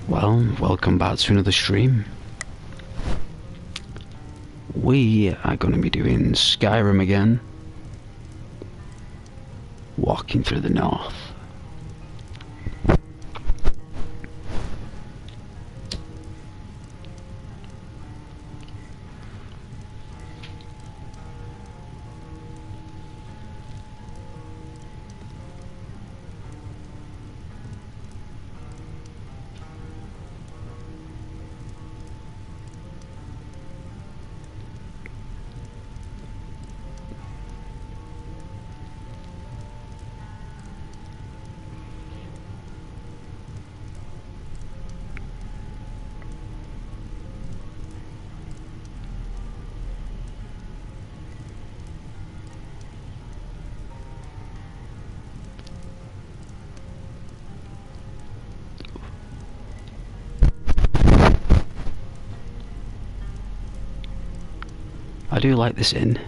Well, welcome back to another stream. We are going to be doing Skyrim again. Walking through the north. I do like this inn.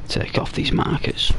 Take off these markers.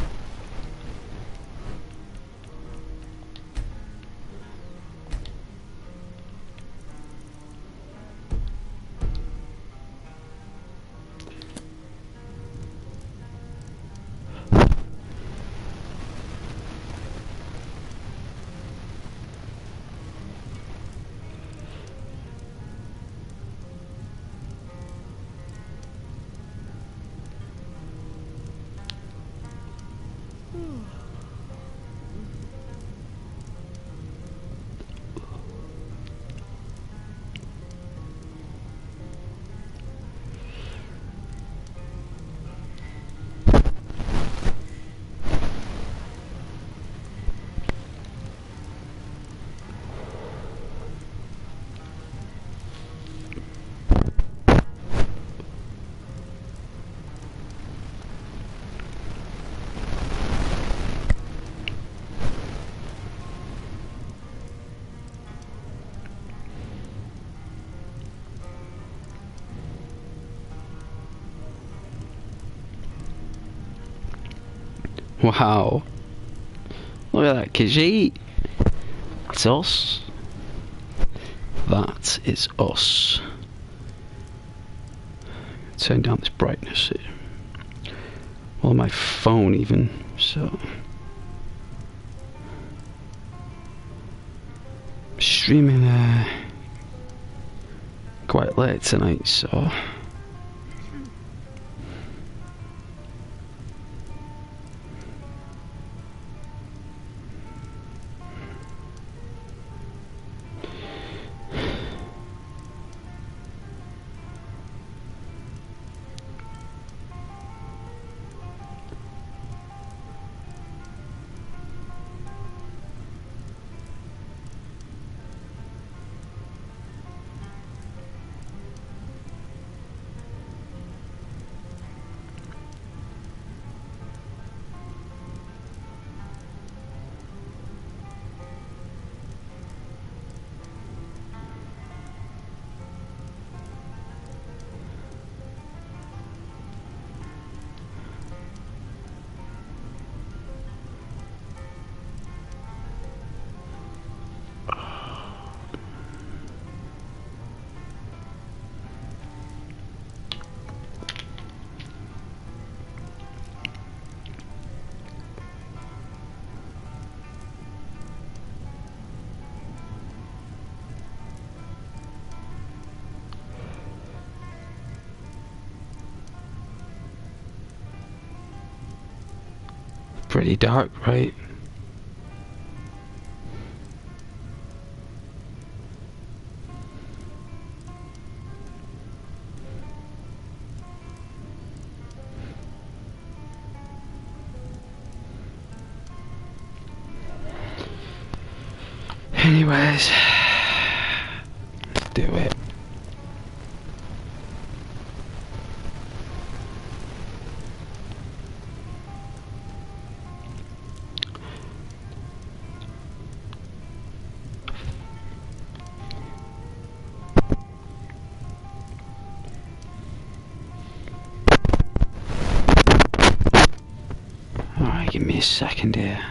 Wow. Look at that Khajiit. That's us. That is us. Turn down this brightness. Well, my phone even, so. Streaming quite late tonight, so. Pretty dark, right? Anyways, let's do it. Alright, give me a second here.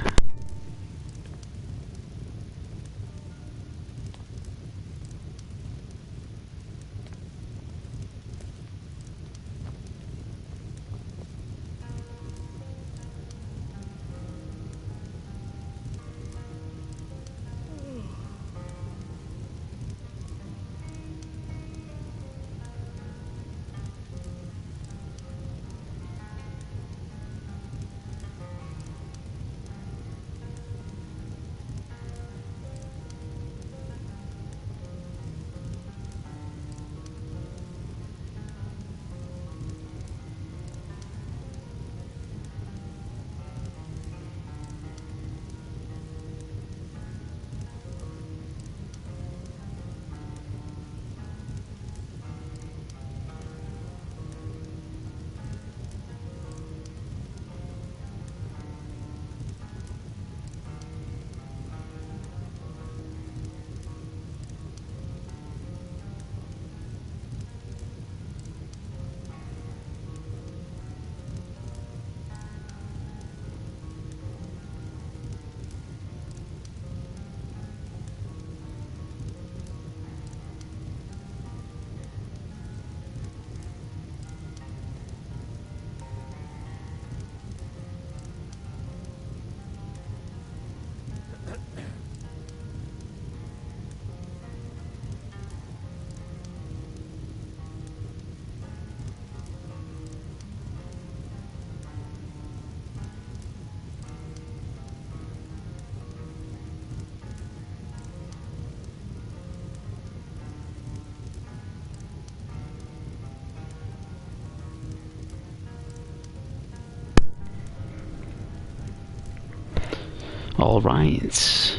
All right.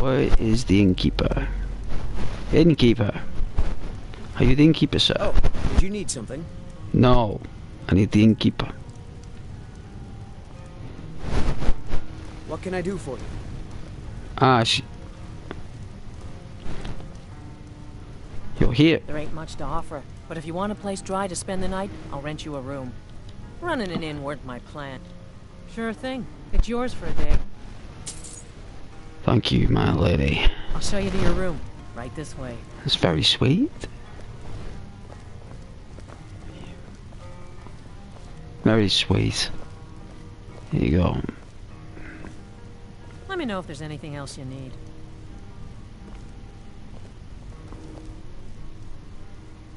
Where is the innkeeper? Innkeeper. Are you the innkeeper, sir? Oh, did you need something? No. I need the innkeeper. What can I do for you? You're here. There ain't much to offer, but if you want a place dry to spend the night, I'll rent you a room. Running an inn weren't my plan. Sure thing. It's yours for a day. Thank you, my lady. I'll show you to your room. Right this way. That's very sweet. Very sweet. Here you go. Let me know if there's anything else you need.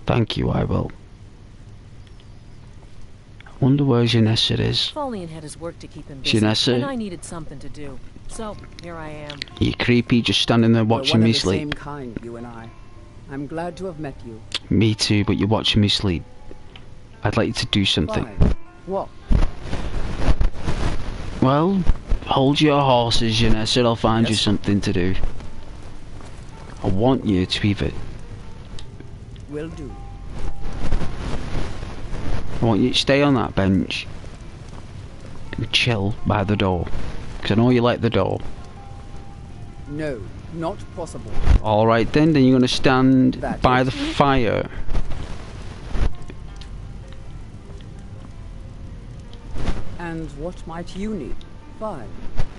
Thank you, I will. I wonder where Janessa is. Folian had his work to keep him busy, Janessa? and I needed something to do. So, here I am. You creepy, just standing there watching me sleep. We're one of the same kind, you and I. I'm glad to have met you. Me too, but you're watching me sleep. I'd like you to do something. Why? What? Well, hold your horses, Janessa. I'll find you something to do. I want you to either... Will do. I want you to stay on that bench and chill by the door. Because I know you like the door. No, not possible. Alright then you're going to stand That by is- the fire. And what might you need? Fine.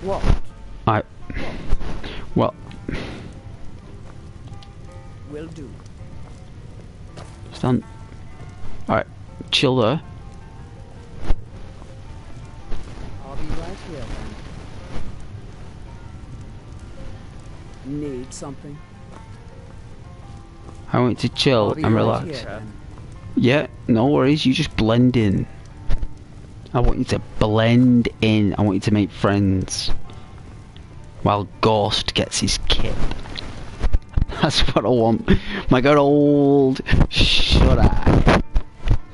What? Well, Will do. stand... Alright, chill there. I'll be right here then. Need something? I want you to chill I'll be and right relax. here then. Yeah, no worries, you just blend in. I want you to blend in. I want you to make friends. While Ghost gets his kip. That's what I want. My good old shut-eye.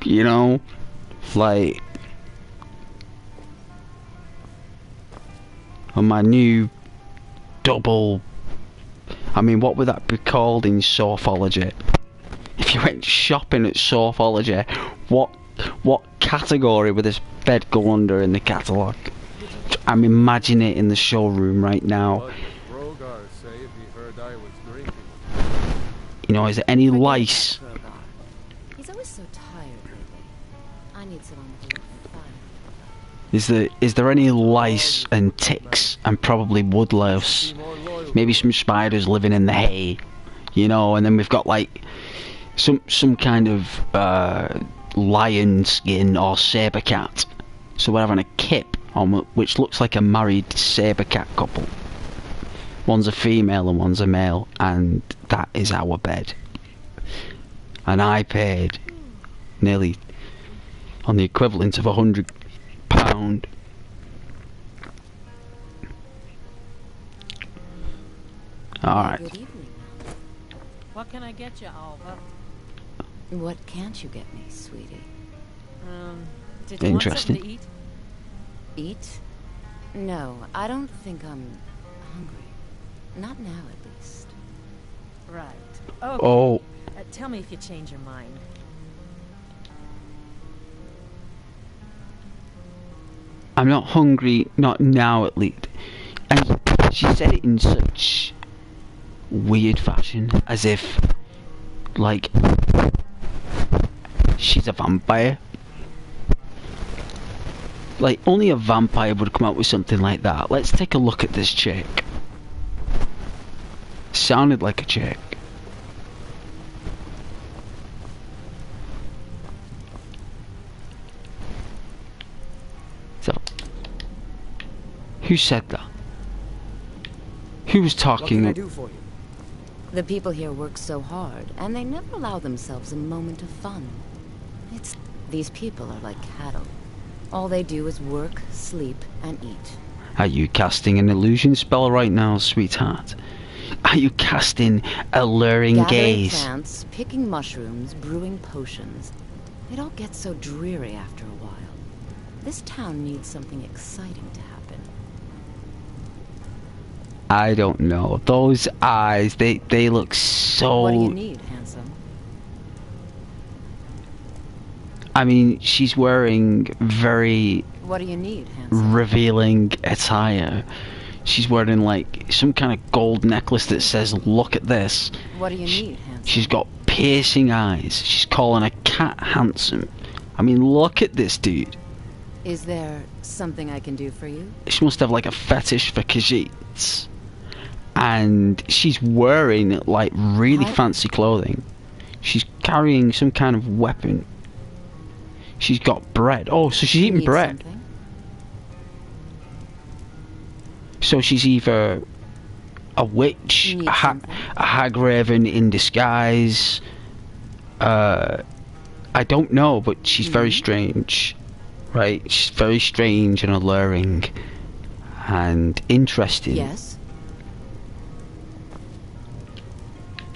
You know? Like... on my new double... I mean, what would that be called in Sophology? If you went shopping at Sophology, what category would this bed go under in the catalogue? I'm imagining it in the showroom right now. You know, is there any lice? He's always so tired lately. I need someone with a little fun. Is there any lice and ticks and probably wood louse? Maybe some spiders living in the hay, you know, and then we've got like some kind of lion skin or saber cat. So we're having a kip on which looks like a married saber cat couple. One's a female and one's a male, and that is our bed. And I paid nearly on the equivalent of £100. Alright. Good evening. What can I get you, Alva? What can't you get me, sweetie? Did you Interesting. want something to eat? Eat? No, I don't think I'm hungry. Not now, at least. Right. Okay. Oh, Tell me if you change your mind. I'm not hungry, not now at least. And she said it in such weird fashion, as if, like, she's a vampire. Like, only a vampire would come out with something like that. Let's take a look at this chick. Sounded like a chick. So, who said that? Who was What can I talking? do for you? The people here work so hard, and they never allow themselves a moment of fun. These people are like cattle. All they do is work, sleep, and eat. Are you casting an illusion spell right now, sweetheart? Are you casting alluring Gathering gaze? plants, picking mushrooms, brewing potions. It all gets so dreary after a while. This town needs something exciting to happen. I don't know. Those eyes, they look so... What do you need, handsome? I mean, she's wearing very What do you need, handsome? revealing attire. She's wearing like some kind of gold necklace that says, "Look at this." What do you need, handsome? She's got piercing eyes. She's calling a cat handsome. I mean, look at this dude. Is there something I can do for you? She must have like a fetish for Khajiits. And she's wearing like really fancy clothing. She's carrying some kind of weapon. She's got bread. Oh, so she's eating Need bread. something? So she's either a witch, Need a something? hag raven in disguise. I don't know, but she's very strange. Right? She's very strange and alluring. And interesting. Yes.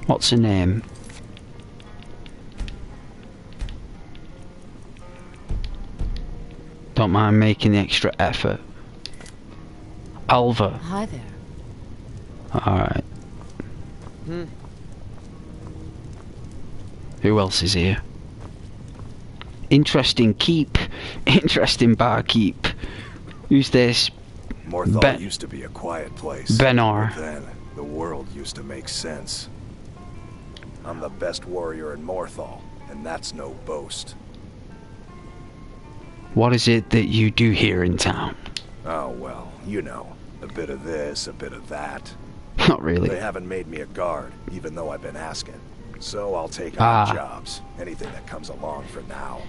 What's her name? Don't mind making the extra effort. Alva. Hi there. Alright. Who else is here? Interesting keep. Interesting barkeep. Who's this? Morthal used to be a quiet place. Benar. But then, the world used to make sense. I'm the best warrior in Morthal, and that's no boast. What is it that you do here in town? Oh, well, you know. A bit of this, a bit of that. Not really. They haven't made me a guard, even though I've been asking. So I'll take odd jobs. Anything that comes along for now.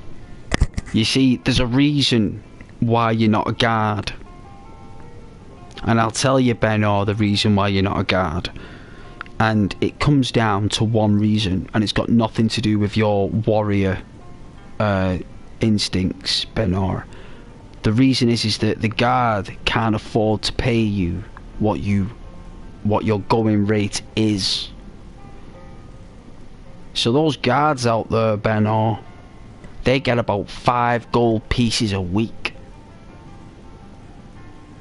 You see, there's a reason why you're not a guard. And I'll tell you, Benor, the reason why you're not a guard. And it comes down to one reason, and it's got nothing to do with your warrior instincts, Benor. The reason is that the guard can't afford to pay you what your going rate is. So those guards out there, Benor, they get about 5 gold pieces a week.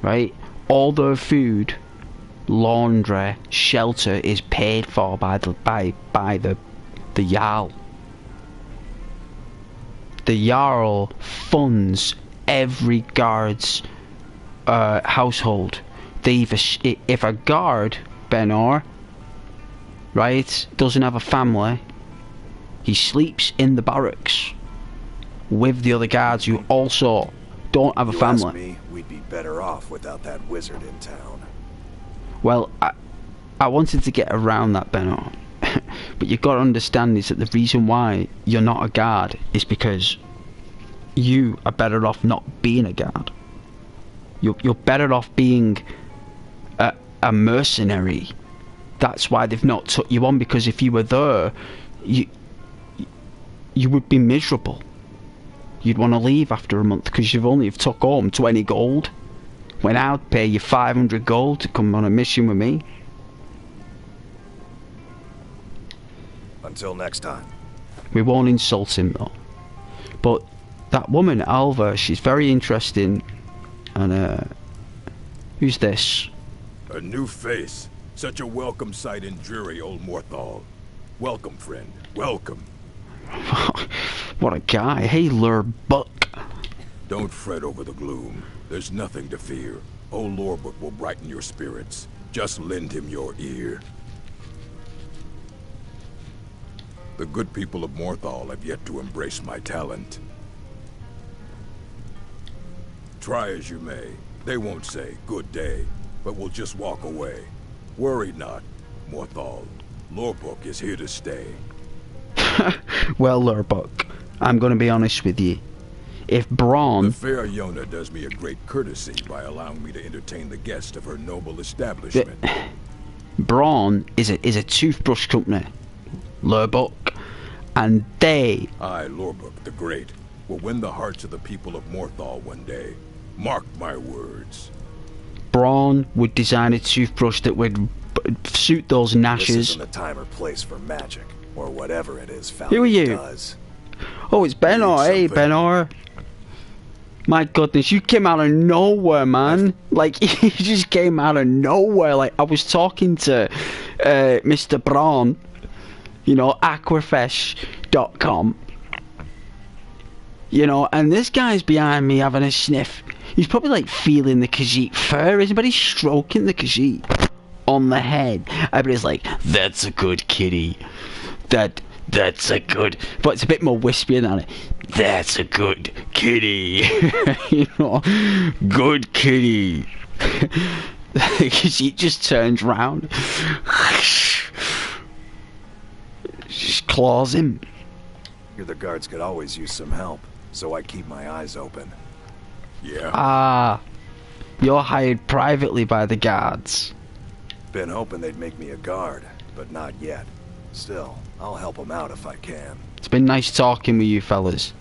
Right? All their food, laundry, shelter is paid for by the Jarl. The Jarl funds every guard's household. They either if a guard, Benor, right, doesn't have a family, he sleeps in the barracks with the other guards who also don't have a family. Ask me, we'd be better off without that wizard in town. Well, I wanted to get around that, Benor. But you've got to understand is that the reason why you're not a guard is because you are better off not being a guard. You're better off being a mercenary. That's why they've not took you on, because if you were there, you would be miserable. You'd want to leave after a month because you've only took home 20 gold. When I'd pay you 500 gold to come on a mission with me. Until next time. We won't insult him though. But that woman, Alva, she's very interesting. And who's this? A new face. Such a welcome sight in dreary old Morthal. Welcome, friend. Welcome. What a guy. Hey, Lur Buck. Don't fret over the gloom. There's nothing to fear. Old Lorbuk will brighten your spirits. Just lend him your ear. The good people of Morthal have yet to embrace my talent. Try as you may, they won't say good day, but will just walk away. Worry not, Morthal. Lorbuk is here to stay. Well, Lur Buck, I'm going to be honest with you. If Braun... The fair Yona does me a great courtesy by allowing me to entertain the guest of her noble establishment. Braun is a toothbrush company, Lur Buck, and they... I, Lorbuk the Great, will win the hearts of the people of Morthal one day. Mark my words. Braun would design a toothbrush that would suit those This gnashes. isn't the time or place for magic, or whatever it is Who are Falcon you? does. Oh, it's Benor. Hey, something. Benor. My goodness, you came out of nowhere, man. Like, you just came out of nowhere. Like, I was talking to Mr. Braun, you know, aquafresh.com. You know, and this guy's behind me having a sniff. He's probably, like, feeling the Khajiit fur. Everybody stroking the Khajiit on the head. Everybody's like, that's a good kitty. That's a good... But it's a bit more wispier than it. That's a good kitty. You know, good kitty. He just turns round. Just claws him. The guards could always use some help, so I keep my eyes open. Yeah. Ah, you're hired privately by the guards. Been hoping they'd make me a guard, but not yet. Still, I'll help them out if I can. It's been nice talking with you fellas.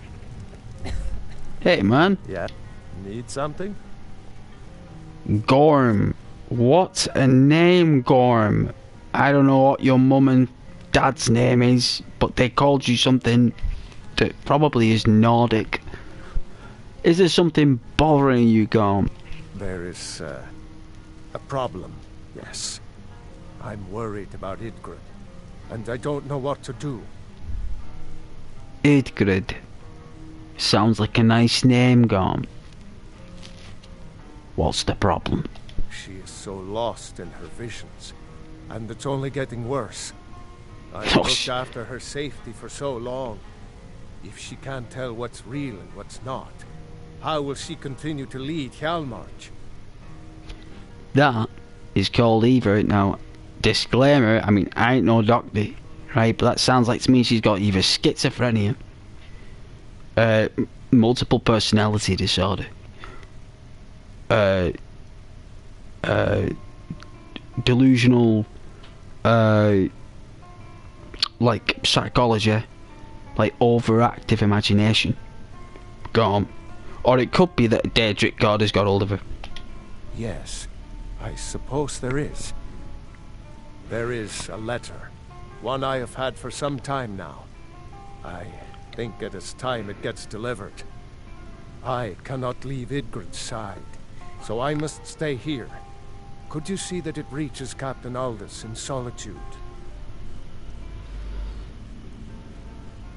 Hey, man. Yeah. Need something? Gorm. What a name, Gorm. I don't know what your mum and dad's name is, but they called you something that probably is Nordic. Is there something bothering you, Gorm? There is a problem, yes. I'm worried about Idgrid, and I don't know what to do. Idgrid. Sounds like a nice name, Gorm. What's the problem? She is so lost in her visions, and it's only getting worse. I Oh, looked after her safety for so long. If she can't tell what's real and what's not, how will she continue to lead Hjalmarch? That is called either, now, disclaimer, I mean, I ain't no doctor, right, but that sounds like to me she's got either schizophrenia, multiple personality disorder, delusional, like, psychology, like, overactive imagination, gone. Or it could be that a Daedric god has got hold of her. Yes, I suppose there is. There is a letter, one I have had for some time now. I think it is time it gets delivered. I cannot leave Idgrid's side, so I must stay here. Could you see that it reaches Captain Aldous in Solitude?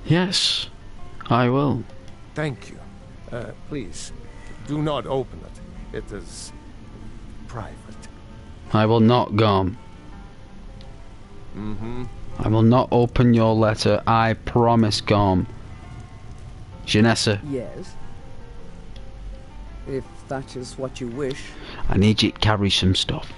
Yes, I will. Thank you. Please, do not open it. It is private. I will not, Gorm. I will not open your letter, I promise, Gorm. Janessa, Yes. If that is what you wish. I need you to carry some stuff.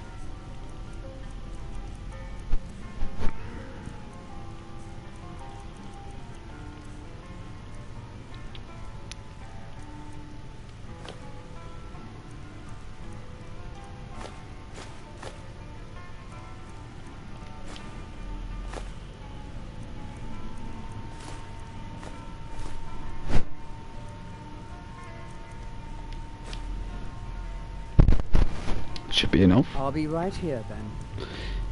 Should be enough. I'll be right here then.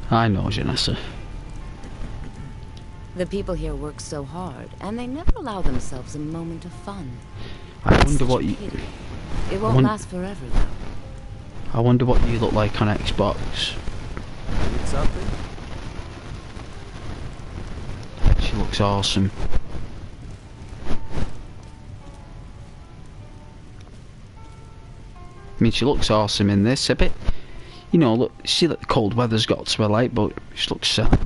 I know, Janessa. The people here work so hard, and they never allow themselves a moment of fun. I It's wonder such what a you... pity. It won't last forever, though. I wonder what you look like on Xbox. Need something? She looks awesome. I mean, she looks awesome in this. A bit, you know, look, see that the cold weather's got to her, like, but she looks sad.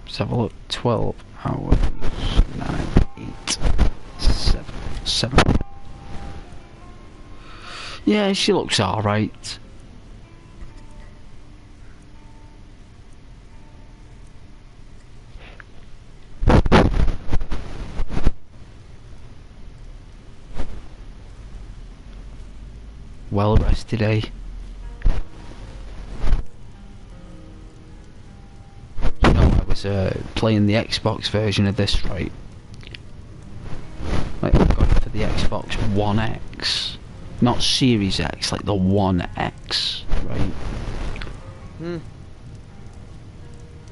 Let's have a look. 12 hours, 9, 8, 7. Yeah, she looks alright. Well rested, eh? You know, I was playing the Xbox version of this, right? Like, I got it for the Xbox One X. Not Series X, like the One X, right?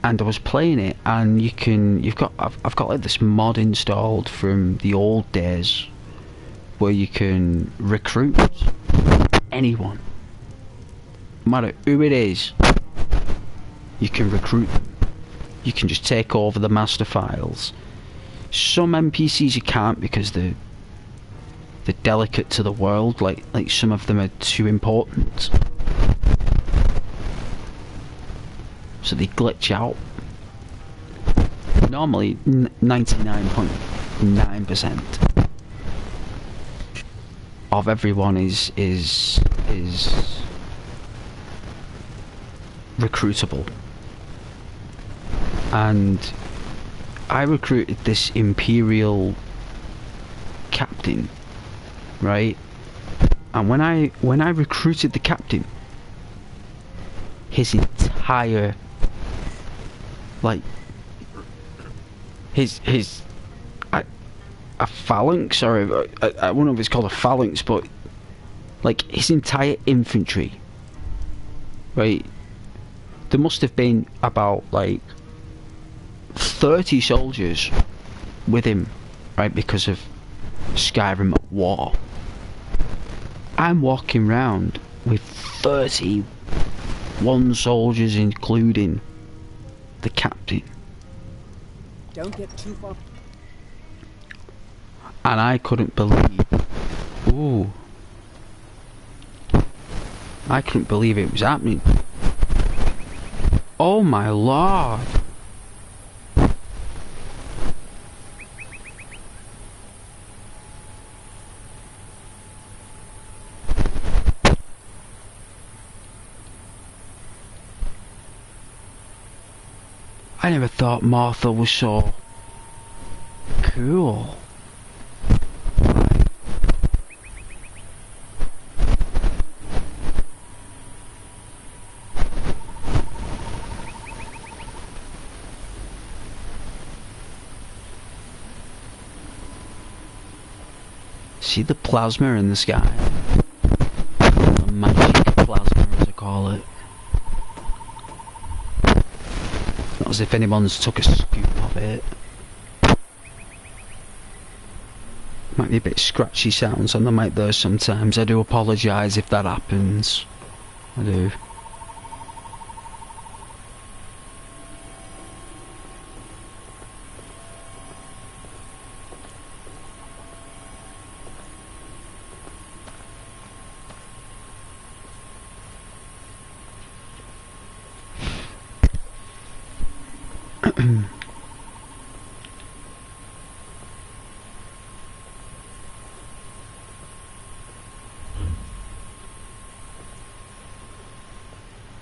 and I was playing it, and I've got like this mod installed from the old days where you can recruit anyone, no matter who it is. You can recruit them. You can just take over the master files. Some NPCs you can't because they're delicate to the world, like some of them are too important, so they glitch out. Normally 99.9% of everyone is recruitable. And I recruited this Imperial captain, right? And when I recruited the captain, his entire, like, a phalanx, or I don't know if it's called a phalanx, but like his entire infantry, right? There must have been about like 30 soldiers with him, right, because of Skyrim war. I'm walking round with 31 soldiers, including the captain. Don't get too far. And I couldn't believe... Ooh. I couldn't believe it was happening. Oh my lord. I never thought Martha was so cool. See the plasma in the sky? The magic plasma, as I call it. Not as if anyone's took a scoop of it. Might be a bit scratchy sounds on the mic there sometimes. I do apologise if that happens. I do.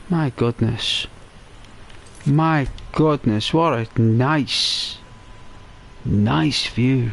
My goodness. My goodness, what a nice view.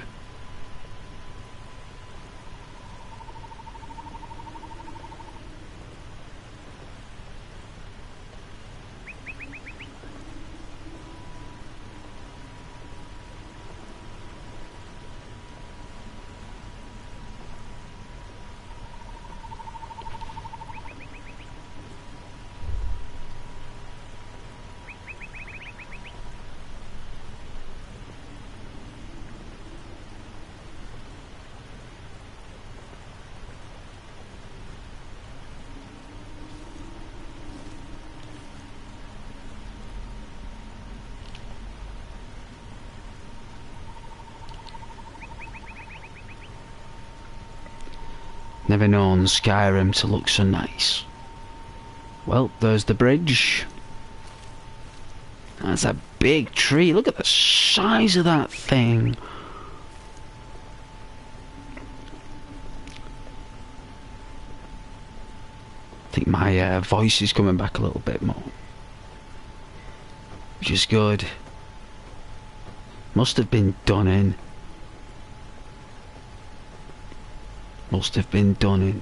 Never known Skyrim to look so nice. Well, there's the bridge. That's a big tree. Look at the size of that thing. I think my voice is coming back a little bit more, which is good. Must have been done in. Must have been done in.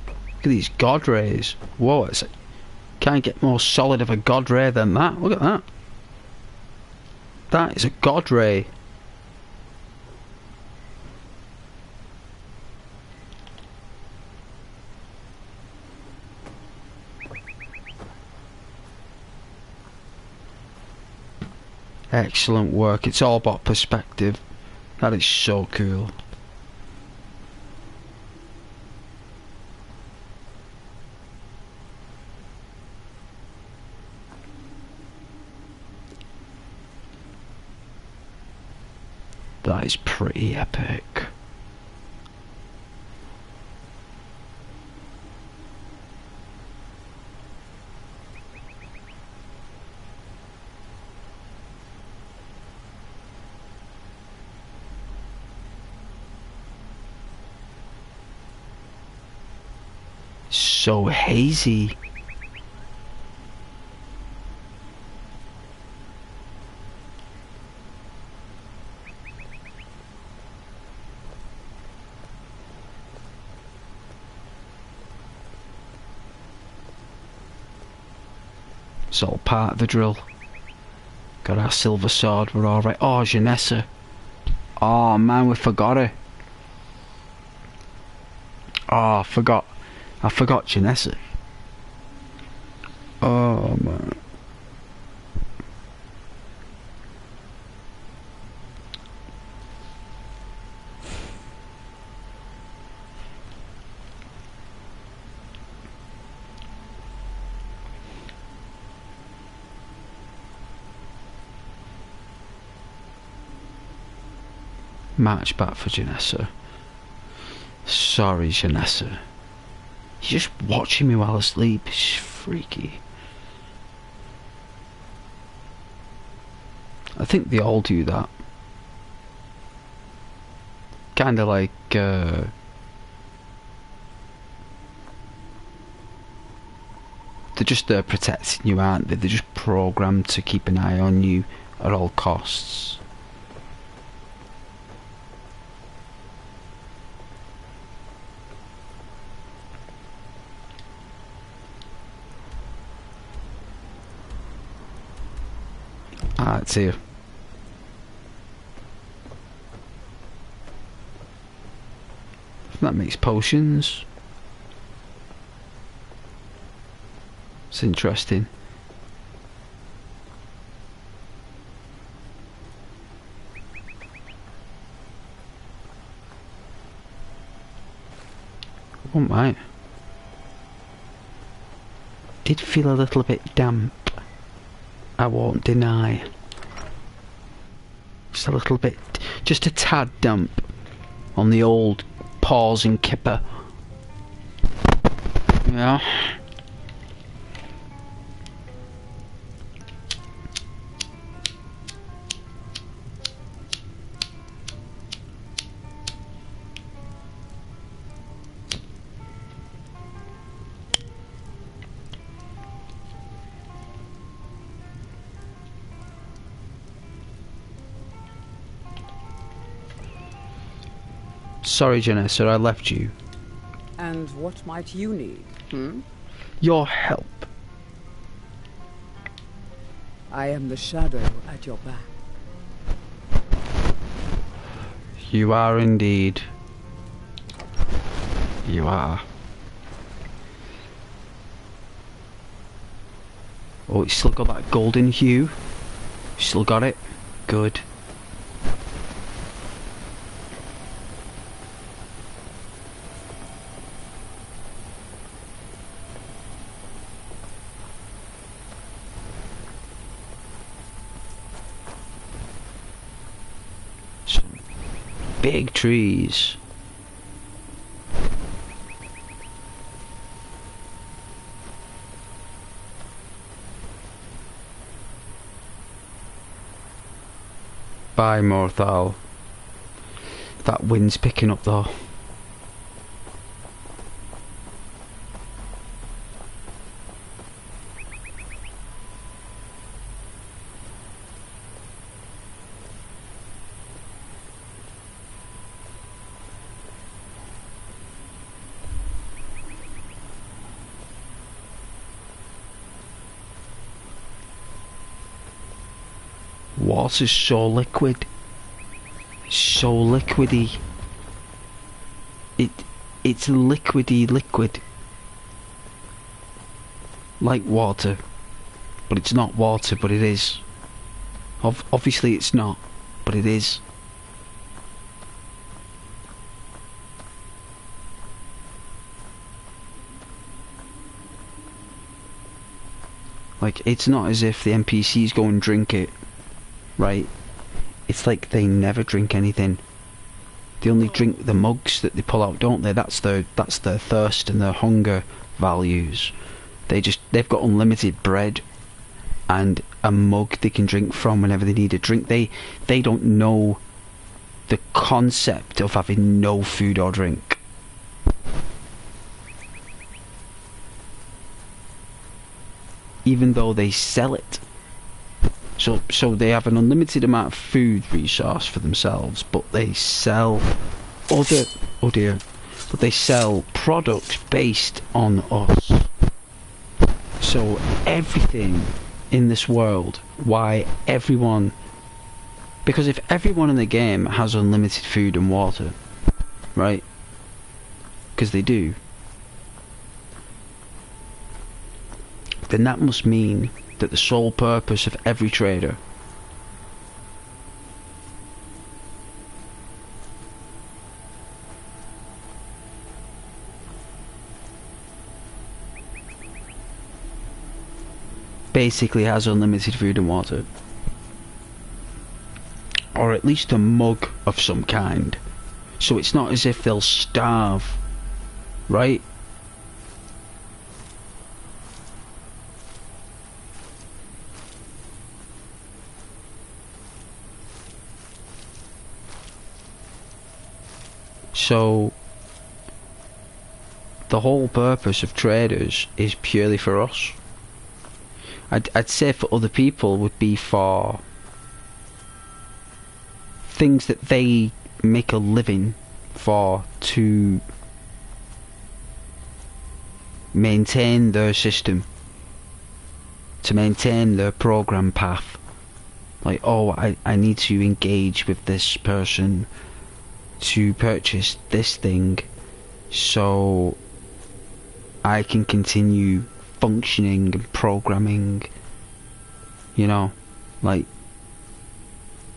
Look at these god rays. Whoa, can't get more solid of a god ray than that. Look at that. That is a god ray. Excellent work. It's all about perspective. That is so cool. That is pretty epic. So hazy. It's all part of the drill. Got our silver sword, we're alright. Oh, Janessa. Oh man, we forgot her. Oh, I forgot Janessa. Oh man. March back for Janessa. Sorry, Janessa. You're just watching me while I sleep. It's freaky. I think they all do that. Kinda like, they're just there protecting you, aren't they? They're just programmed to keep an eye on you at all costs. Ah, it's here. That makes potions. It's interesting. I won't mind. Did feel a little bit damp. I won't deny. Just a little bit, just a tad damp on the old paws and kipper. Yeah. Sorry, Janessa, I left you. And what might you need? Your help. I am the shadow at your back. You are indeed. You are. Oh, it's still got that golden hue. Still got it. Good. Big trees. Bye, Morthal. That wind's picking up though. Water's so liquid. So liquidy. It's liquidy liquid. Like water. But it's not water, but it is. Obviously it's not, but it is. Like, it's not as if the NPCs go and drink it, right? It's like they never drink anything. They only drink the mugs that they pull out, don't they? That's their thirst and their hunger values. They've got unlimited bread and a mug they can drink from whenever they need a drink. They don't know the concept of having no food or drink. Even though they sell it. So they have an unlimited amount of food resource for themselves, but they sell but they sell products based on us. So everything in this world, because if everyone in the game has unlimited food and water, right? Because they do, then that must mean that the sole purpose of every trader basically has unlimited food and water, or at least a mug of some kind, so it's not as if they'll starve, right? So the whole purpose of traders is purely for us. I'd say for other people would be for things that they make a living for, to maintain their system, to maintain their program path. Like, oh, I need to engage with this person to purchase this thing so I can continue functioning and programming, you know, like,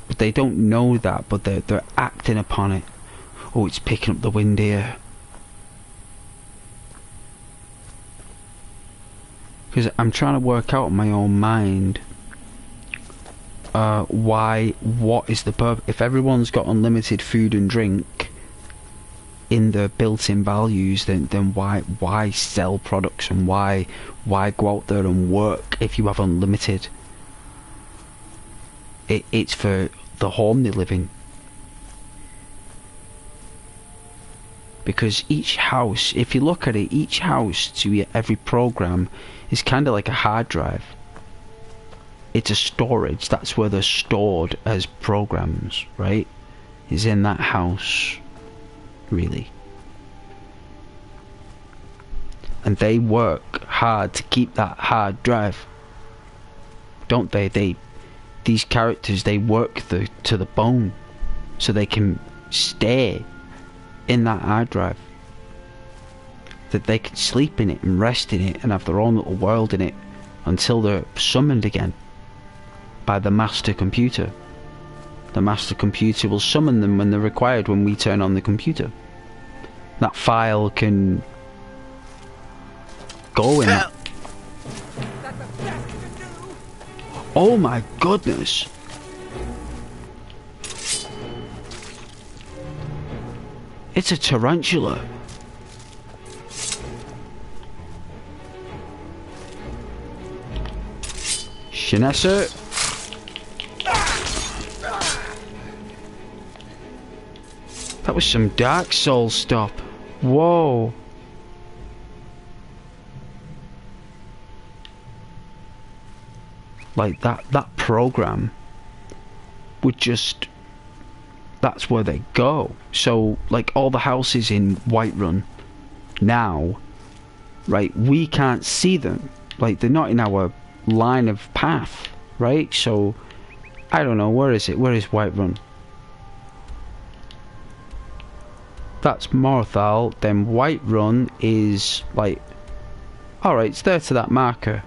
but they don't know that, but they're acting upon it. Oh, it's picking up the wind here. Because I'm trying to work out in my own mind what is the purpose? If everyone's got unlimited food and drink in their built-in values, then why sell products, and why go out there and work if you have unlimited? It's for the home they live in. Because each house, if you look at it, each house to every program is kind of like a hard drive. It's a storage. That's where they're stored as programs, right? Is in that house, really. And they work hard to keep that hard drive, don't they? These characters, they work to the bone so they can stay in that hard drive, that they can sleep in it and rest in it and have their own little world in it until they're summoned again by the master computer. The master computer will summon them when they're required, when we turn on the computer. That file can go in it. Oh my goodness! It's a tarantula. Shinessa. That was some Dark Souls stuff. Whoa. Like that program would just, that's where they go. So like all the houses in Whiterun now, right, we can't see them. Like they're not in our line of path, right? So I don't know, where is it? Where is Whiterun? That's Morthal. Then Whiterun is like, alright, it's there to that marker.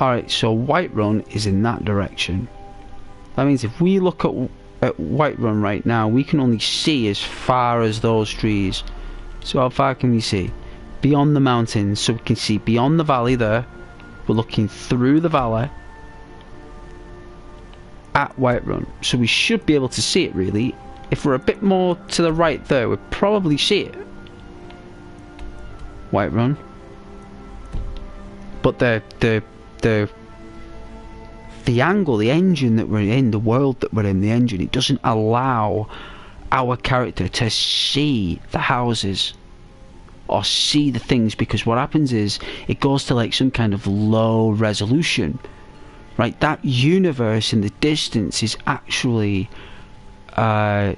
Alright, so Whiterun is in that direction. That means if we look at Whiterun right now, we can only see as far as those trees. So how far can we see? Beyond the mountains, so we can see beyond the valley there. We're looking through the valley at Whiterun. So we should be able to see it, really. If we're a bit more to the right there, we'll probably see it. Whiterun. But the angle, the engine that we're in, the world that we're in, the engine, it doesn't allow our character to see the houses or see the things, because what happens is it goes to like some kind of low resolution, right? That universe in the distance is actually it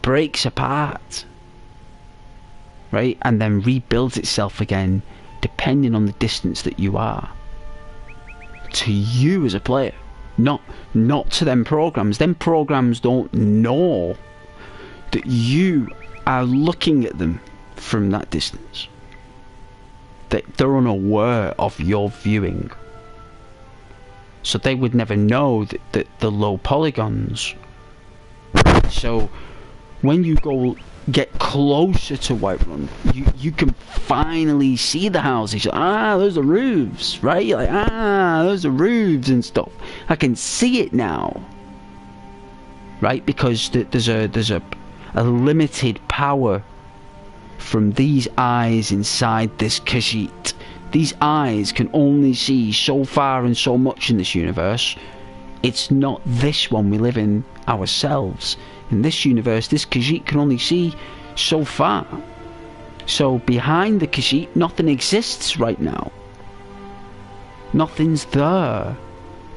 breaks apart, right, and then rebuilds itself again depending on the distance that you are to you as a player, not to them programs. Them programs don't know that you are looking at them from that distance. They're unaware of your viewing, so they would never know that the low polygons. So when you get closer to Whiterun, you can finally see the houses. Those are roofs, right? You're like, those are roofs and stuff. I can see it now, right? Because there's a limited power from these eyes inside this Khajiit. These eyes can only see so far and so much in this universe. It's not this one we live in ourselves. In this universe, this Khajiit can only see so far. So behind the Khajiit, nothing exists right now. Nothing's there.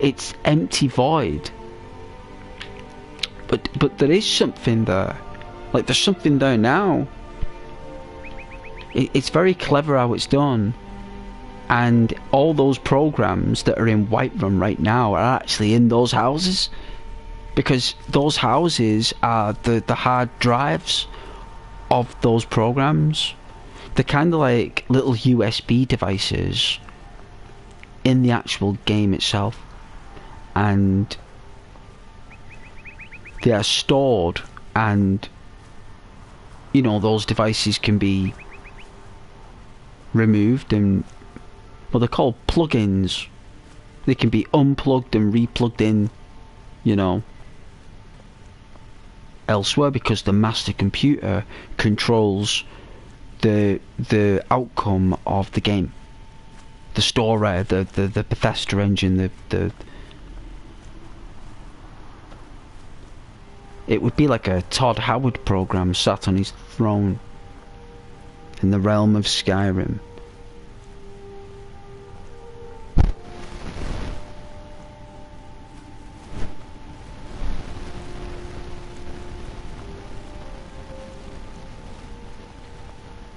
It's empty void. But there is something there. Like, there's something there now. It's very clever how it's done. And all those programs that are in Whiterun right now are actually in those houses. Because those houses are the hard drives of those programs. They're kind of like little USB devices in the actual game itself. And they are stored, and you know, those devices can be removed, and well, they're called plugins. They can be unplugged and replugged in, you know, elsewhere, because the master computer controls the outcome of the game. The story, the Bethesda engine, it would be like a Todd Howard program sat on his throne in the realm of Skyrim.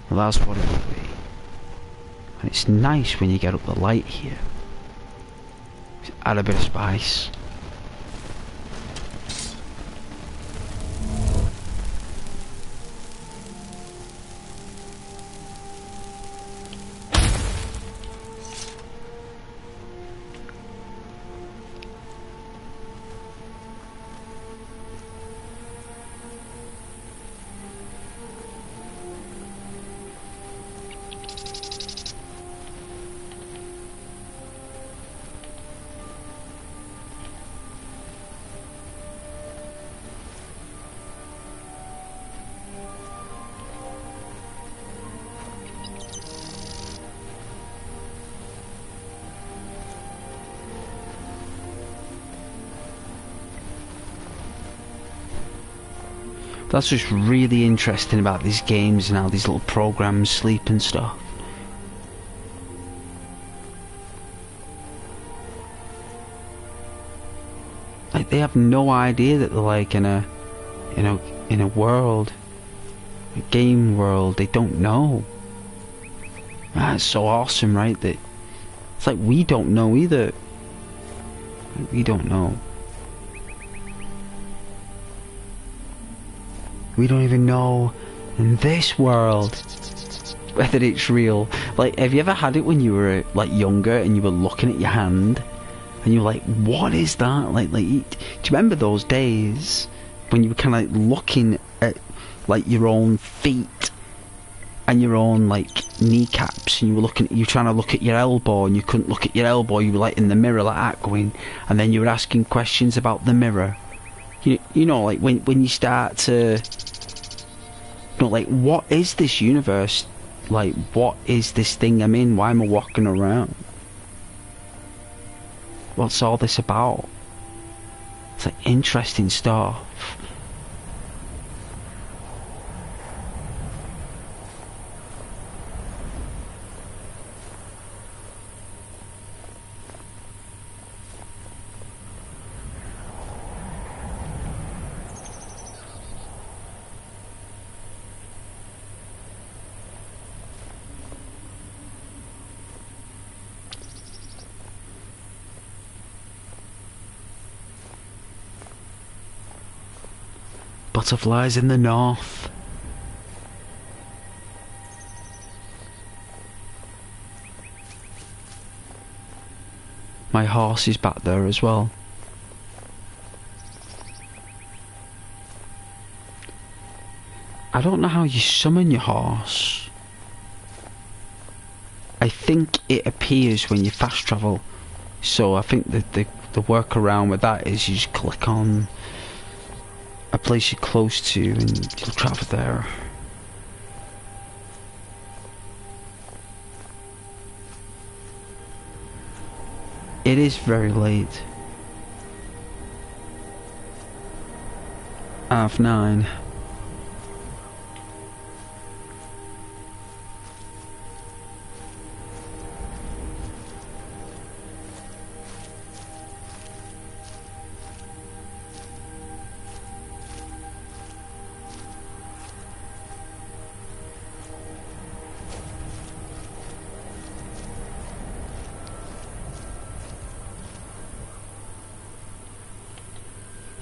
Well, that's what it would be. And it's nice when you get up the light here. Add a bit of spice. That's just really interesting about these games and how these little programs sleep and stuff. Like, they have no idea that they're like in a world, a game world. They don't know. That's so awesome, right? That it's like we don't know either. We don't know. We don't even know in this world whether it's real. Like, have you ever had it when you were like younger and you were looking at your hand and you were like, what is that? Like, do you remember those days when you were kind of like looking at like your own feet and your own like kneecaps, and you were trying to look at your elbow and you couldn't look at your elbow, you were like in the mirror like that going, and then you were asking questions about the mirror. You know, like when you start to, you know, like, what is this universe? Like, what is this thing I'm in? Why am I walking around? What's all this about? It's like interesting stuff. Butterflies in the north. My horse is back there as well. I don't know how you summon your horse. I think it appears when you fast travel. So I think that the workaround with that is you just click on a place you're close to and you'll travel there. It is very late. 9:30.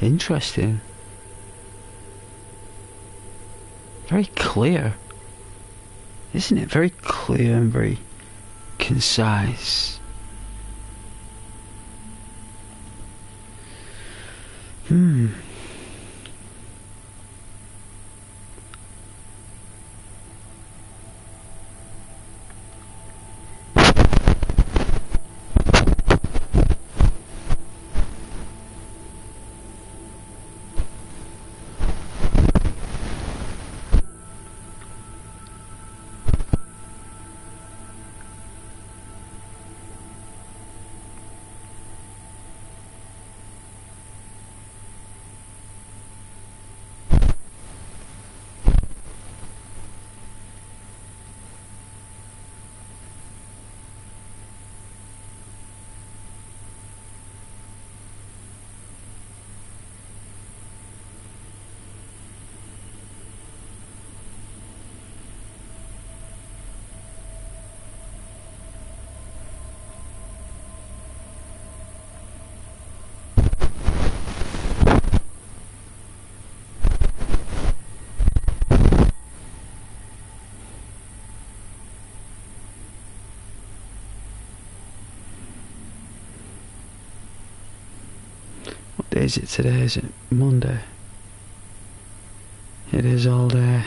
Interesting. Very clear. Isn't it? Very clear and very concise. What day is it today? Is it Monday? It is all day.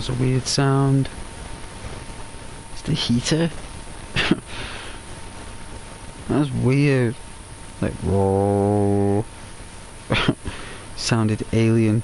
was a weird sound. It's the heater? That's weird. Like, whoa. Sounded alien.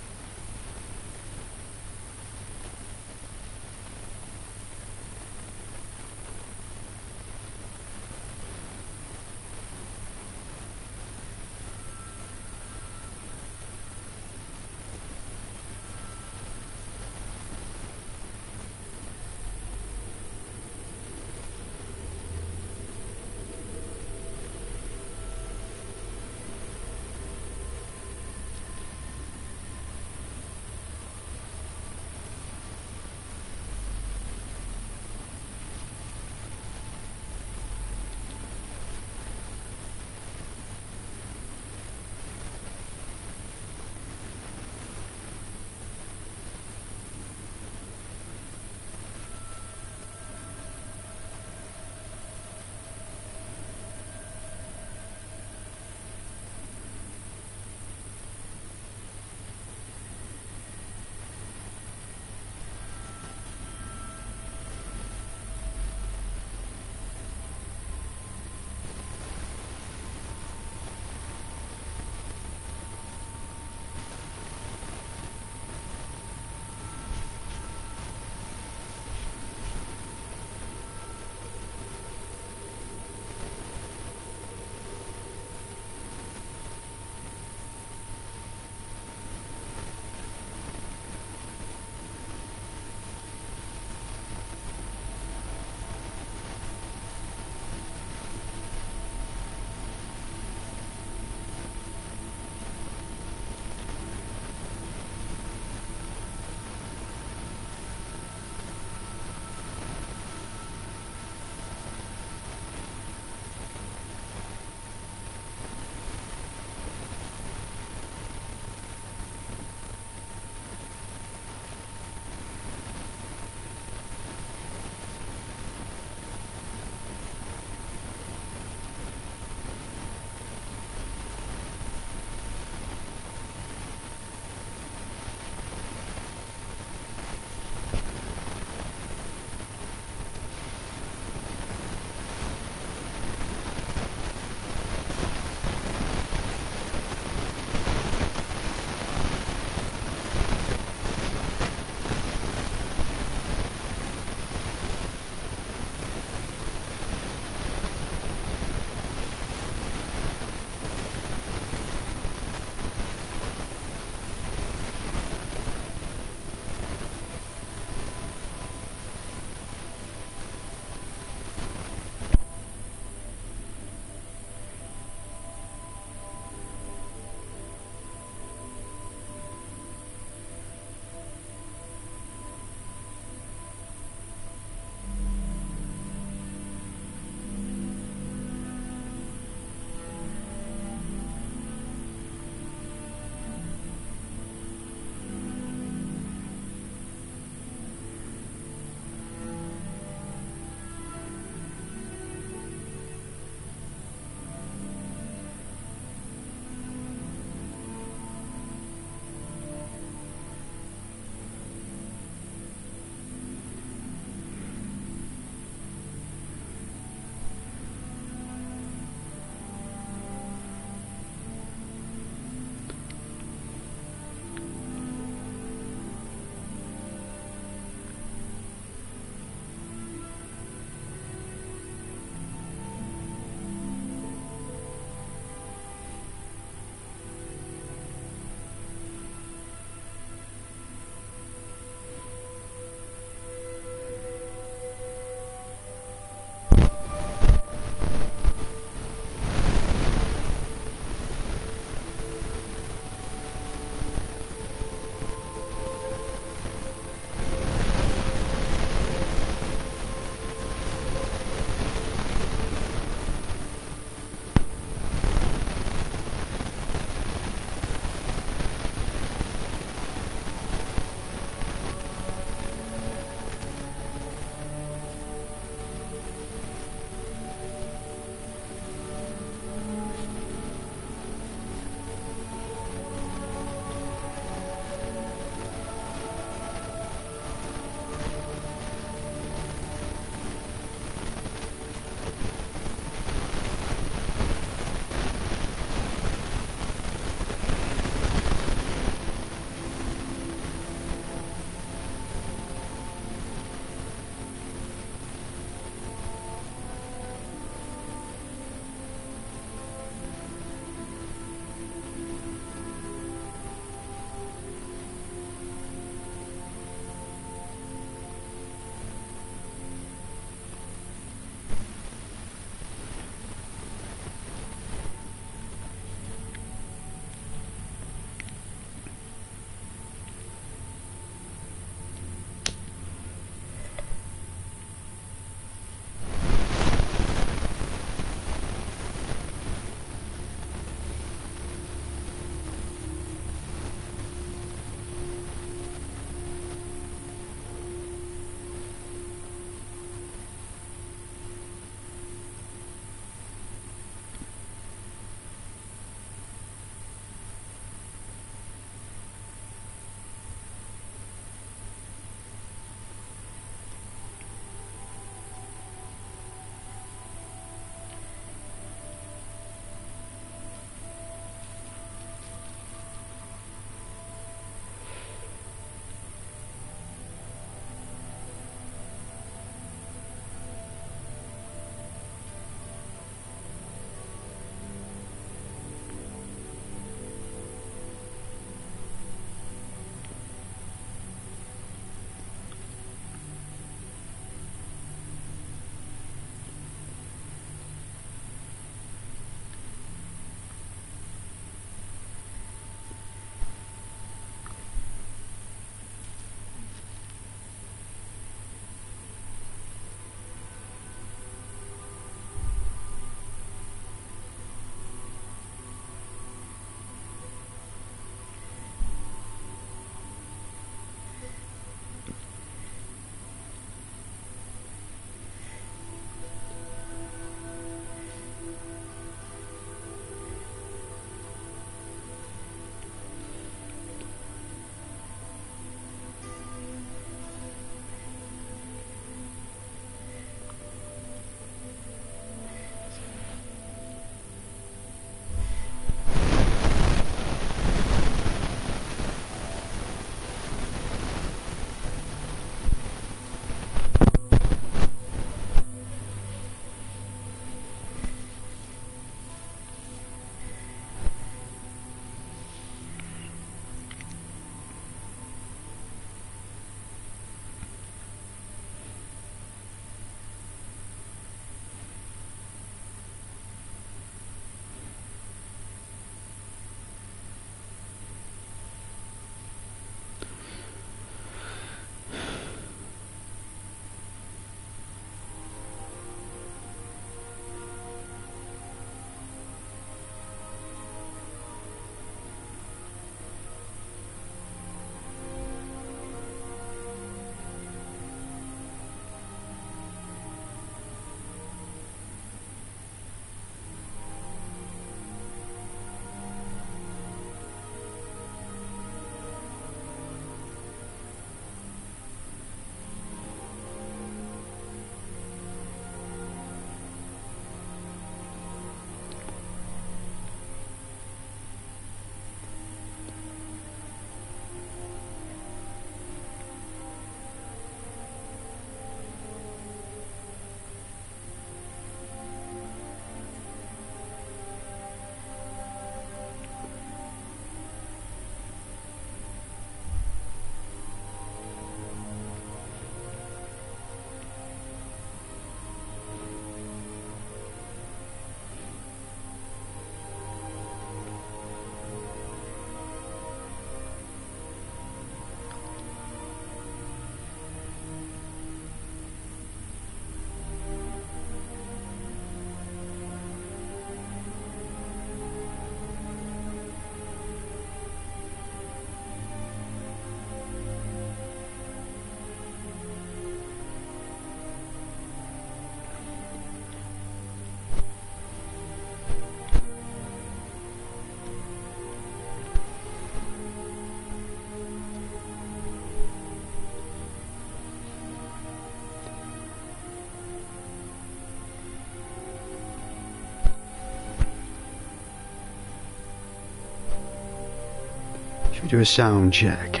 Should we do a sound check?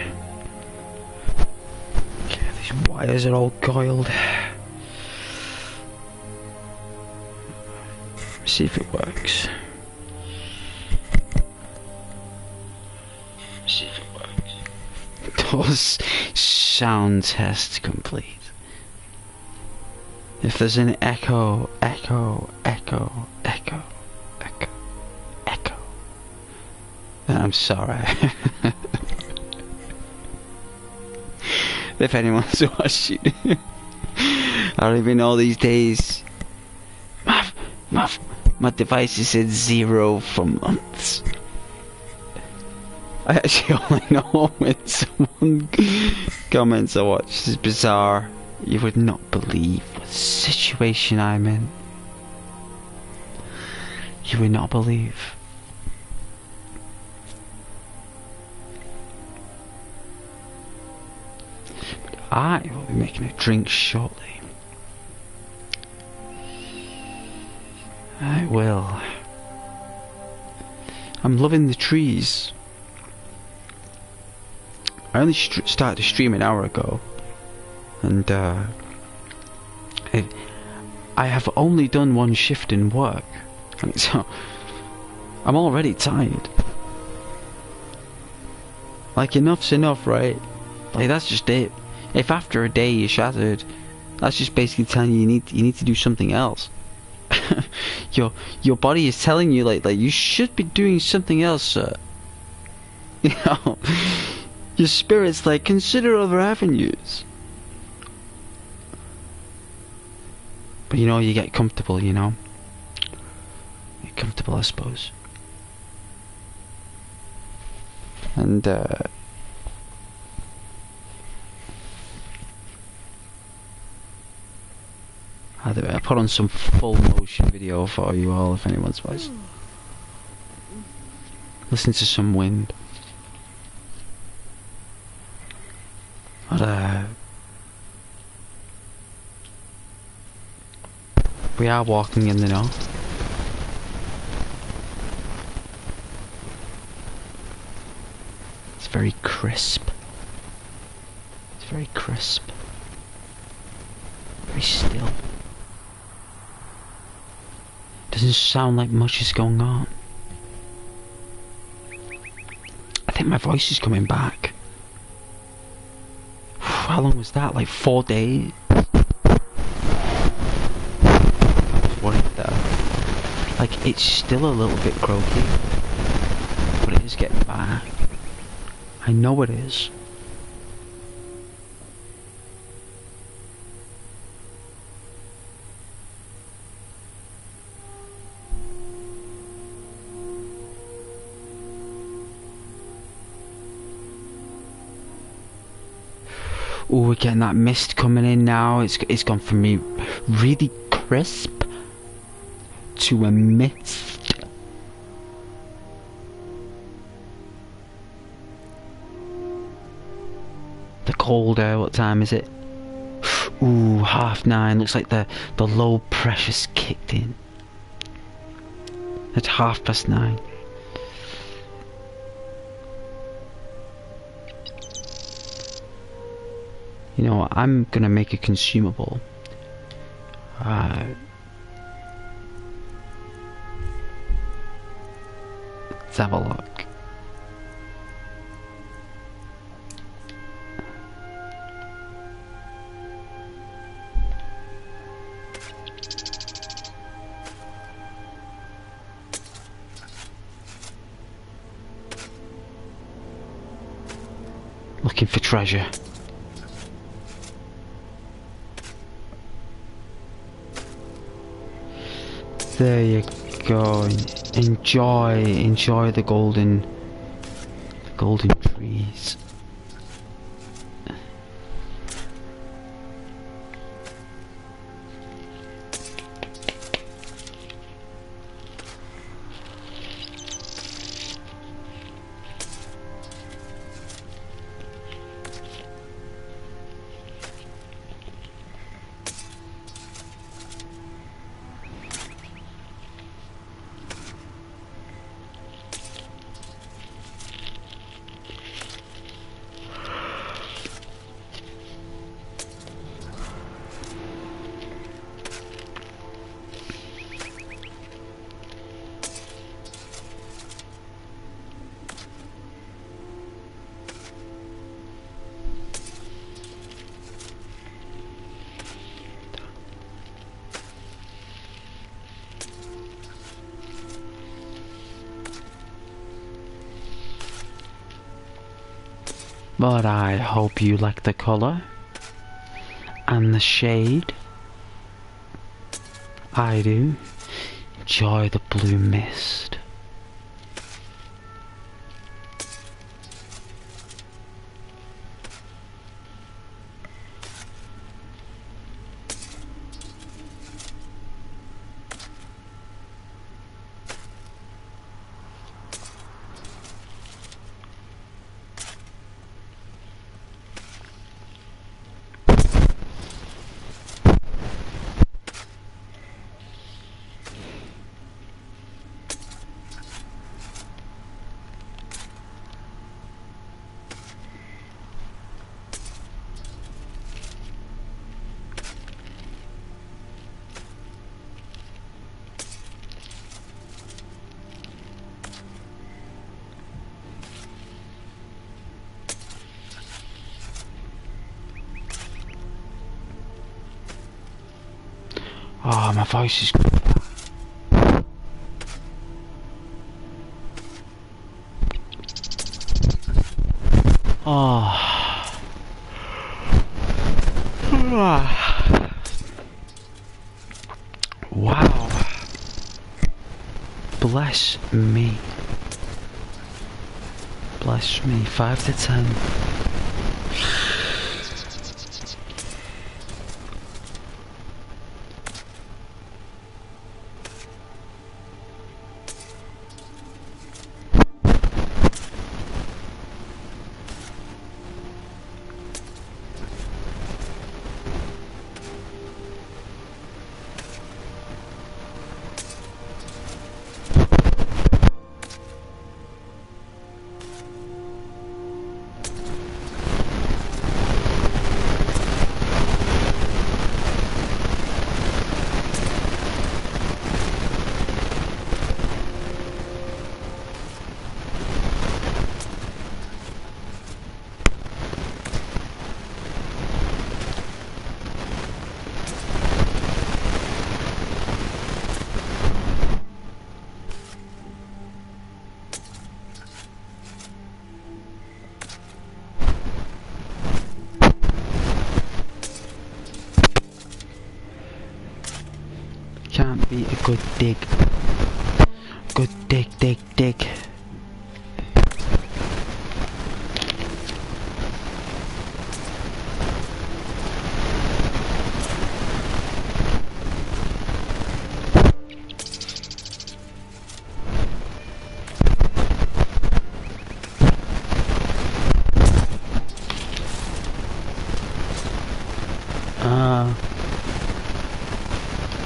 Okay, these wires are all coiled. See if it works. See if it works. Does sound test complete? If there's an echo, then I'm sorry. If anyone's watching, I don't even know these days. My device has said 0 for months. I actually only know when someone comments I watch. This is bizarre. You would not believe what situation I'm in. You would not believe. But I will be making a drink shortly. I will. I'm loving the trees. I only started to stream an hour ago, and I have only done one shift in work, and so I'm already tired. Like, enough's enough, right? Like, that's just it. If after a day you're shattered, that's just basically telling you you need to do something else. Your body is telling you like you should be doing something else, sir. You know, your spirit's like, consider other avenues. But you know, you get comfortable, you know. Get comfortable, I suppose. And I put on some full motion video for you all if anyone's watching. Listen to some wind. But we are walking in the north. It's very crisp. It's very crisp. Very still. Doesn't sound like much is going on. I think my voice is coming back. How long was that? Like 4 days? I was worried though. Like, it's still a little bit croaky, but it is getting back. I know it is. Oh, we're getting that mist coming in now. It's gone from me really crisp to a mist. The cold air, what time is it? Ooh, 9:30. Looks like the low pressure's kicked in. It's 9:30. You know, I'm gonna make a consumable. Let's have a look. Looking for treasure. There you go. Enjoy the golden trees. But I hope you like the colour and the shade. I do. Enjoy the blue mist. Oh, my voice is... Oh. Wow. Bless me. Bless me. 5 to 10. Can't be a good dig. Good dig.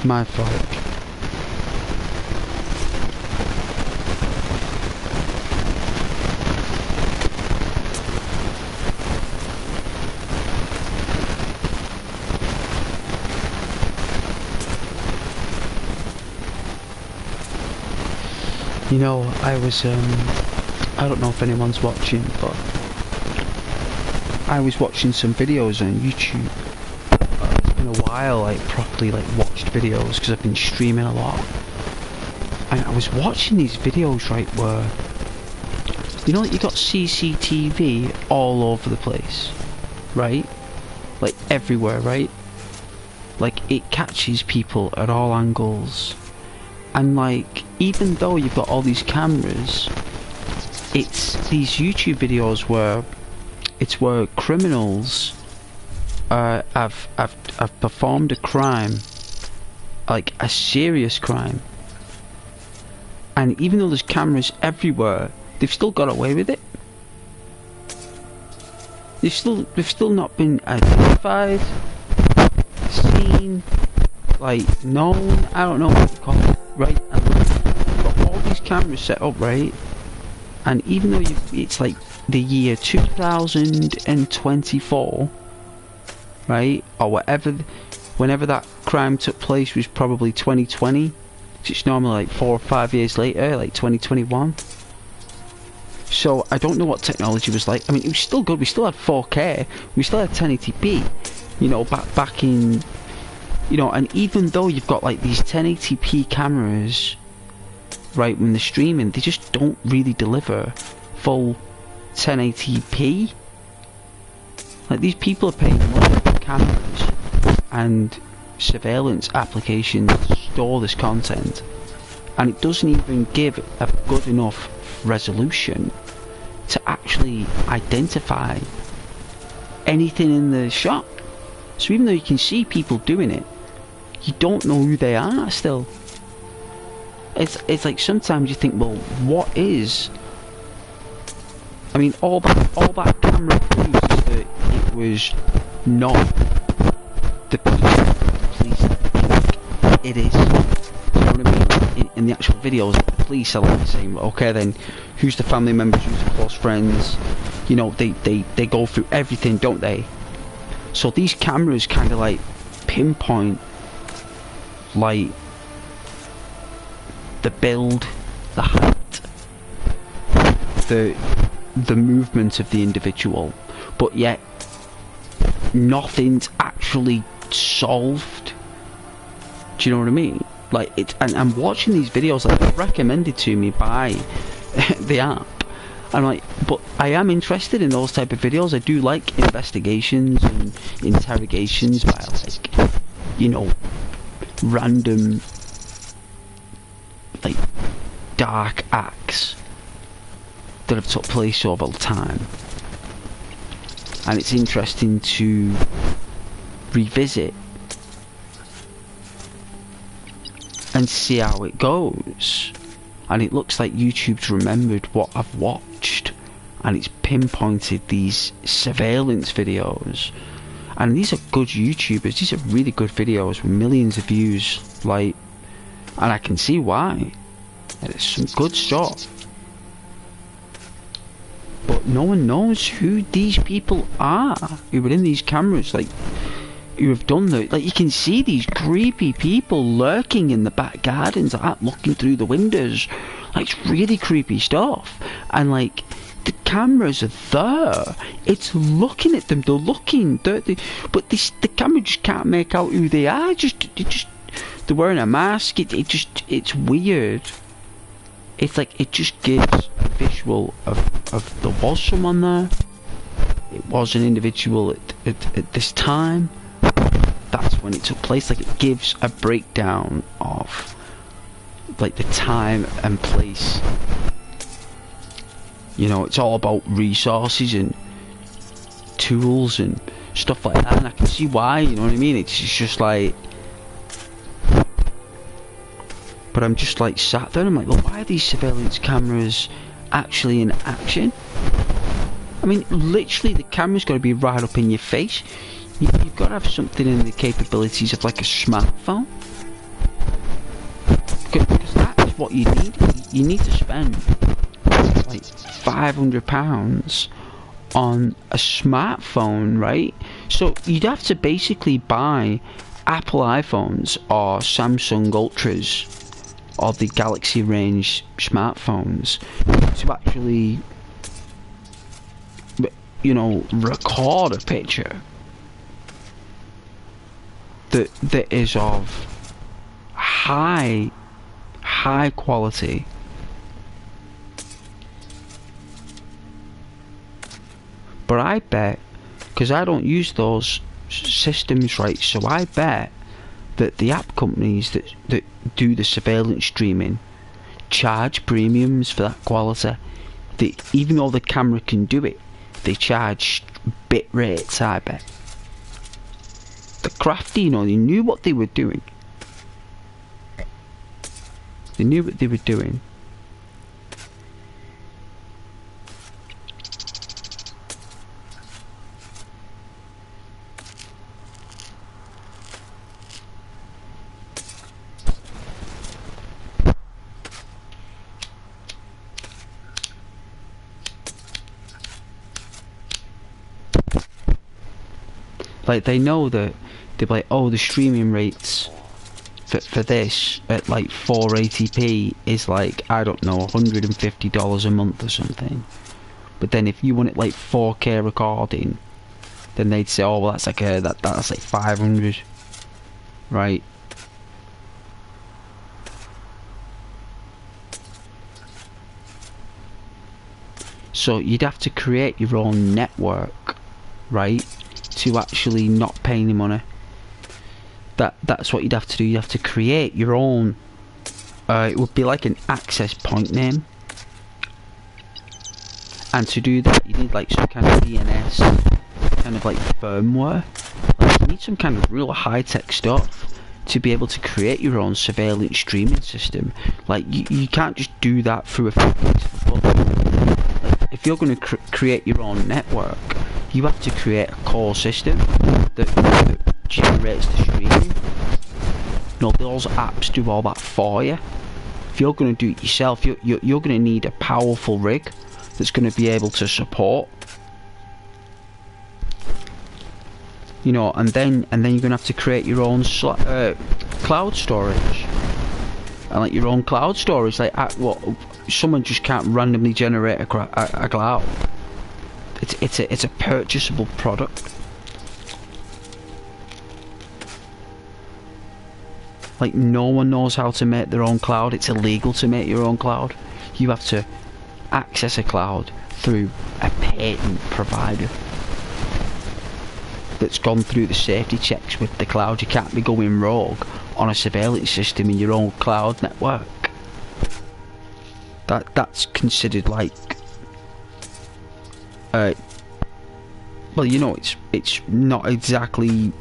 My fault. You know, I don't know if anyone's watching, but I was watching some videos on YouTube. It's been a while I properly watched videos because I've been streaming a lot. And I was watching these videos, right, where, you know, you got CCTV all over the place, right? Like everywhere, right? Like it catches people at all angles. And like, even though you've got all these cameras, it's these YouTube videos where it's where criminals have performed a crime, like a serious crime, and even though there's cameras everywhere, they've still got away with it. They've still not been identified, seen, like known. I don't know what to call it, right? And you've got all these cameras set up, right? And even though it's like the year 2024, right, or whatever, whenever that crime took place was probably 2020. It's normally like 4 or 5 years later, like 2021. So I don't know what technology was like. I mean, it was still good. We still had 4K. We still had 1080p. You know, back in, you know, and even though you've got like these 1080p cameras, right, when they're streaming, they just don't really deliver full 1080p. Like, these people are paying money for cameras and surveillance applications to store this content, and it doesn't even give a good enough resolution to actually identify anything in the shot. So even though you can see people doing it, you don't know who they are still. It's like sometimes you think, well, what is... I mean, all that camera proves is that it was not the police think it is. You know what I mean? In the actual videos, the police are like saying, okay then, who's the family members, who's the close friends? You know, they go through everything, don't they? So these cameras kind of like pinpoint, like, the build, the height, the movement of the individual, but yet nothing's actually solved. Do you know what I mean? Like, it, and I'm watching these videos, like, they're recommended to me by the app. I'm like, but I am interested in those type of videos. I do like investigations and interrogations by, like, you know, random, like, dark acts that have took place over time. And it's interesting to revisit and see how it goes. And it looks like YouTube's remembered what I've watched, and it's pinpointed these surveillance videos. And these are good YouTubers, these are really good videos with millions of views, like, and I can see why. It's some good stuff. But no one knows who these people are who are in these cameras, like, who have done the, like, you can see these creepy people lurking in the back gardens, like that, looking through the windows. Like, it's really creepy stuff. And, like, the cameras are there. It's looking at them. They're looking. But the camera just can't make out who they are. They're wearing a mask. It's weird. It's like, it just gives a visual of there was someone there. It was an individual at this time. That's when it took place. Like, it gives a breakdown of, like, the time and place. You know, it's all about resources and tools and stuff like that, and I can see why, you know what I mean? It's just like, but I'm just like sat there and I'm like, well, why are these surveillance cameras actually in action? I mean, literally the camera's got to be right up in your face. You've got to have something in the capabilities of, like, a smartphone, because that is what you need. You need to spend like £500 on a smartphone, right? So you'd have to basically buy Apple iPhones or Samsung Ultras or the Galaxy range smartphones to actually, you know, record a picture that is of high quality. But I bet, because I don't use those systems, right, so I bet that the app companies that do the surveillance streaming charge premiums for that quality. Even though the camera can do it, they charge bit rates, I bet. The crafty, you know, they knew what they were doing. They knew what they were doing. Like, they know that they're like, oh, the streaming rates for this at like 480p is like, I don't know, $150 a month or something. But then if you want it like 4K recording, then they'd say, oh, well, that's like that's like 500, right? So you'd have to create your own network, right? to actually not pay any money. That's what you'd have to do. You have to create your own. It would be like an access point name. And to do that, you need like some kind of DNS, kind of like firmware. Like, you need some kind of real high-tech stuff to be able to create your own surveillance streaming system. Like, you can't just do that through a few clicks of a button. Like, if you're going to create your own network, you have to create a core system that generates the streaming. Those apps do all that for you. If you're going to do it yourself, you're going to need a powerful rig that's going to be able to support, and then you're going to have to create your own cloud storage, and like your own cloud storage. Like, someone just can't randomly generate a cloud. It's a purchasable product. Like, no one knows how to make their own cloud. It's illegal to make your own cloud. You have to access a cloud through a patent provider that's gone through the safety checks with the cloud. You can't be going rogue on a surveillance system in your own cloud network. That's considered like well, it's not exactly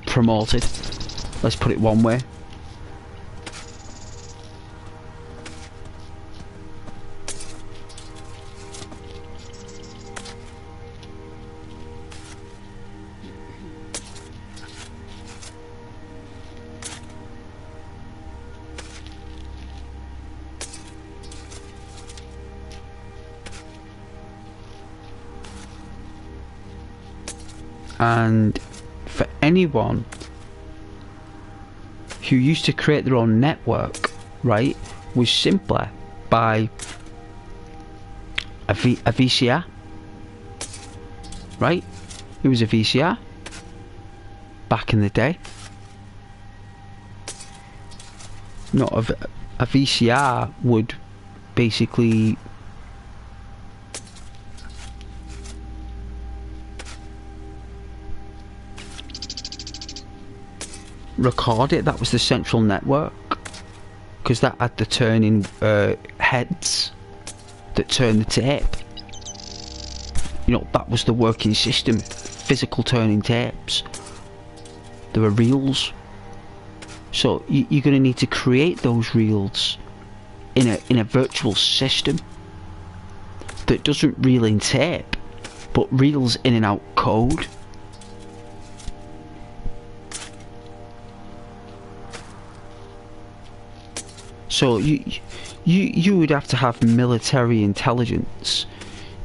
promoted, let's put it one way. And for anyone who used to create their own network, right, was simpler by a VCR, right? It was a VCR back in the day. Not a VCR would basically record it. That was the central network, because that had the turning heads that turn the tape. That was the working system. Physical turning tapes. There were reels. So you're going to need to create those reels in a virtual system that doesn't reel in tape, but reels in and out code. So you would have to have military intelligence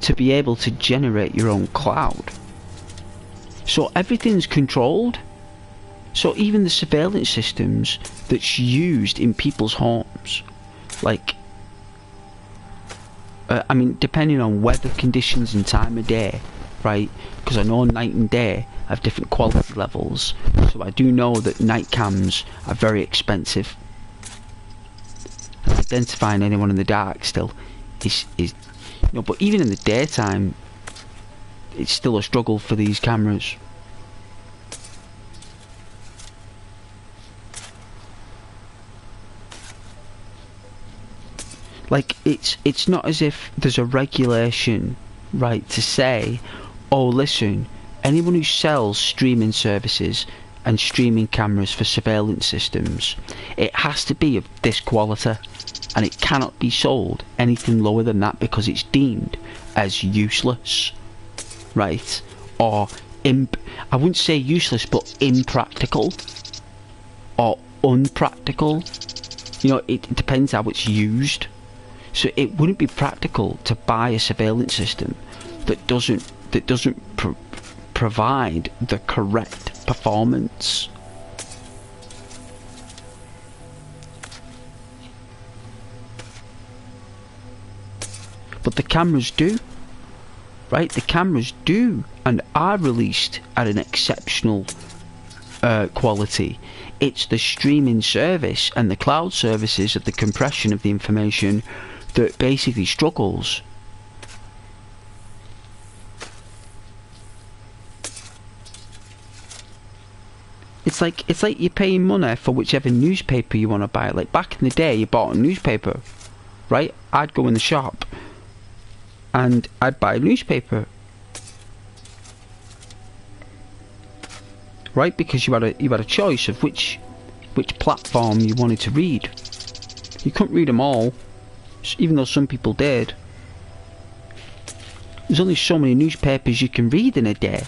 to be able to generate your own cloud. So everything's controlled. So even the surveillance systems that's used in people's homes, like, I mean, depending on weather conditions and time of day, right? Because I know night and day have different quality levels. So I do know that night cams are very expensive. Identifying anyone in the dark still is but even in the daytime it's still a struggle for these cameras. Like, it's not as if there's a regulation, right, to say, oh listen, anyone who sells streaming services and streaming cameras for surveillance systems, it has to be of this quality, and it cannot be sold anything lower than that because it's deemed as useless, right? Or I wouldn't say useless, but impractical or unpractical. It depends how it's used. So it wouldn't be practical to buy a surveillance system that doesn't provide the correct performance. But the cameras do, right? The cameras do and are released at an exceptional quality. It's the streaming service and the cloud services of the compression of the information that basically struggles. it's like you're paying money for whichever newspaper you want to buy. Like back in the day, you bought a newspaper, right? I'd go in the shop and I'd buy a newspaper, right? Because you had a choice of which platform you wanted to read. You couldn't read them all, even though some people did. There's only so many newspapers you can read in a day.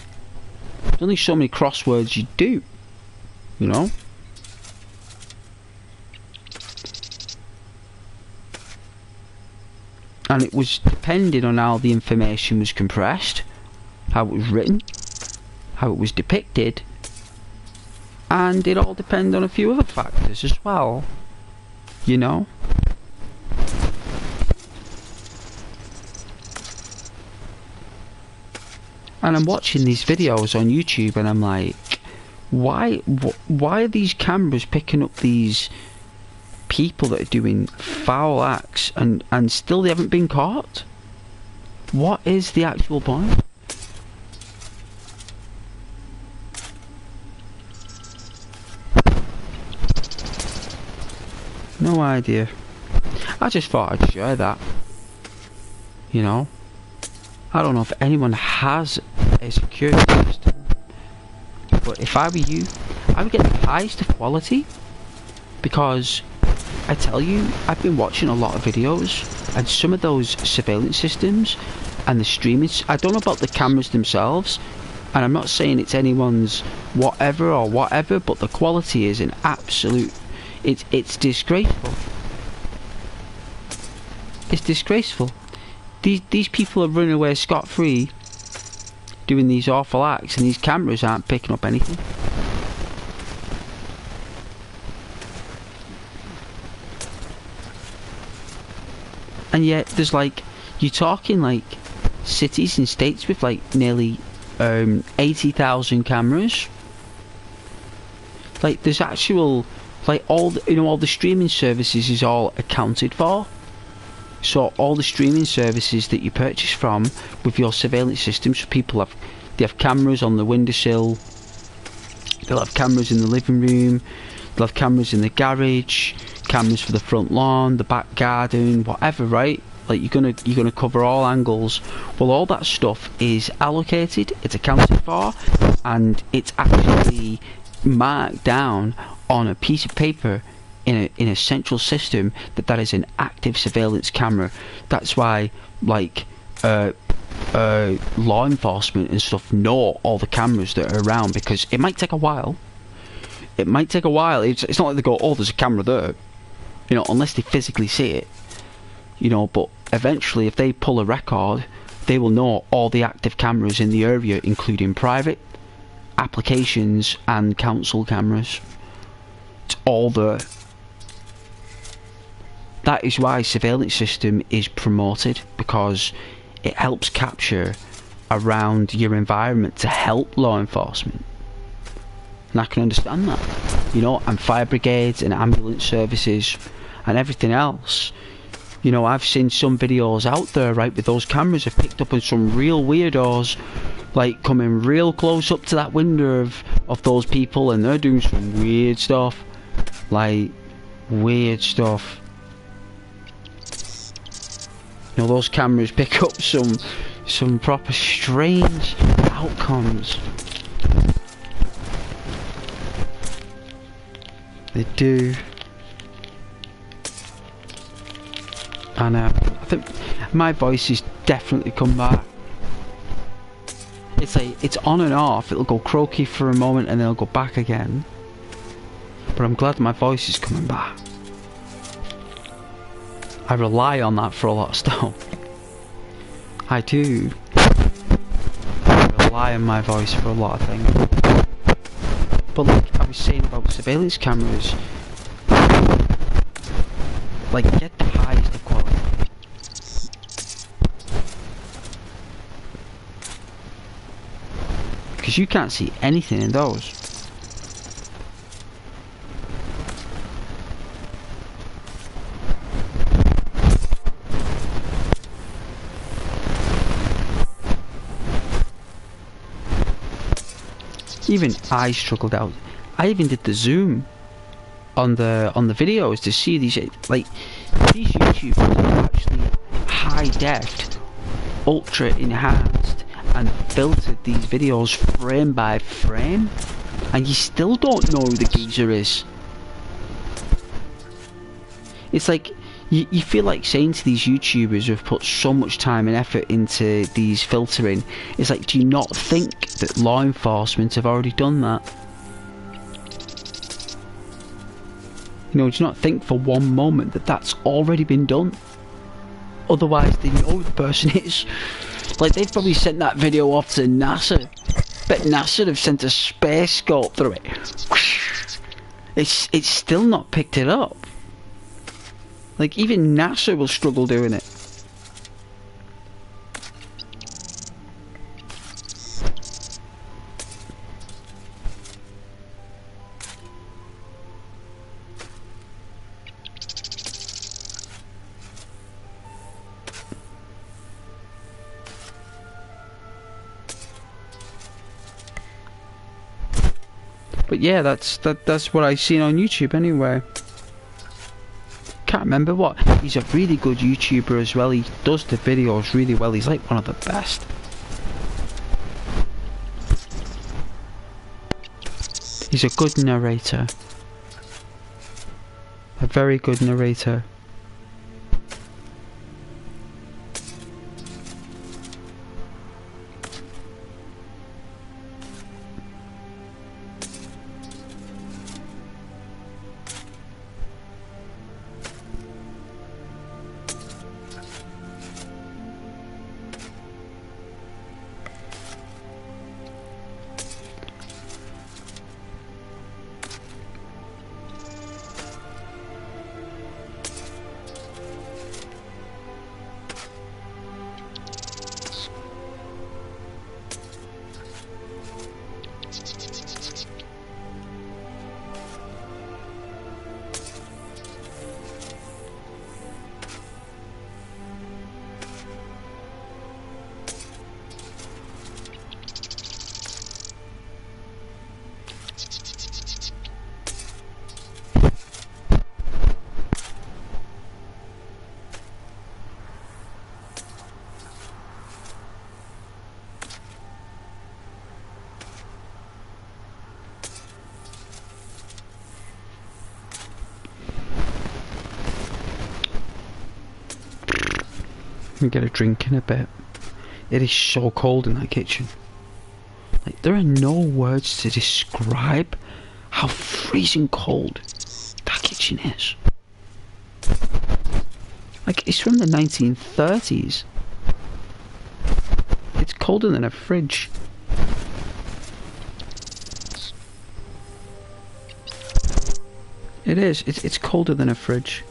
There's only so many crosswords you do, you know? And it was depending on how the information was compressed, how it was written, how it was depicted, and it all depended on a few other factors as well, you know? And I'm watching these videos on YouTube and I'm like, why are these cameras picking up these people that are doing foul acts and still they haven't been caught? What is the actual point? No idea. I just thought I'd share that. You know? I don't know if anyone has a security system, but if I were you, I would get the highest of quality, because I tell you, I've been watching a lot of videos, and some of those surveillance systems and the streaming, I don't know about the cameras themselves, and I'm not saying it's anyone's whatever, but the quality is an absolute, it's disgraceful. It's disgraceful. These people are running away scot-free, doing these awful acts, and these cameras aren't picking up anything. And yet, there's like, you're talking like cities and states with like nearly 80,000 cameras. Like, there's actual, like all the, you know, all the streaming services is all accounted for. So all the streaming services that you purchase from with your surveillance systems, people have cameras on the windowsill, they'll have cameras in the living room, they'll have cameras in the garage, cameras for the front lawn, the back garden, whatever, right? Like you're gonna cover all angles. Well, all that stuff is allocated, it's accounted for, and it's actually marked down on a piece of paper in a central system that is an active surveillance camera. That's why, like, law enforcement and stuff know all the cameras that are around, because it might take a while. It's not like they go, oh, there's a camera there, you know, unless they physically see it, you know. But eventually, if they pull a record, they will know all the active cameras in the area, including private applications and council cameras. It's all there. That is why surveillance system is promoted, because it helps capture around your environment to help law enforcement. And I can understand that, you know, and fire brigades and ambulance services and everything else. You know, I've seen some videos out there, right, with those cameras have picked up on some real weirdos, like coming real close up to that window of those people, and they're doing some weird stuff, like weird stuff. You know, those cameras pick up some proper strange outcomes. They do. And I think my voice has definitely come back. It's like, it's on and off. It'll go croaky for a moment and then it'll go back again. But I'm glad my voice is coming back. I rely on that for a lot of stuff. I do. I rely on my voice for a lot of things. But like I was saying about surveillance cameras, like, get the highest of quality. Because you can't see anything in those. Even I struggled out. I even did the zoom on the videos to see these, like, these YouTubers are actually high def, ultra enhanced, and filtered these videos frame by frame, and you still don't know who the geezer is. It's like, you feel like saying to these YouTubers who've put so much time and effort into these filtering, it's like, do you not think that law enforcement have already done that? You know, do you not think for one moment that that's already been done? Otherwise, they know who the person is. Like, they've probably sent that video off to NASA. Bet NASA have sent a space scope through it. It's still not picked it up. Like, even NASA will struggle doing it. But yeah, that's what I seen on YouTube anyway. Can't remember what. He's a really good YouTuber as well. He does the videos really well. He's like one of the best. He's a good narrator. A very good narrator. Get a drink in a bit. It is so cold in that kitchen. Like, there are no words to describe how freezing cold that kitchen is. Like, it's from the 1930s. It's colder than a fridge. It is. It's colder than a fridge.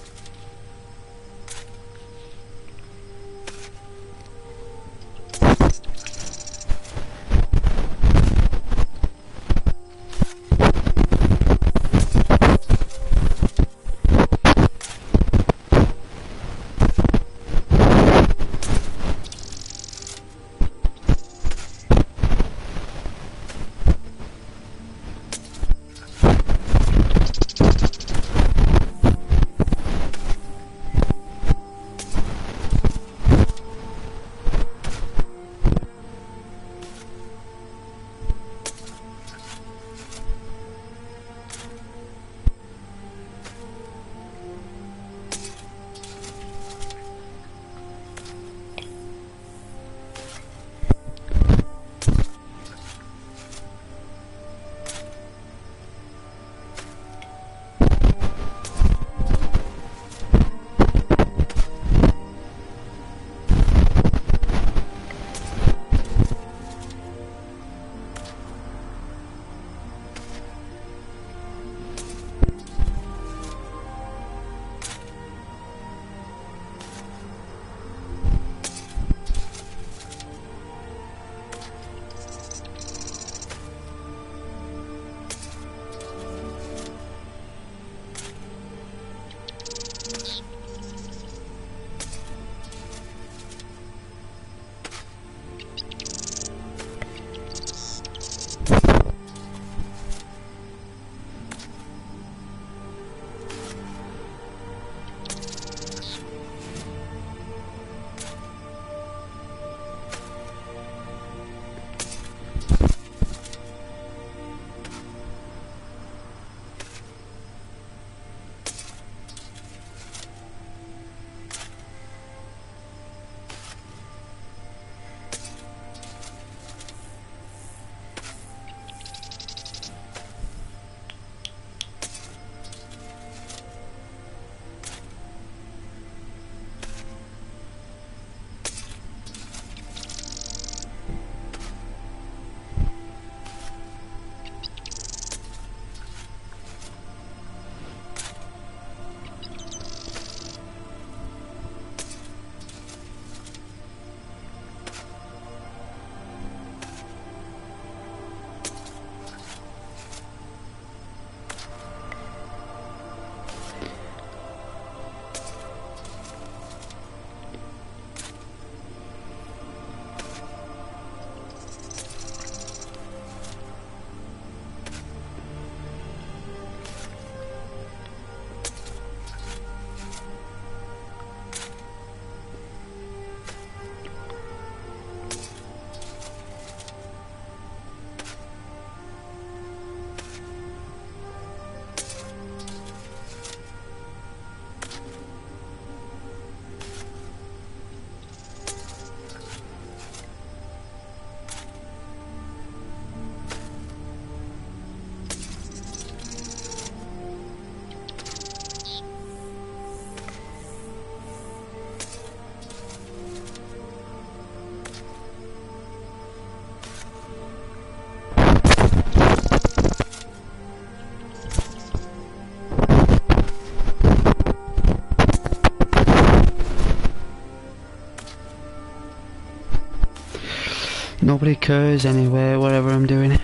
Nobody cares anyway, whatever I'm doing.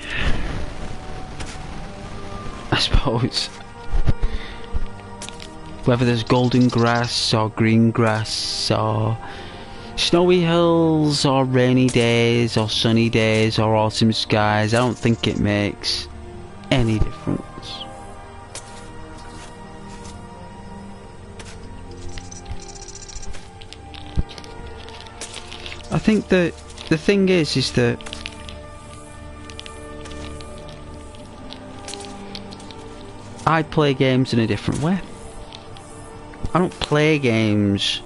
I suppose. Whether there's golden grass or green grass or snowy hills or rainy days or sunny days or autumn skies, I don't think it makes any difference. I think that the thing is that I play games in a different way. I don't play games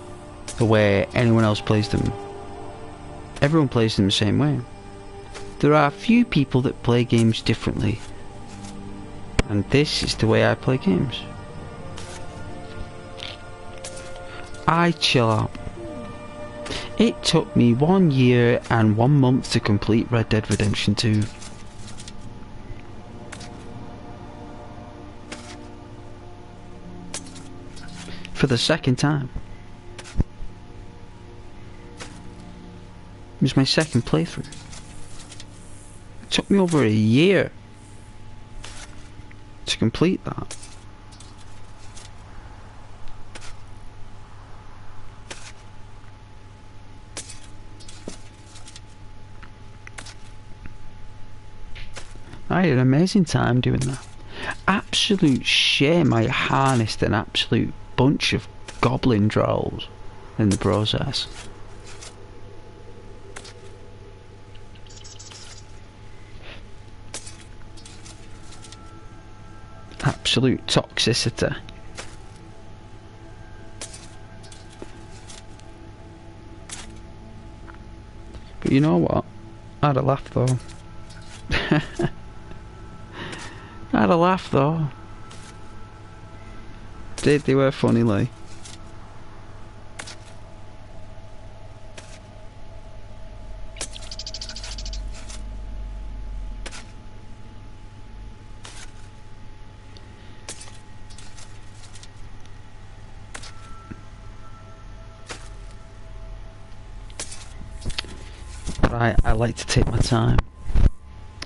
the way anyone else plays them. Everyone plays them the same way. There are a few people that play games differently, and this is the way I play games. I chill out. It took me 1 year and 1 month to complete Red Dead Redemption 2. For the second time. It was my second playthrough. It took me over a year to complete that. I had an amazing time doing that. Absolute shame I harnessed an absolute bunch of goblin trolls in the process. Absolute toxicity. But you know what? I had a laugh though. I had a laugh though. They were funny, like. But I like to take my time.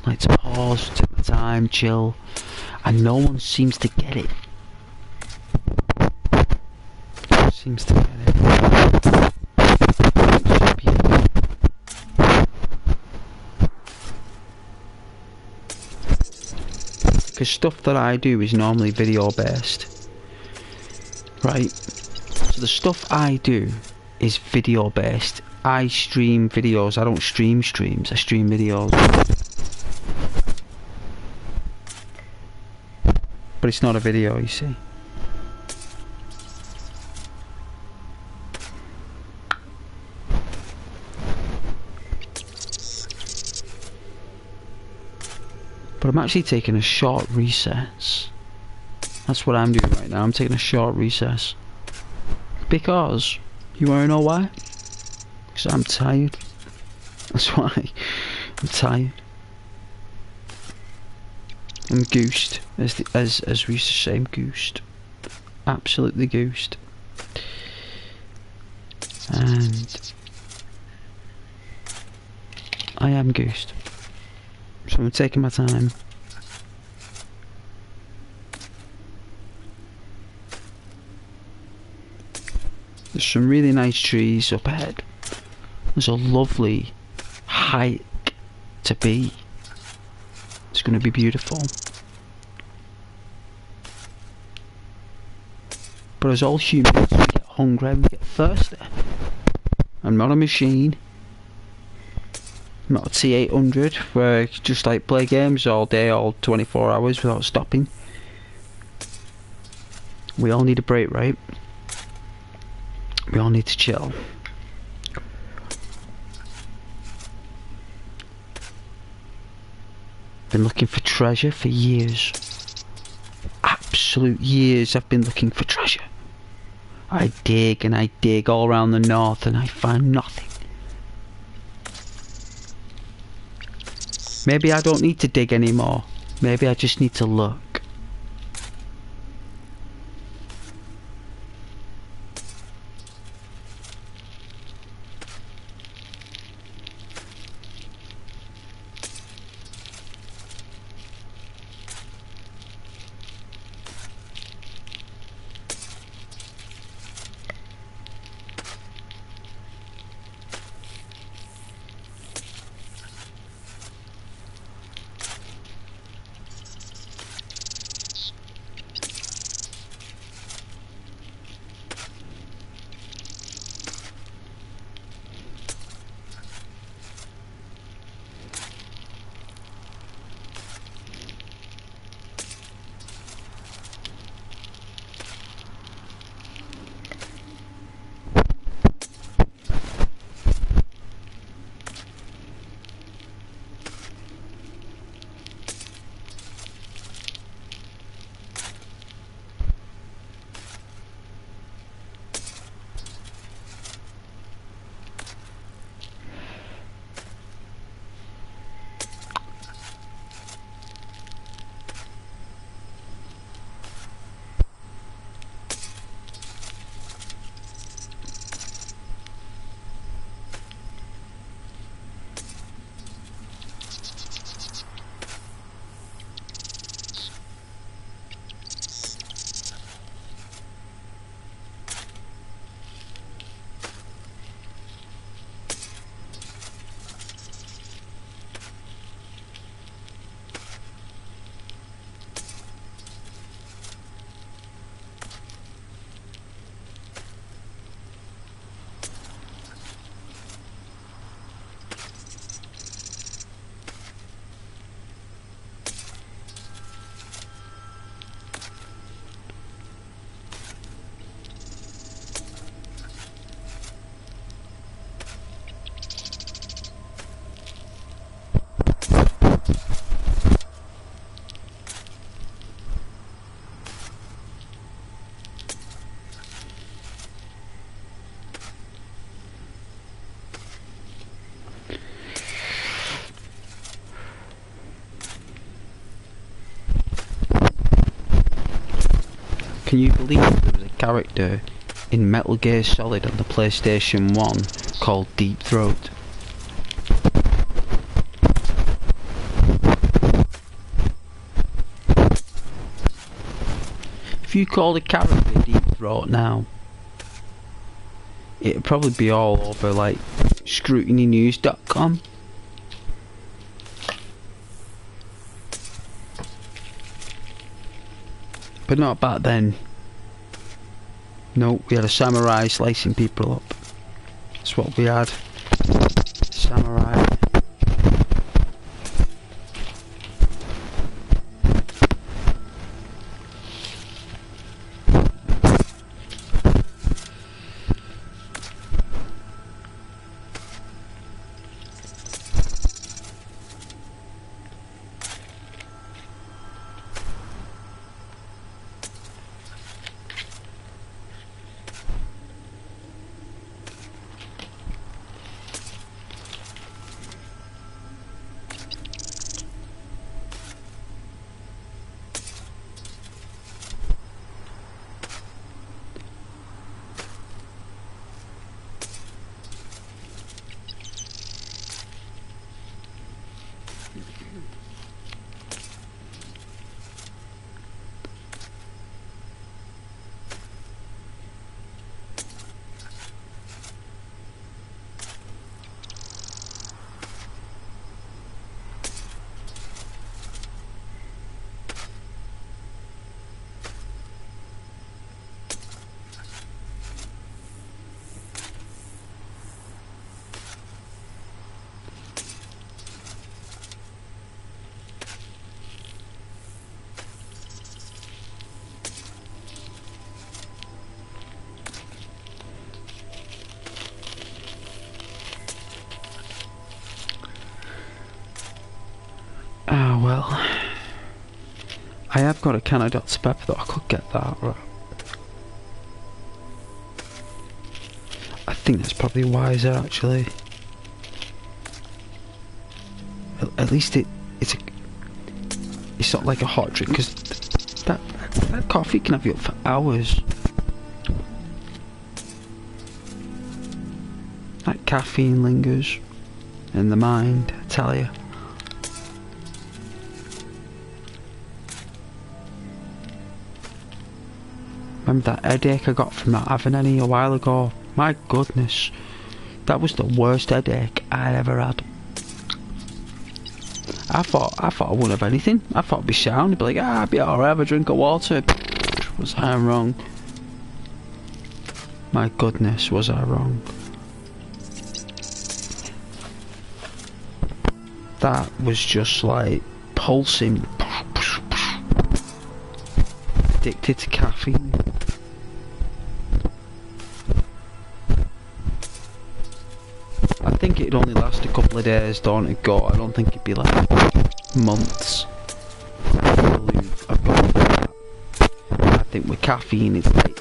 I like to pause, take my time, chill, and no one seems to get it. Seems to get it. Because stuff that I do is normally video based, right? So the stuff I do is video based. I stream videos. I don't stream streams. I stream videos. But it's not a video, you see. But I'm actually taking a short recess. That's what I'm doing right now. I'm taking a short recess. Because, you wanna know why? Because I'm tired. That's why. I'm tired. I'm goosed, as we used to say, I'm goosed. Absolutely goosed. And I am goosed. So I'm taking my time. There's some really nice trees up ahead. There's a lovely hike to be. It's going to be beautiful. But as all humans, we get hungry and we get thirsty. I'm not a machine. I'm not a T800 where I just like play games all day, all 24 hours without stopping. We all need a break, right? We all need to chill. Been looking for treasure for years. Absolute years I've been looking for treasure. I dig and I dig all around the north and I find nothing. Maybe I don't need to dig anymore. Maybe I just need to look. Can you believe there was a character in Metal Gear Solid on the PlayStation 1 called Deep Throat? If you called a character Deep Throat now, it'd probably be all over like scrutinynews.com. But not back then. No, we had a samurai slicing people up. That's what we had. Samurai. Ah, well. I have got a can of Dr. Pepper though, I could get that, right? I think that's probably wiser actually. At least it's not like a hot drink, because that coffee can have you up for hours. That caffeine lingers in the mind, I tell you. Remember that headache I got from not having any a while ago? My goodness, that was the worst headache I'd ever had. I thought I wouldn't have anything. I thought I'd be sound. I'd be like, I'd be alright, have a drink of water. Was I wrong? My goodness, was I wrong? That was just like pulsing. Addicted to caffeine. I think it'd only last a couple of days, don't it, go? I don't think it'd be like months. I've got that. I think with caffeine it's like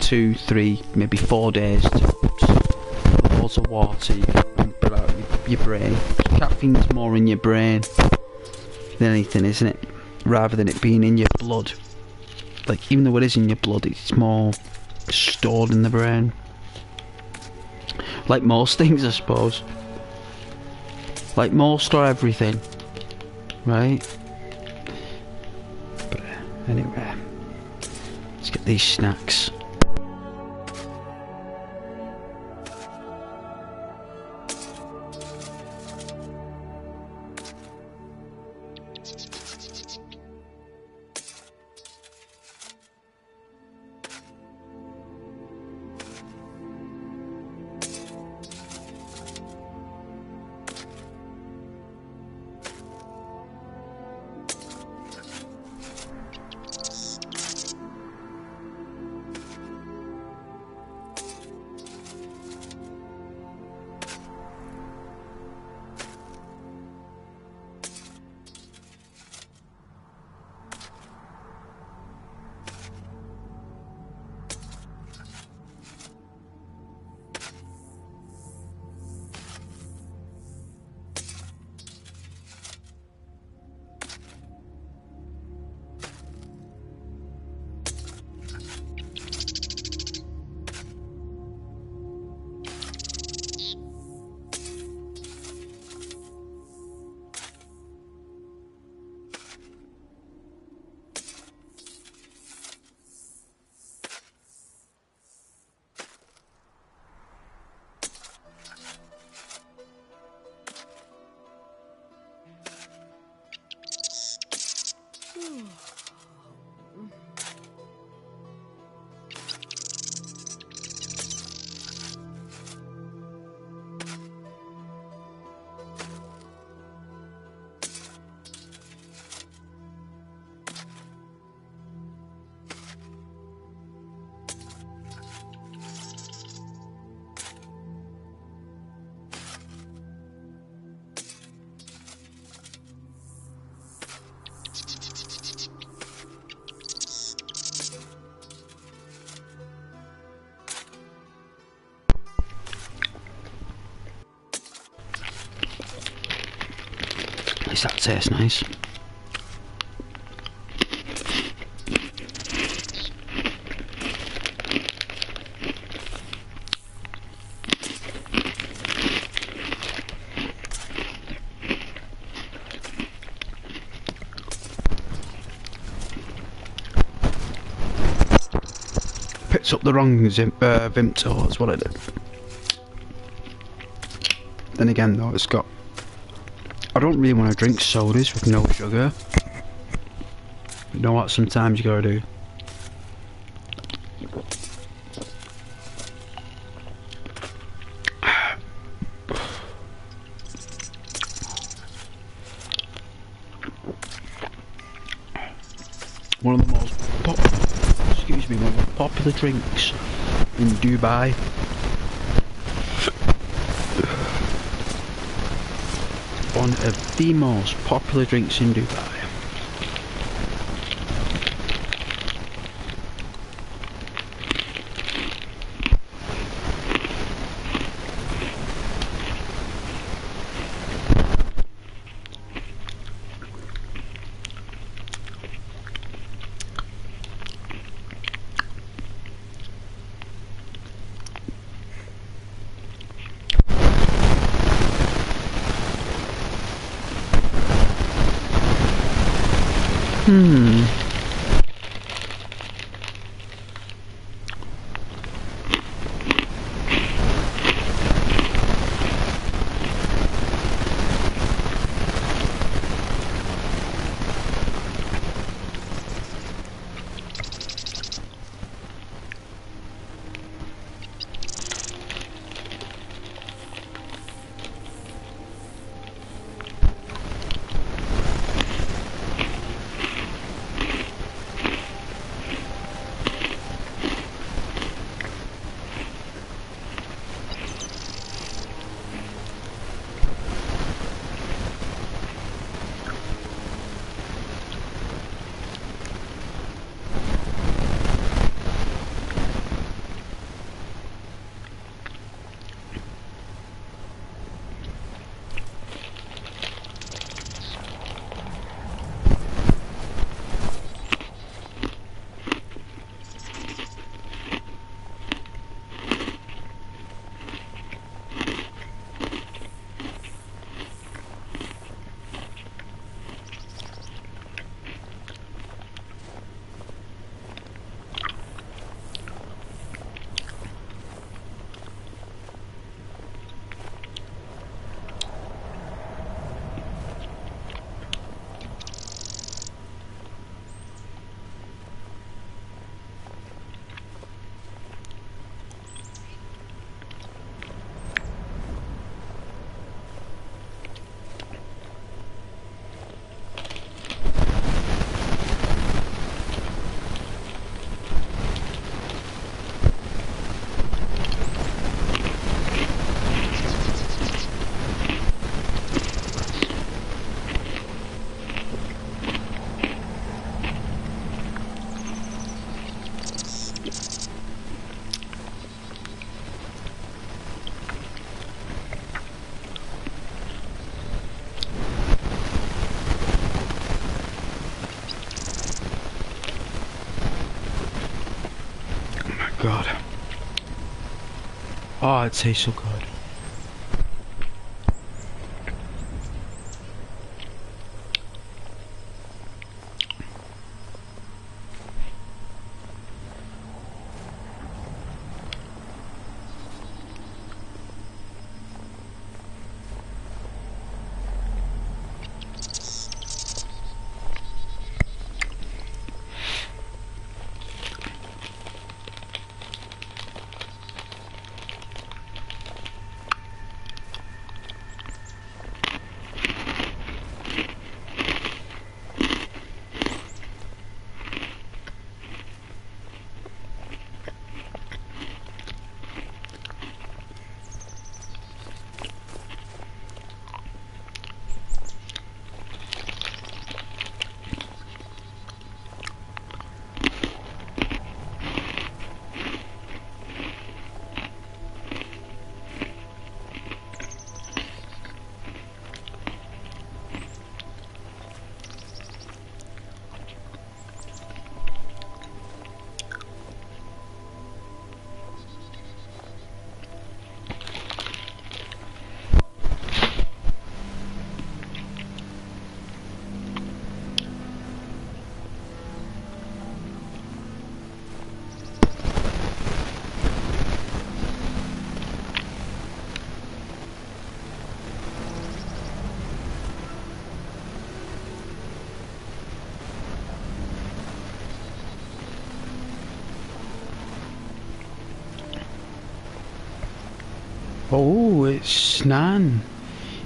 2, 3, maybe 4 days to loads of water you can pump it out of your brain. Caffeine's more in your brain than anything, isn't it? Rather than it being in your blood. Like, even though it is in your blood, it's more stored in the brain. Like most things, I suppose. Like most or everything. Right? But anyway, let's get these snacks. Christ, that tastes nice. Picked up the wrong Vimto, that's what I did. Then again though, it's got... I don't really want to drink sodas with no sugar. You know what, sometimes you gotta do. One of the most one of the popular drinks in Dubai. One of the most popular drinks in Dubai. God. Oh, it tastes so good. Oh, it's Snan.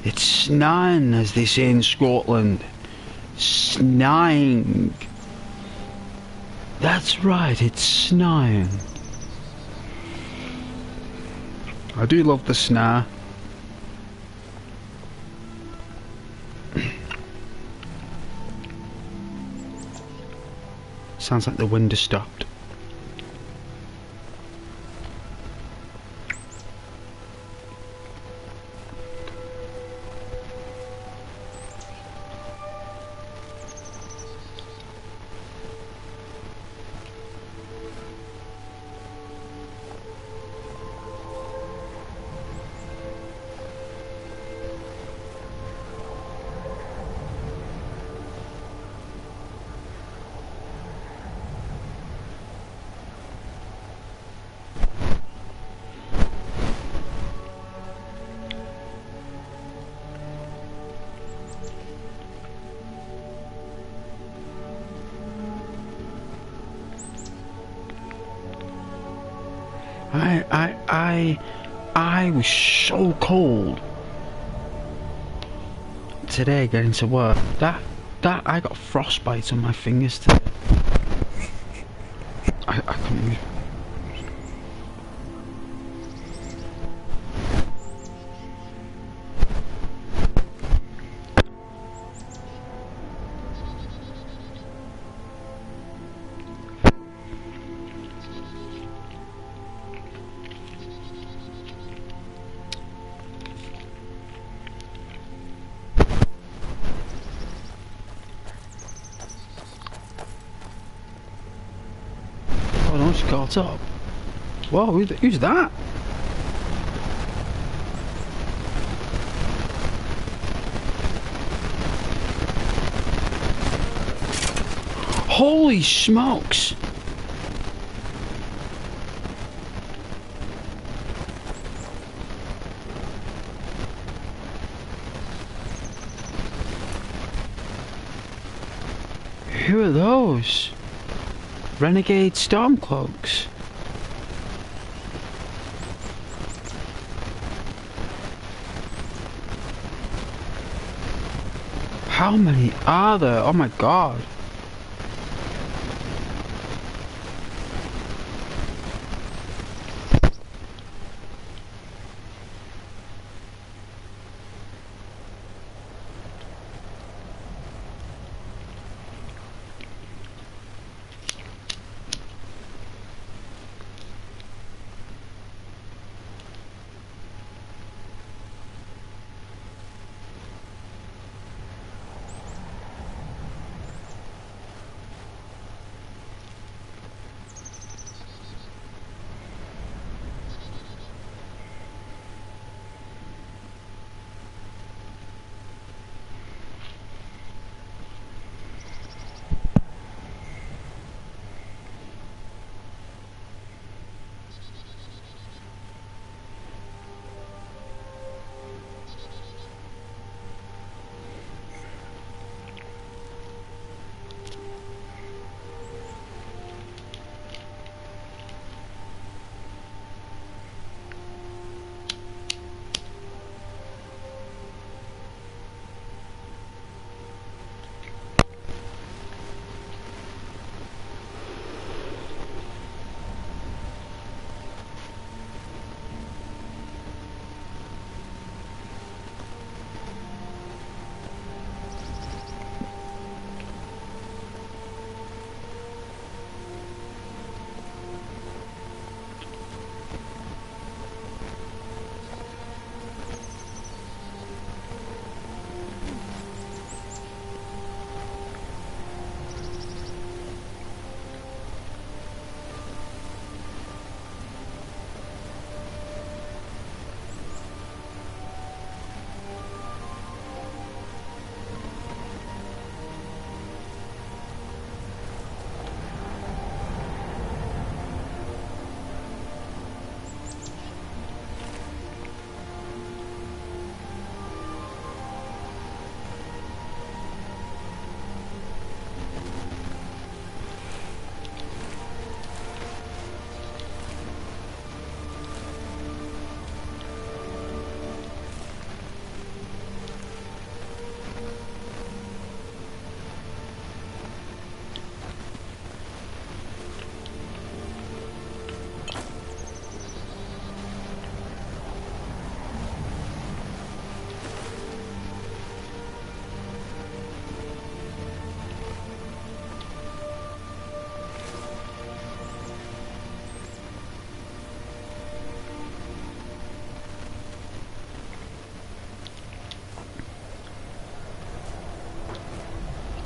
It's Snan, as they say in Scotland. Snang. That's right, it's Snang. I do love the Sna. Sounds like the wind has stopped. I was so cold today getting to work. That I got frostbite on my fingers today. I couldn't use. Oh no, she got up. Whoa, who's that? Holy smokes! Who are those? Renegade Stormcloaks. How many are there? Oh my god.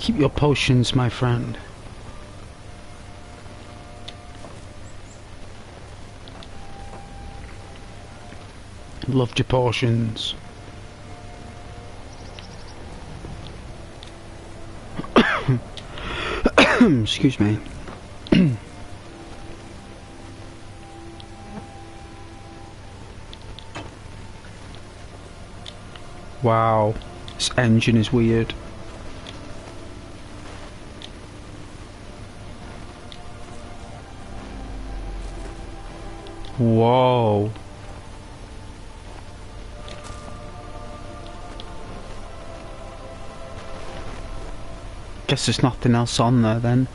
Keep your potions, my friend. Loved your potions. Excuse me. Wow, this engine is weird. Whoa. Guess there's nothing else on there then.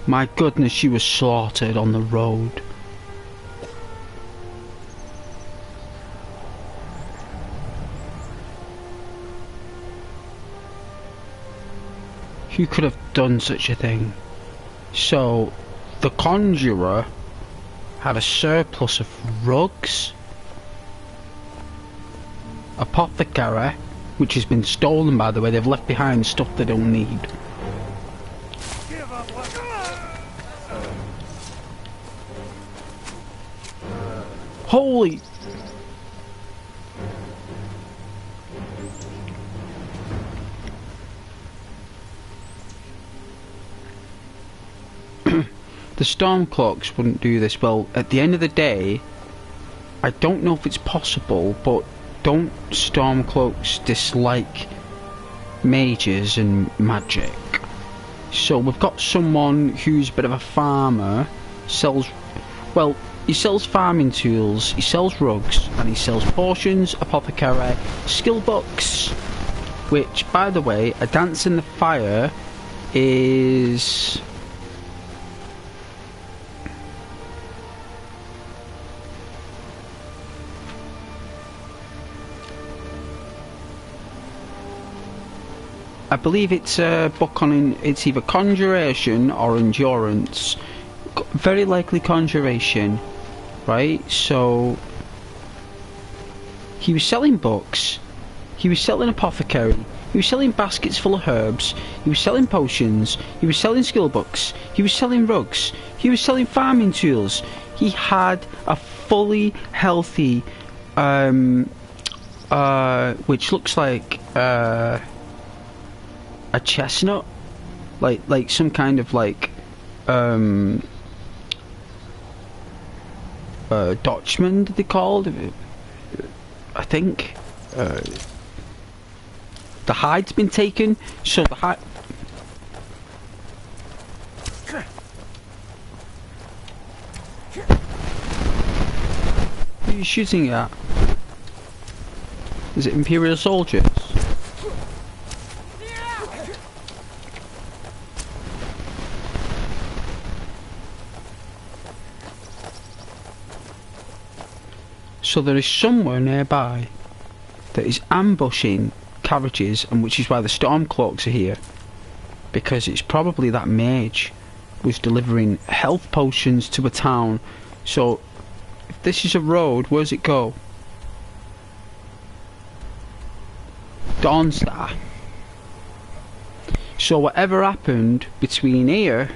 My goodness, she was slaughtered on the road. Who could have done such a thing? So, the conjurer had a surplus of rugs, apothecary, which has been stolen by the way, they've left behind stuff they don't need. Holy! The Stormcloaks wouldn't do this. Well, at the end of the day, I don't know if it's possible, but don't Stormcloaks dislike mages and magic? So we've got someone who's a bit of a farmer, sells, well, he sells farming tools, he sells rugs, and he sells potions, apothecary, skill books, which, by the way, a dance in the fire is... I believe it's a book on, it's either conjuration or endurance. Very likely conjuration, right? So he was selling books, he was selling apothecary, he was selling baskets full of herbs, he was selling potions, he was selling skill books, he was selling rugs, he was selling farming tools. He had a fully healthy which looks like a chestnut, like some kind of like Dutchman, did they call it? I think the hide's been taken, so the hide. Who are you shooting at? Is it Imperial soldiers? So there is somewhere nearby that is ambushing carriages, and which is why the Stormcloaks are here, because it's probably that mage was delivering health potions to a town. So if this is a road, where's it go? Dawnstar. So whatever happened between here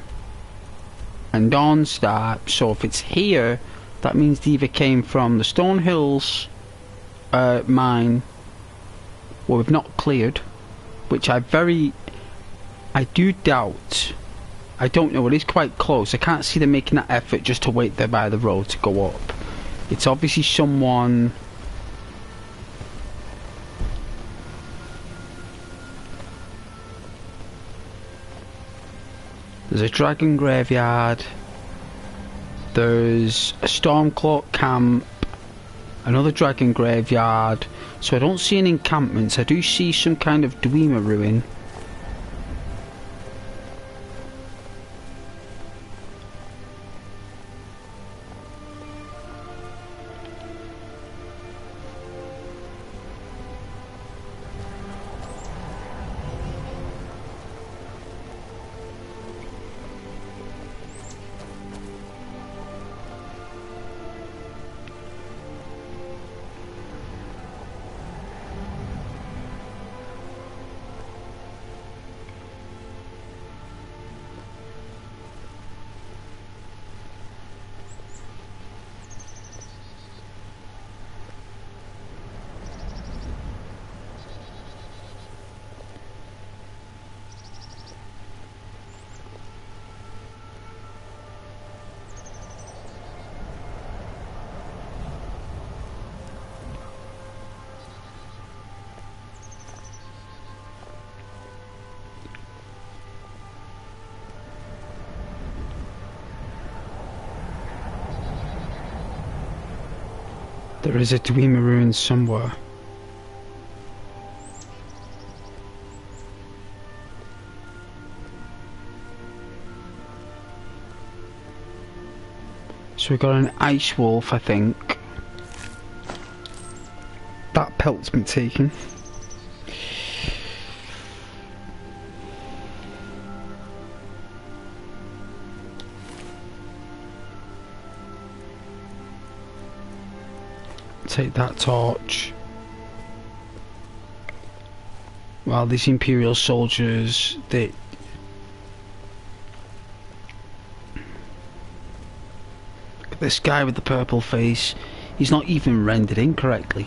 and Dawnstar, so if it's here, that means they either came from the Stone Hills mine, or we've not cleared, which I do doubt. I don't know, it is quite close. I can't see them making that effort just to wait there by the road to go up. It's obviously someone... There's a dragon graveyard. There's a Stormcloak camp, another dragon graveyard. So I don't see any encampments. I do see some kind of Dwemer ruin. There is a Dwemer ruin somewhere. So we got an ice wolf, I think. That pelt's been taken. Take that torch. Well, these Imperial soldiers, they... Look at this guy with the purple face. He's not even rendered in correctly.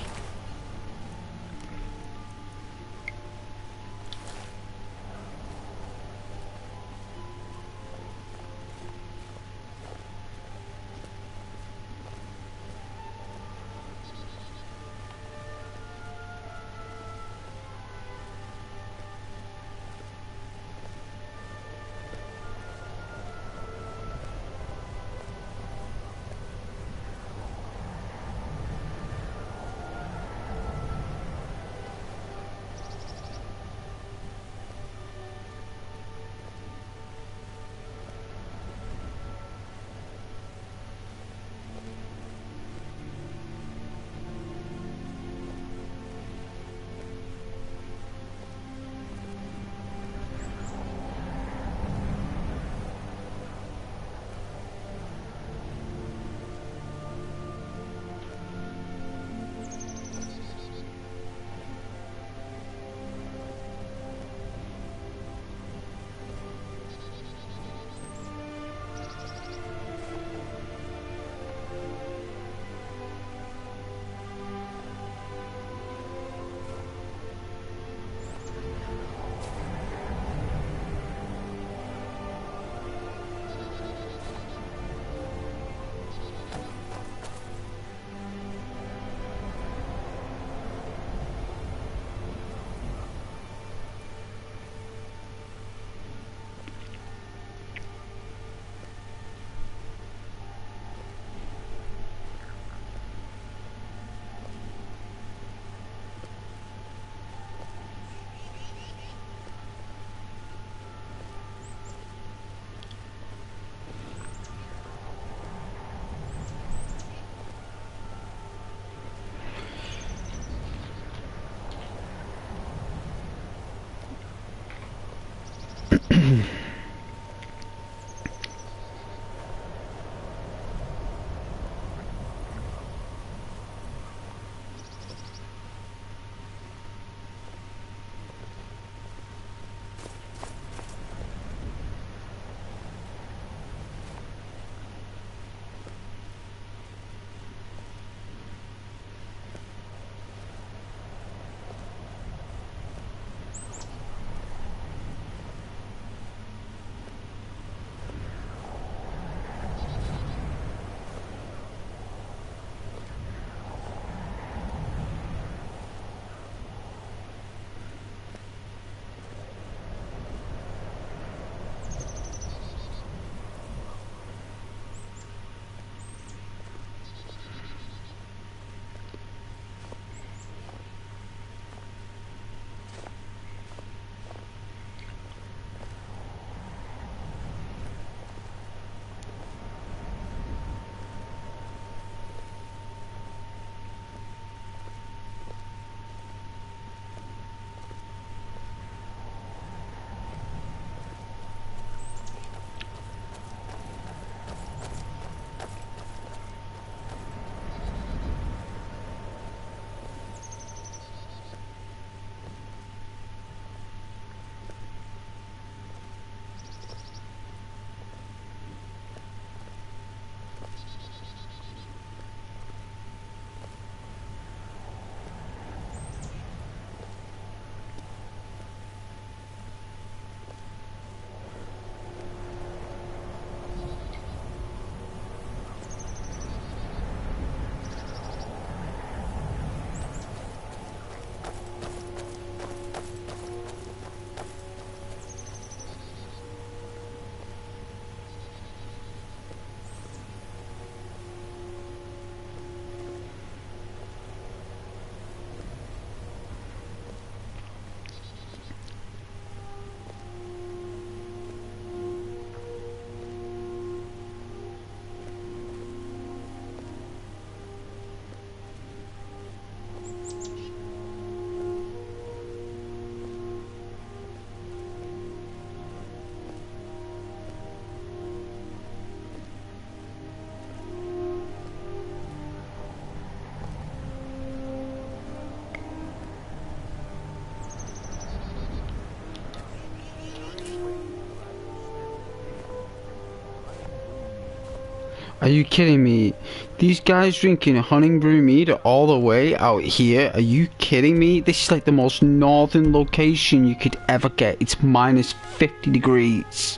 Are you kidding me? These guys drinking honey brew mead all the way out here? Are you kidding me? This is like the most northern location you could ever get. It's minus 50 degrees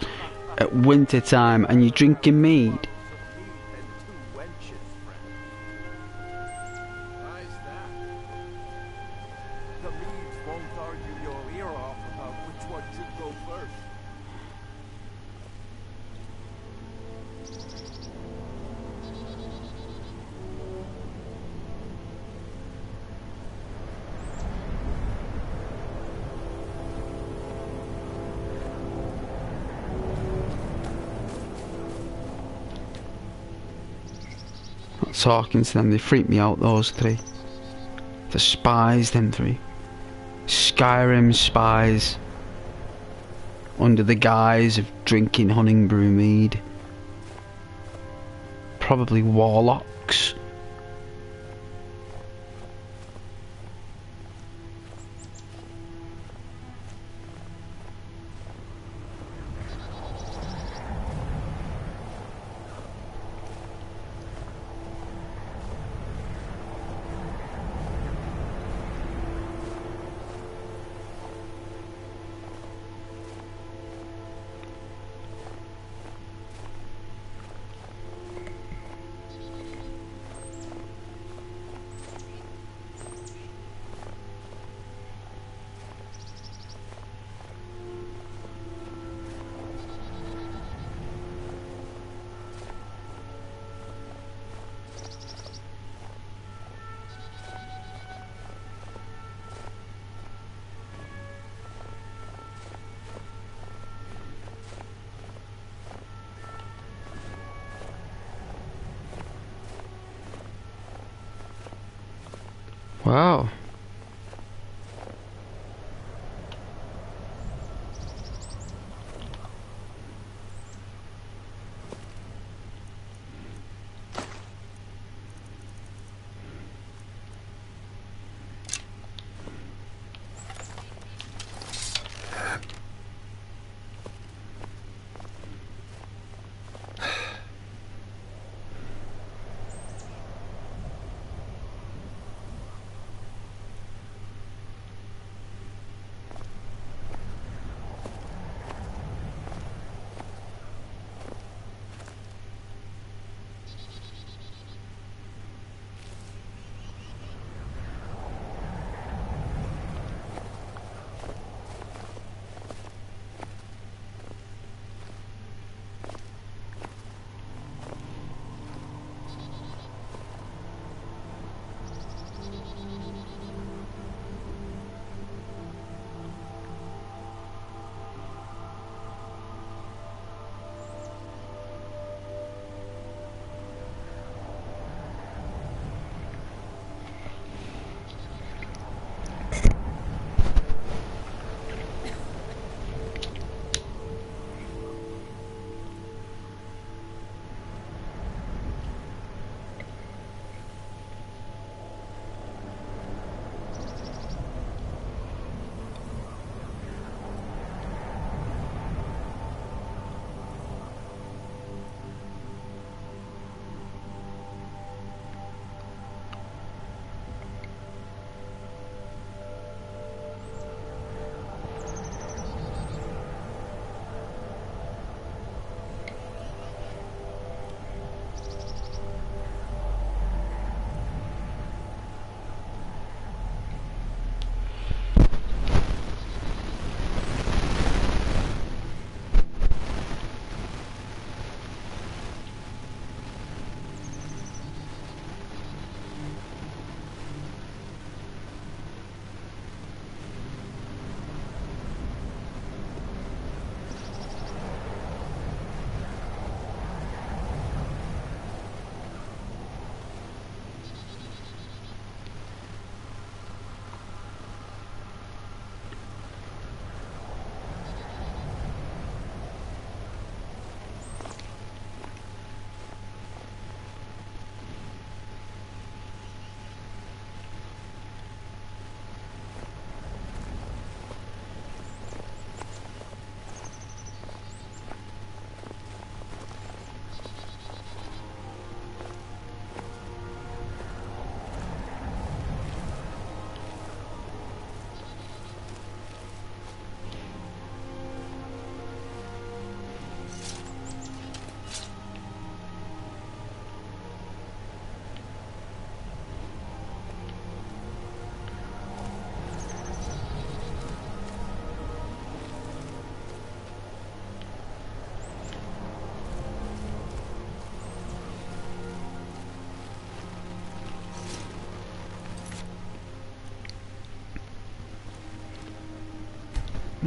at winter time and you're drinking mead. Talking to them, they freak me out, those three. The spies, them three. Skyrim spies. Under the guise of drinking honey brew mead. Probably warlocks. Wow.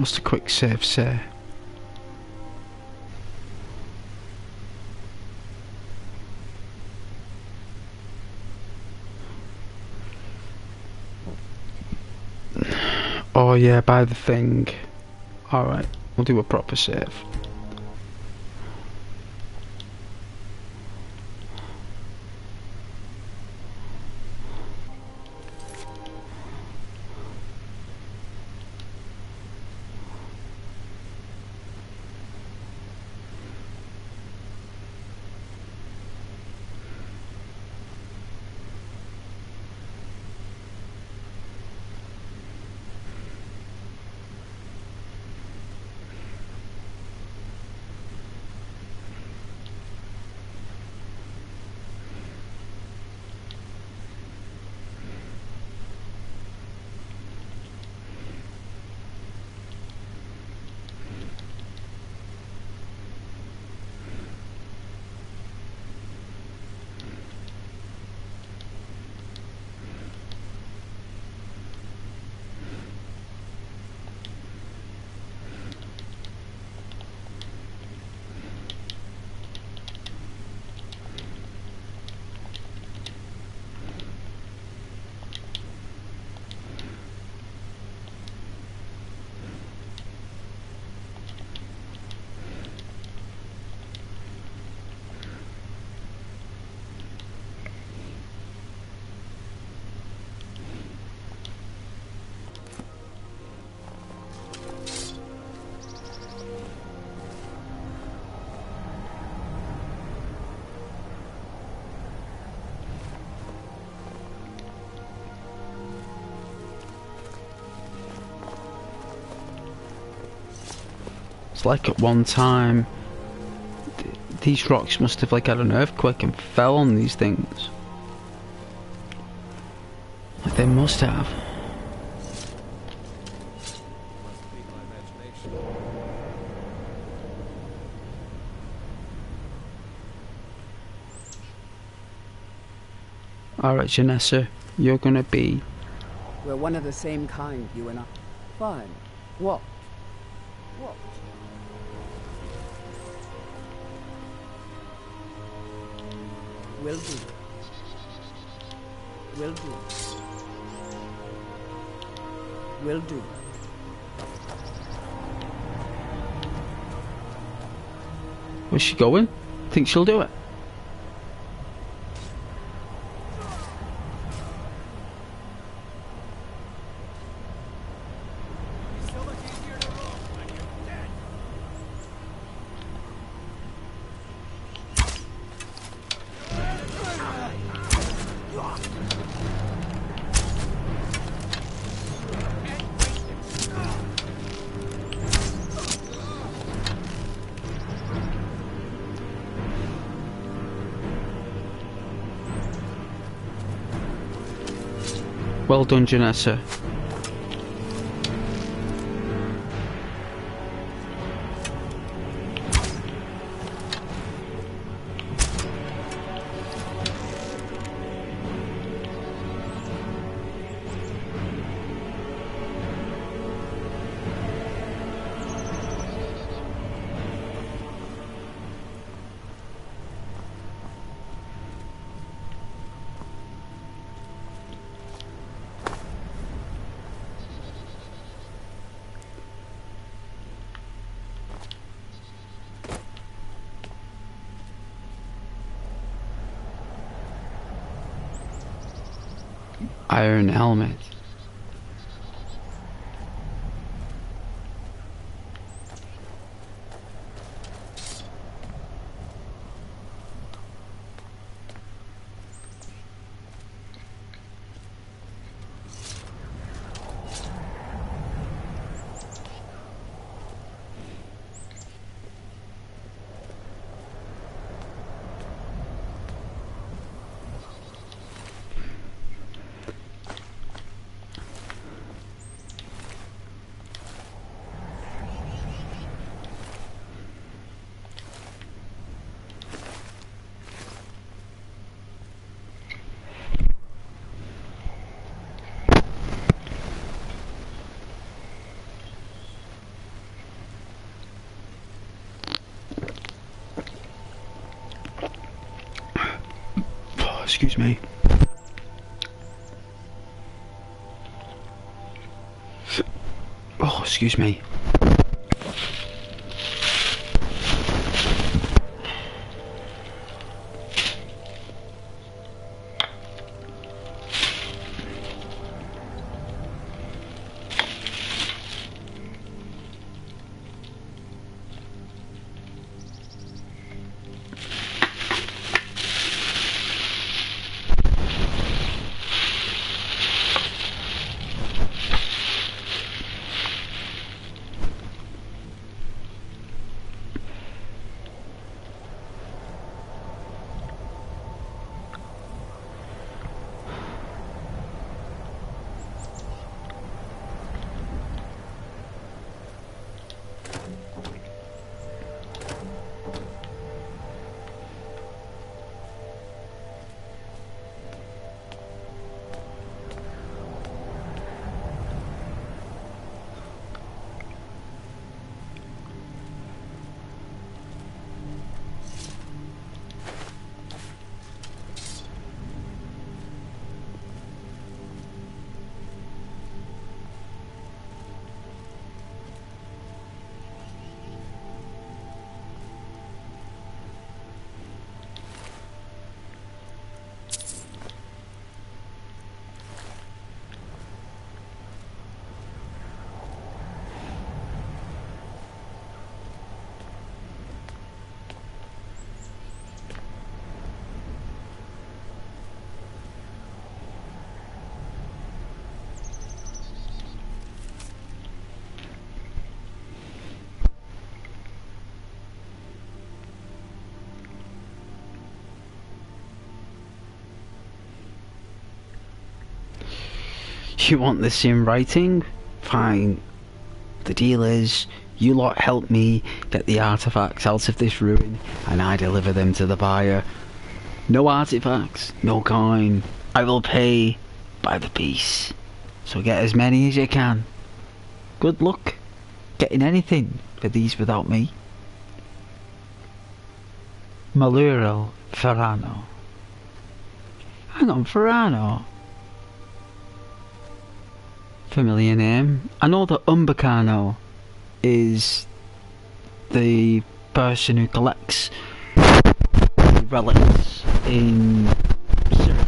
What's the quick save say? Oh yeah, by the thing. Alright, we'll do a proper save. It's like at one time these rocks must have like had an earthquake and fell on these things. Like they must have. Alright, Janessa, you're gonna be... We're one of the same kind, you and I. Fine. What? What? Will do. Will do. Will do. Where's she going? Think she'll do it? Well done, Janessa. Iron helmet. excuse me. Oh, excuse me. You want this in writing? Fine. The deal is, you lot help me get the artifacts out of this ruin, and I deliver them to the buyer. No artifacts, no coin. I will pay by the piece. So get as many as you can. Good luck getting anything for these without me. Maluro Ferrano. Hang on, Ferrano? Familiar name. I know that Umbacano is the person who collects relics in Syria.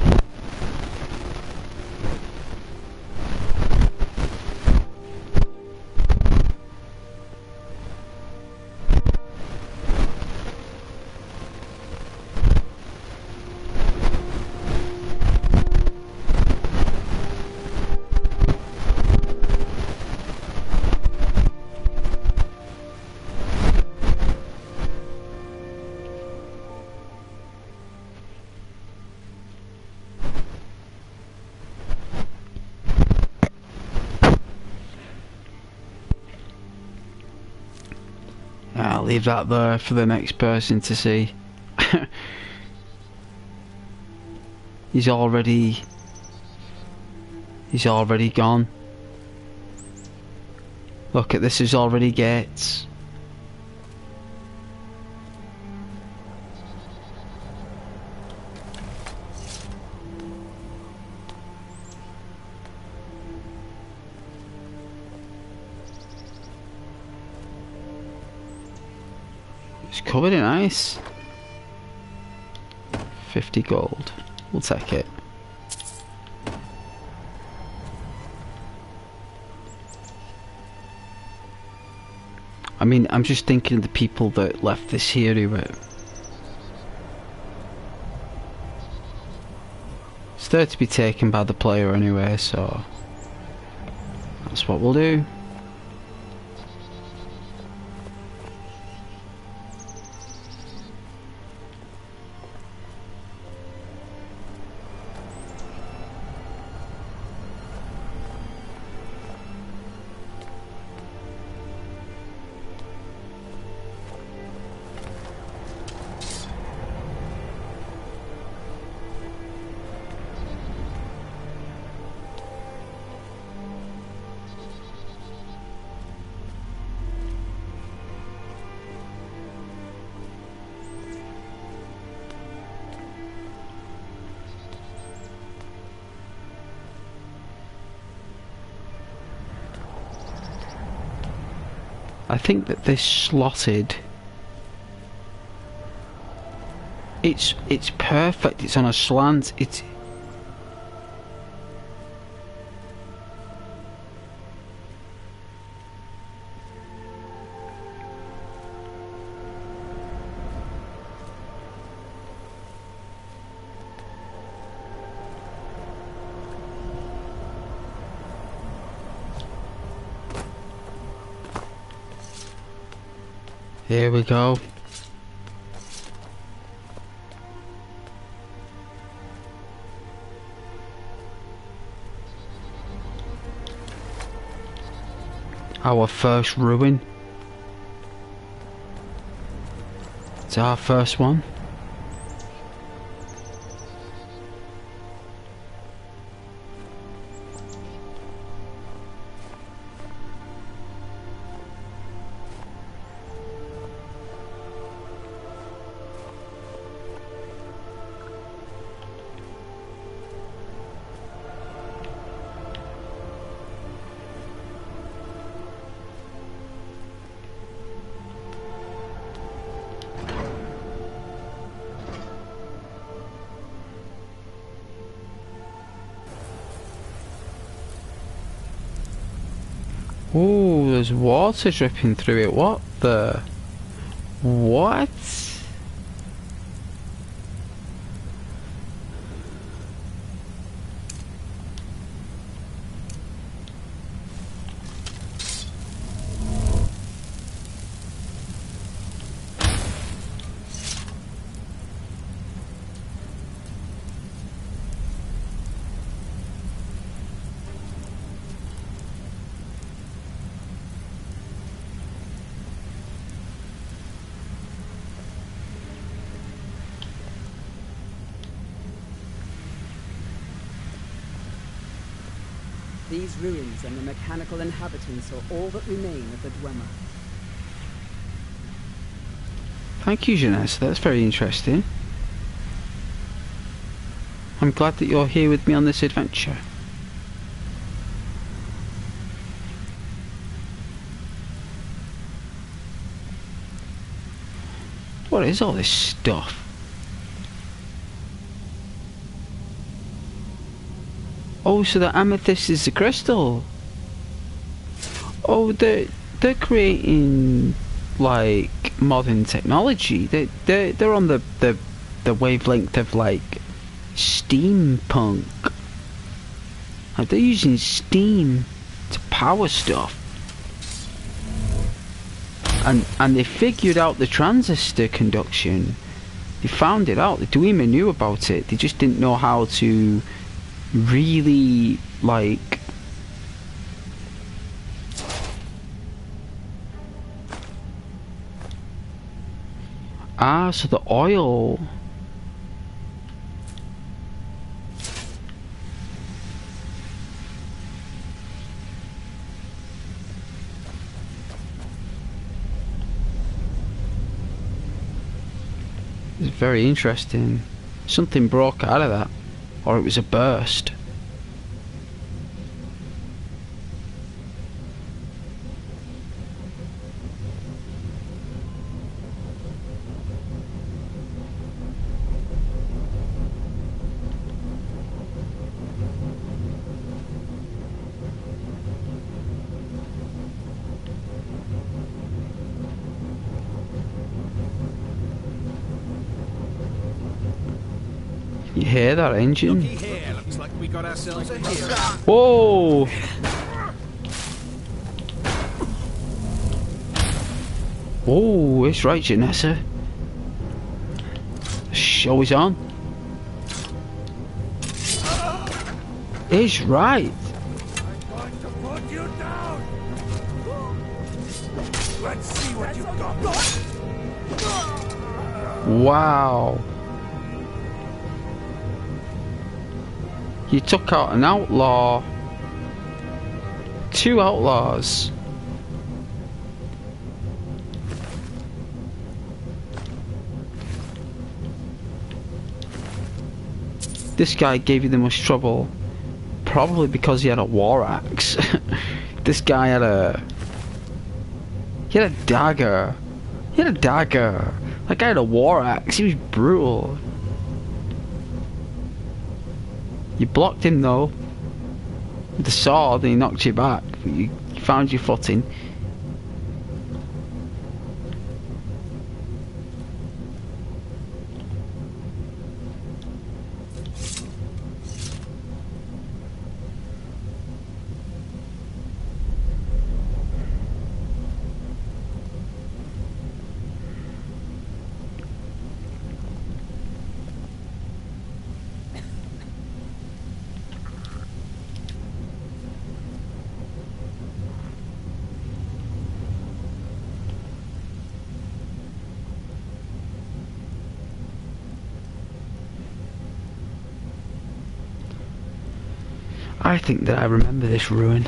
I'll leave that there for the next person to see. He's already gone. Look at this, is already gates. It's covered in ice. 50 gold. We'll take it. I mean, I'm just thinking of the people that left this here who were... It's there to be taken by the player anyway, so... That's what we'll do. I think that they're slotted. It's perfect. It's on a slant. It's here we go. Our first ruin. It's our first one. Ooh, there's water dripping through it. What the? What? These ruins and the mechanical inhabitants are all that remain of the Dwemer. Thank you, Janessa. That's very interesting. I'm glad that you're here with me on this adventure. What is all this stuff? Oh, so the amethyst is the crystal. Oh, they're creating like modern technology. They're on the wavelength of like steampunk. Like they're using steam to power stuff. And they figured out the transistor conduction. They found it out. The Dwemer knew about it. They just didn't know how to really like so the oil is very interesting. Something broke out of that. Or it was a burst. You hear that engine? Here, looks like we got ourselves a hero. Whoa! Oh, it's right, Janessa. The show is on. It's right. I'm going to put you down. Let's see what you've got. Wow. You took out an outlaw. 2 outlaws. This guy gave you the most trouble. Probably because he had a war axe. This guy had He had a dagger. He had a dagger. That guy had a war axe. He was brutal. You blocked him though with the sword and he knocked you back. You found your footing. I think that I remember this ruin.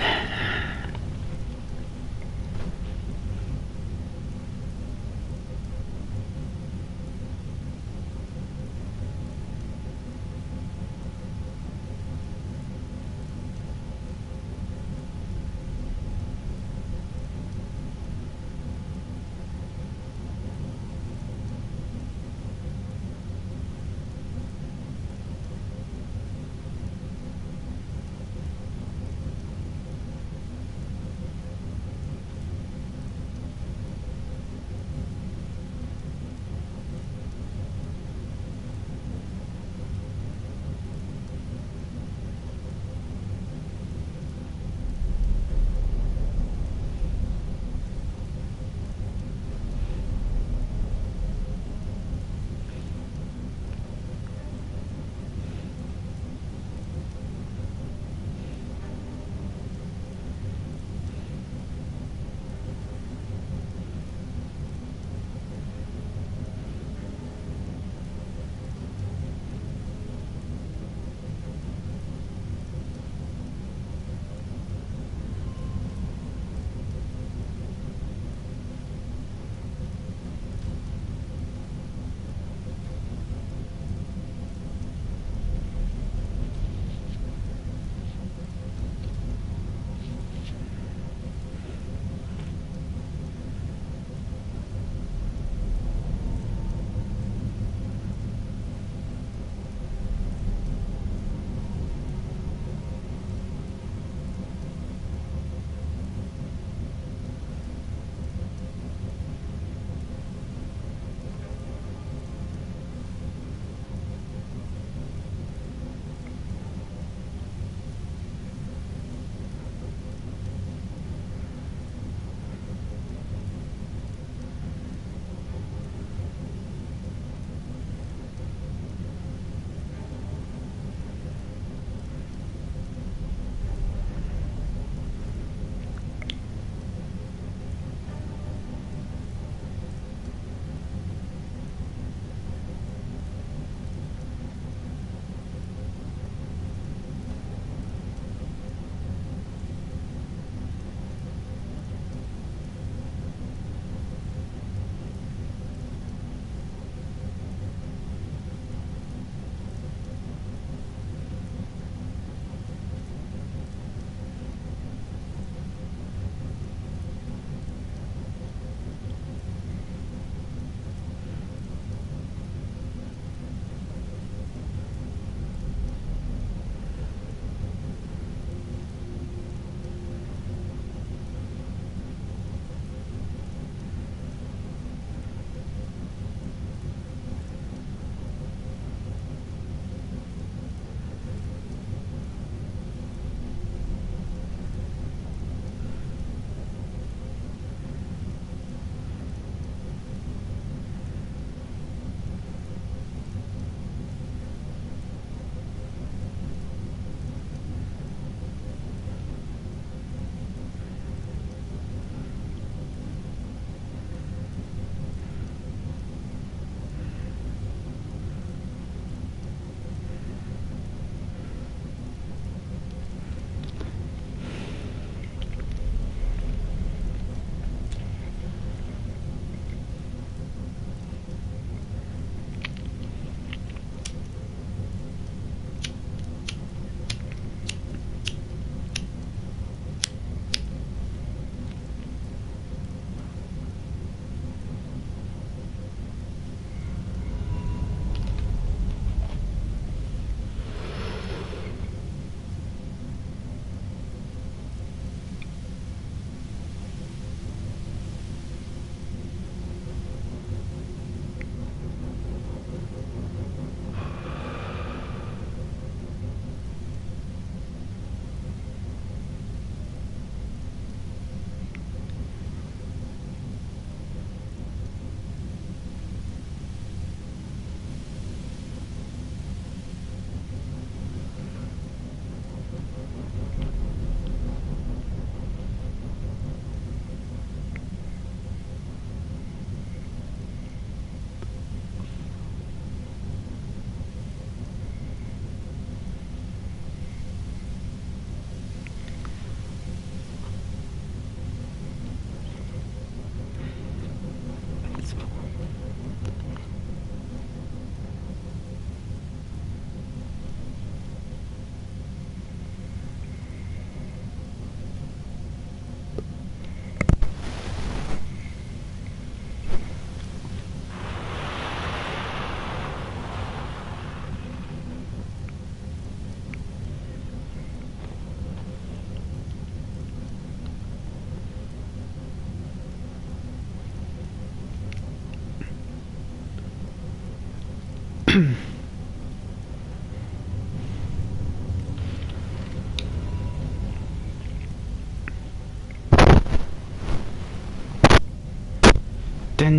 Dun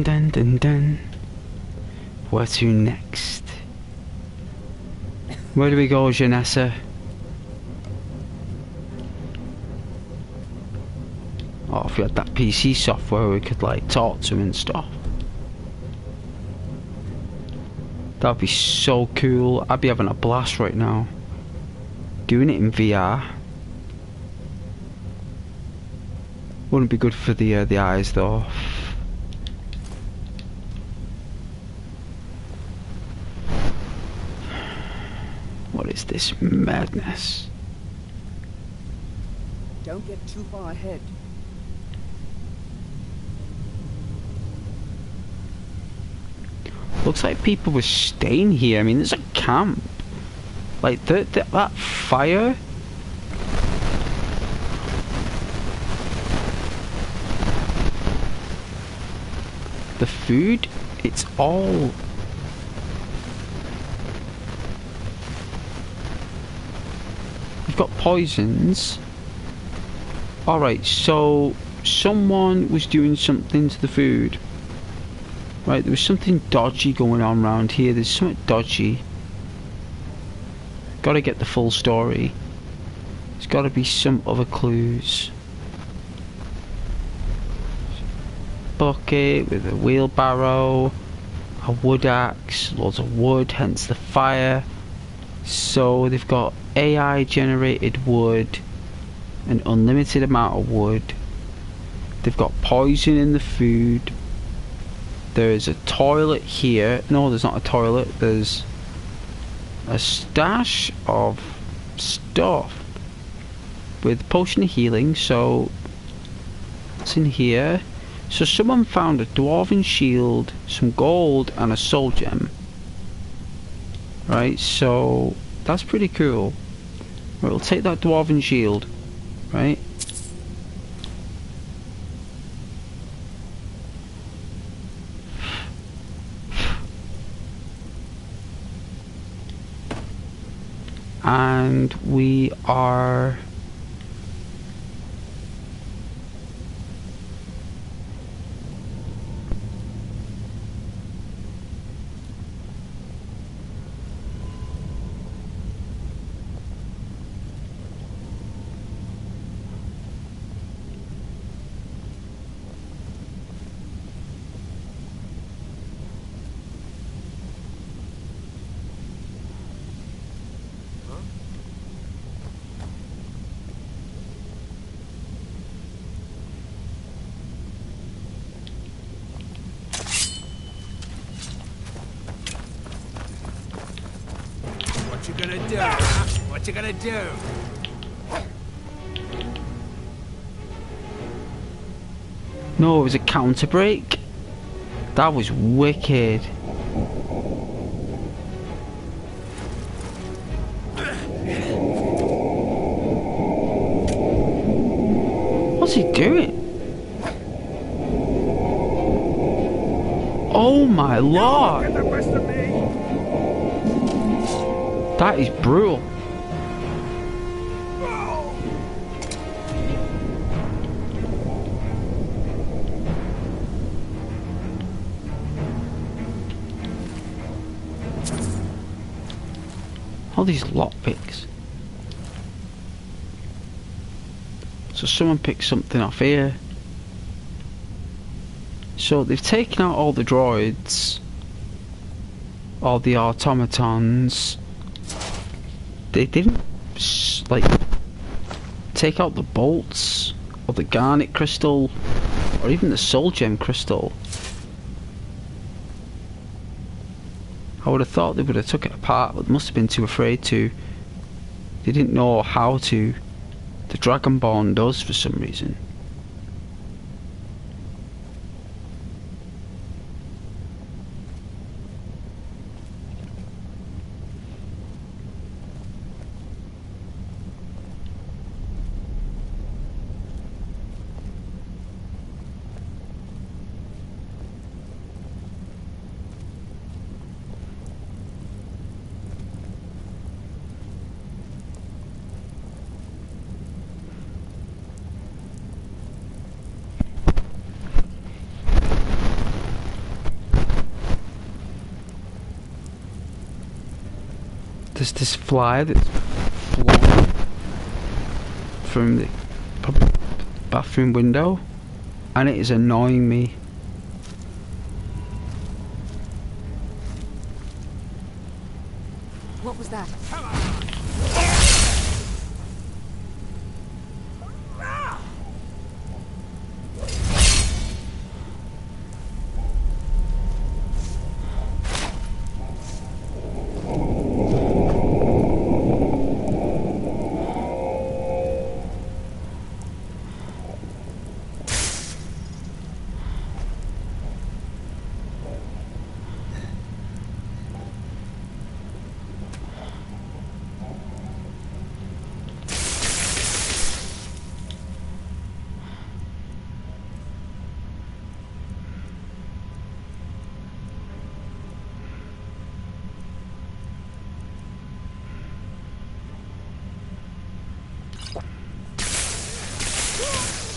dun dun dun. Where to next? Where do we go, Janessa? Oh, if we had that PC software we could like talk to and stuff. That'd be so cool. I'd be having a blast right now. Doing it in VR. Wouldn't be good for the eyes though. What is this madness? Don't get too far ahead. Looks like people were staying here. I mean, there's a camp. Like that fire. The food, it's all. We've got poisons. Alright, so someone was doing something to the food. Right, there was something dodgy going on around here. There's something dodgy. Gotta get the full story. There's gotta be some other clues. Bucket with a wheelbarrow, a wood axe, loads of wood, hence the fire. So they've got AI generated wood, an unlimited amount of wood. They've got poison in the food. There's a toilet here. No, there's not a toilet. There's a stash of stuff with potion of healing. So what's in here? So someone found a dwarven shield, some gold, and a soul gem. Right, so that's pretty cool. Right, we'll take that dwarven shield. Right. And we are... What you gonna do, huh? What you gonna do? No, it was a counter break. That was wicked. What's he doing? Oh my lord! Get the best of me. That is brutal. All these lockpicks. So someone picked something off here. So they've taken out all the droids, all the automatons. They didn't like take out the bolts or the garnet crystal or even the soul gem crystal. I would have thought they would have took it apart, but they must have been too afraid to. They didn't know how to. The Dragonborn does for some reason. there's this fly that's flown from the probably bathroom window, and it is annoying me. What was that?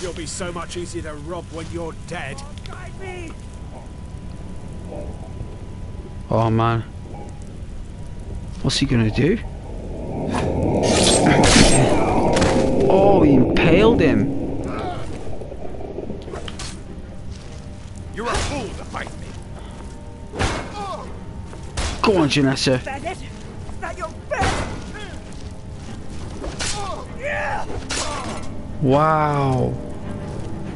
You'll be so much easier to rob when you're dead. Oh man, what's he gonna do? Oh, he impaled him. You're a fool to fight me. Go on, Janessa. Wow,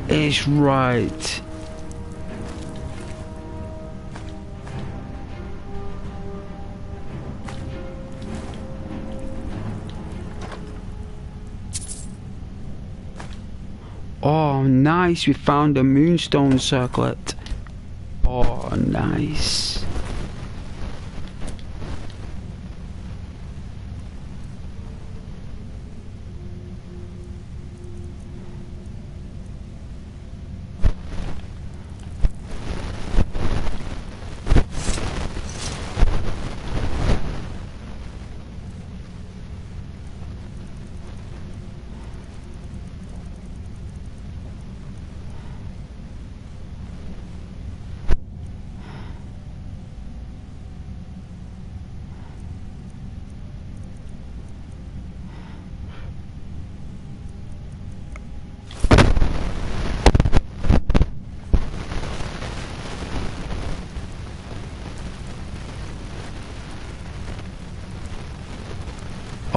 it's right. Oh, nice. We found a moonstone circlet. Oh, nice.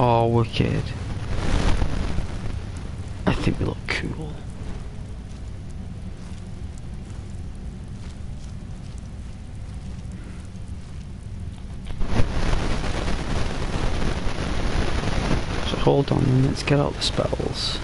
Oh, wicked. I think we look cool. So hold on and let's get out the spells.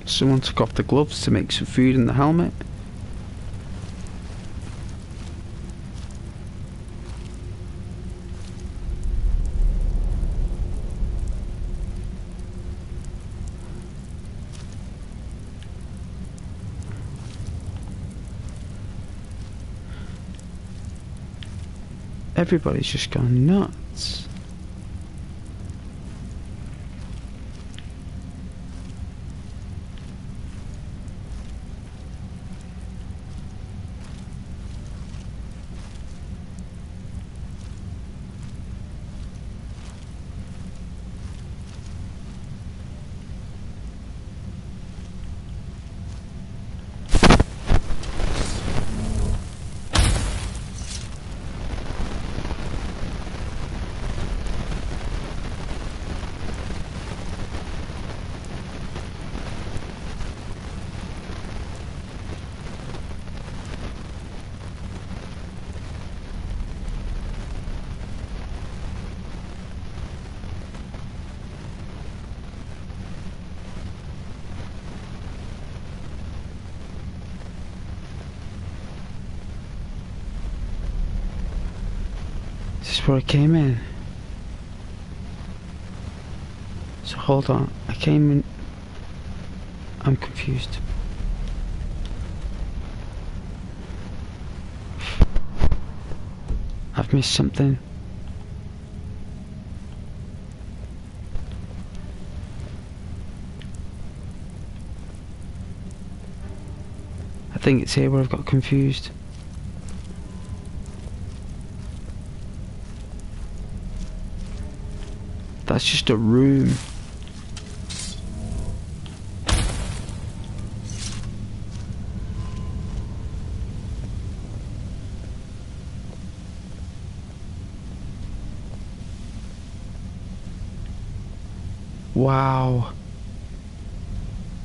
Someone took off the gloves to make some food in the helmet. Everybody's just gone nuts. This is where I came in. So hold on, I came in. I'm confused. I've missed something. I think it's here where I've got confused. That's just a room. Wow.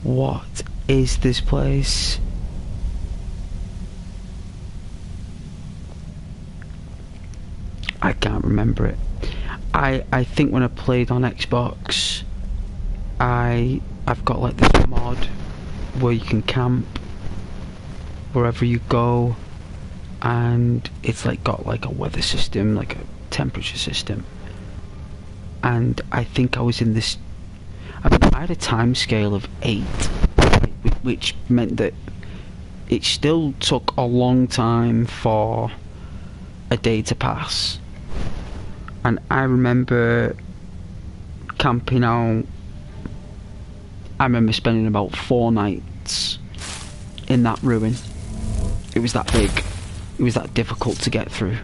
What is this place? I can't remember it. I think when I played on Xbox, I've got like this mod where you can camp wherever you go, and it's like got like a weather system, like a temperature system, and I think I was in this. I mean, I had a time scale of 8, which meant that it still took a long time for a day to pass. And I remember camping out. I remember spending about 4 nights in that ruin. It was that big. It was that difficult to get through.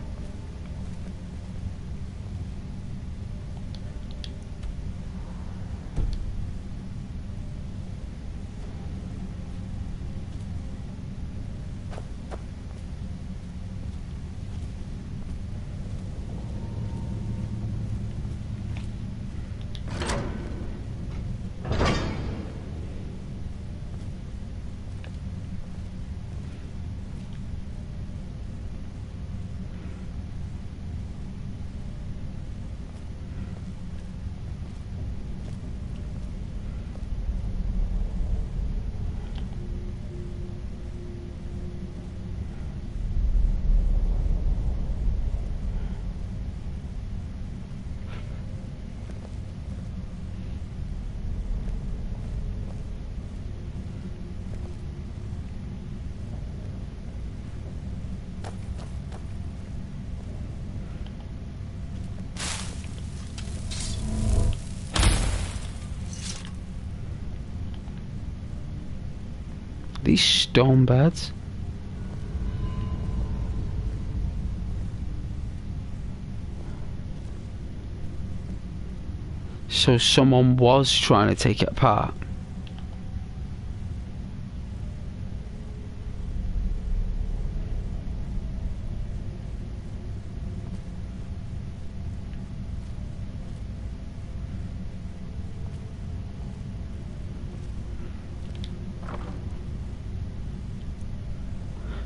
These stone beds. So someone was trying to take it apart.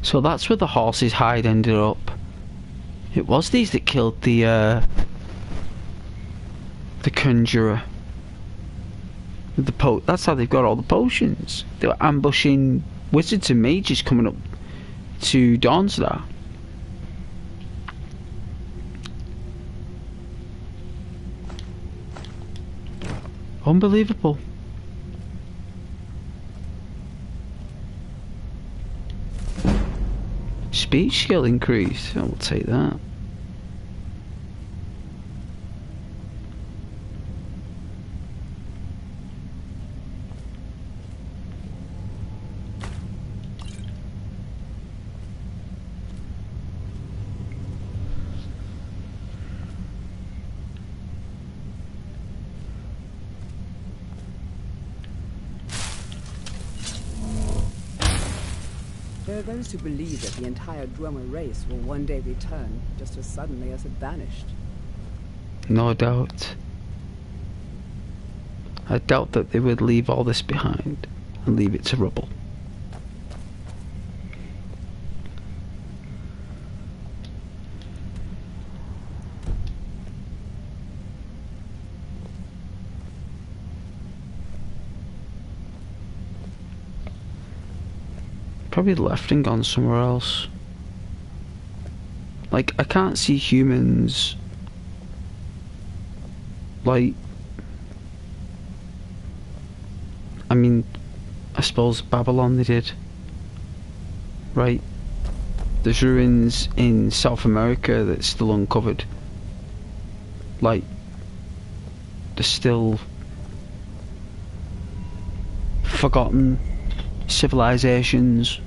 So that's where the horse's hide ended up. It was these that killed the conjurer. With the that's how they've got all the potions. They were ambushing wizards and mages coming up to Dawnstar. Unbelievable. Speech skill increase. I will take that. There are those who believe that the entire Drummer race will one day return, just as suddenly as it vanished. No doubt. I doubt that they would leave all this behind and leave it to rubble. Probably left and gone somewhere else. Like, I can't see humans. Like, I mean, I suppose Babylon they did. Right? There's ruins in South America that's still uncovered. Like, there's still forgotten civilizations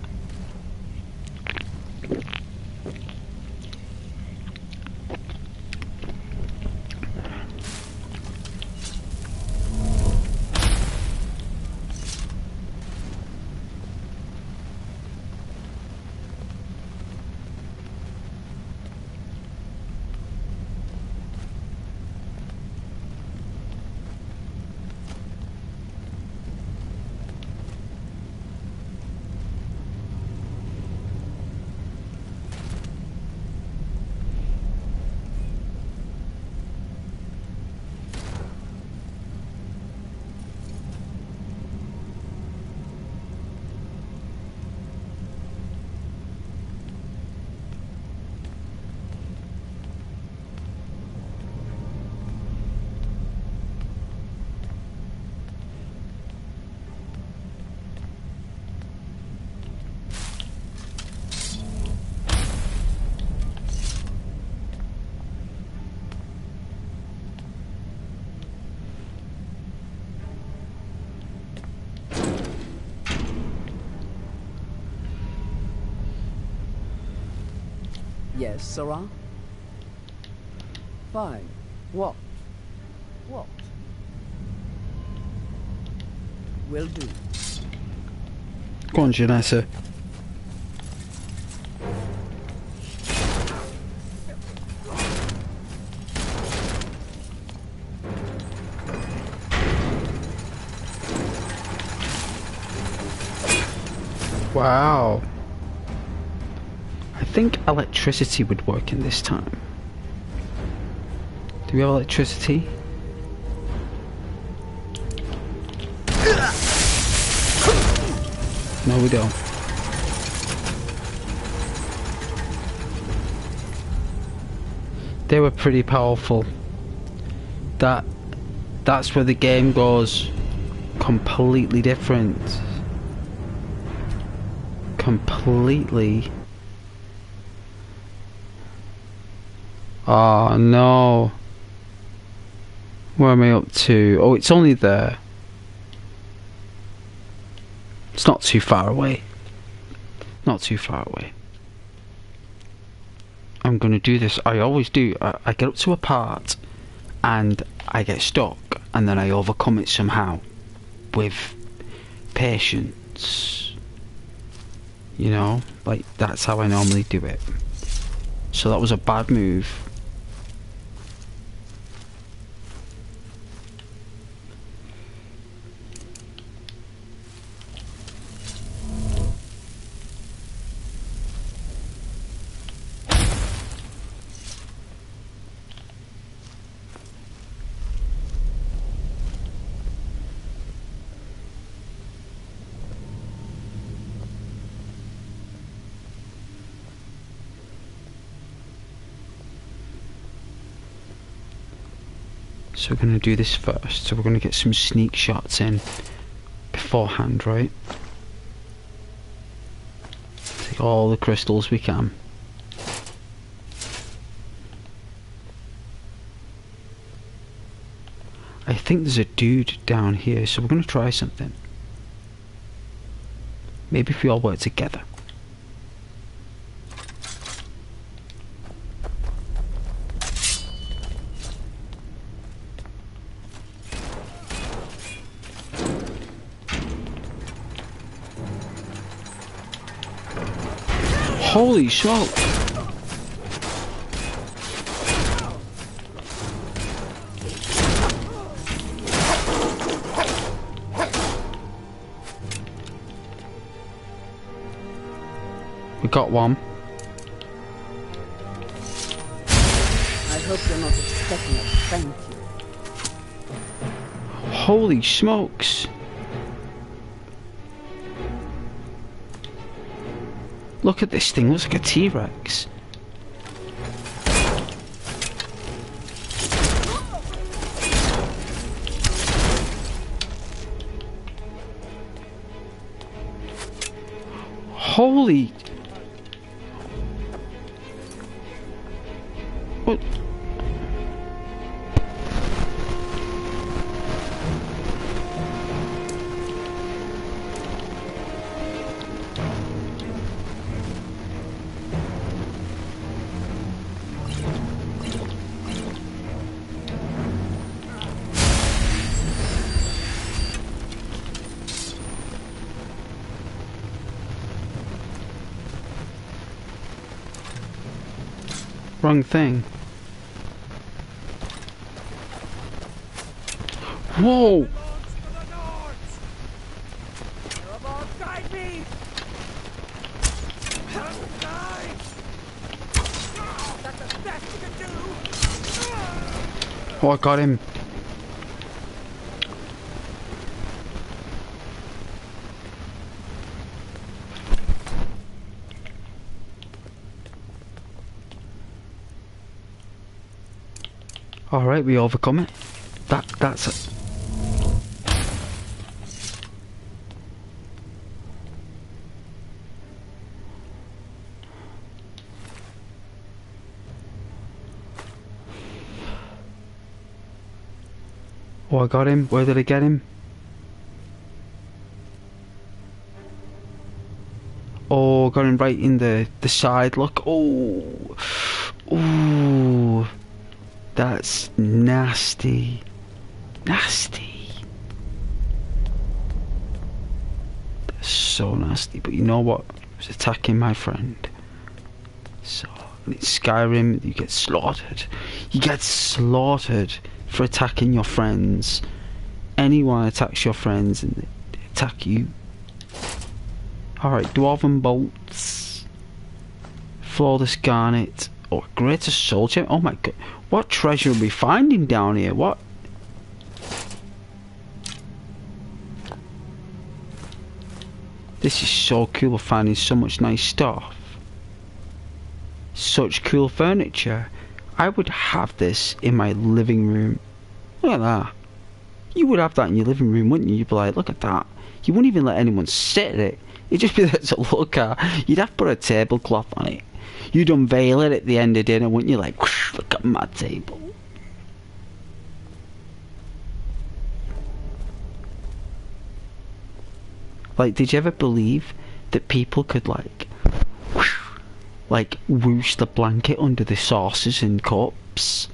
Yes, Sarah? Fine. What? What? Will do. Go on, Janessa. Wow. I think electricity would work in this time. Do we have electricity? No, we don't. They were pretty powerful. That's where the game goes completely different. Completely. Oh no. Where am I up to? Oh, it's only there. It's not too far away. Not too far away. I'm gonna do this. I always do. I get up to a part and I get stuck and then I overcome it somehow with patience. You know, like that's how I normally do it. So that was a bad move. So we're going to do this first. So we're going to get some sneak shots in beforehand, right? Take all the crystals we can. I think there's a dude down here, so we're going to try something. Maybe if we all work together. Holy smoke! We got one. I hope you're not expecting a thank you. Holy smokes! Look at this thing, looks like a T-Rex. Holy... What? Wrong thing. Whoa! Oh, I got him. Alright, we overcome it. That's it. Oh, I got him. Where did I get him? Oh, got him right in the side. Look. Oh. Oh. That's nasty. Nasty. That's so nasty. But you know what? He was attacking my friend. So, in Skyrim, you get slaughtered. You get slaughtered for attacking your friends. Anyone attacks your friends and they attack you. Alright, Dwarven bolts. Flawless garnet. Oh, greater soul gem. Oh my god. What treasure are we finding down here? What? This is so cool. We're finding so much nice stuff. Such cool furniture. I would have this in my living room. Look at that. You would have that in your living room, wouldn't you? You'd be like, look at that. You wouldn't even let anyone sit at it. It'd just be there to look at. You'd have to put a tablecloth on it. You'd unveil it at the end of dinner, wouldn't you? Like, whoosh, look at my table. Like, did you ever believe that people could, like, whoosh, like, whoosh the blanket under the saucers and cups?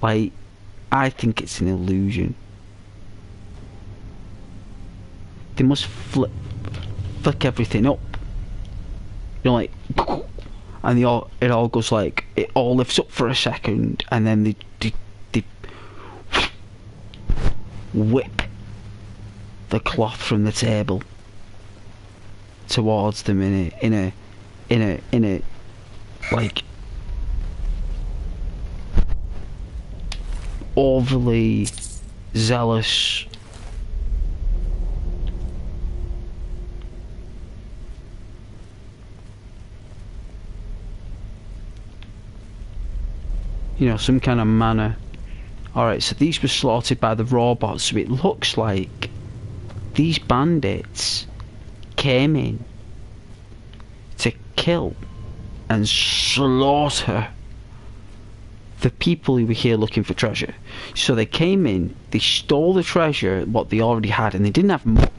Like, I think it's an illusion. They must flick everything up. You know, like, and it all goes like, it all lifts up for a second, and then they whip the cloth from the table towards them in a like overly zealous some kind of manner. Alright, so these were slaughtered by the robots, so it looks like these bandits came in to kill and slaughter the people who were here looking for treasure. So they came in, they stole the treasure, what they already had, and they didn't have much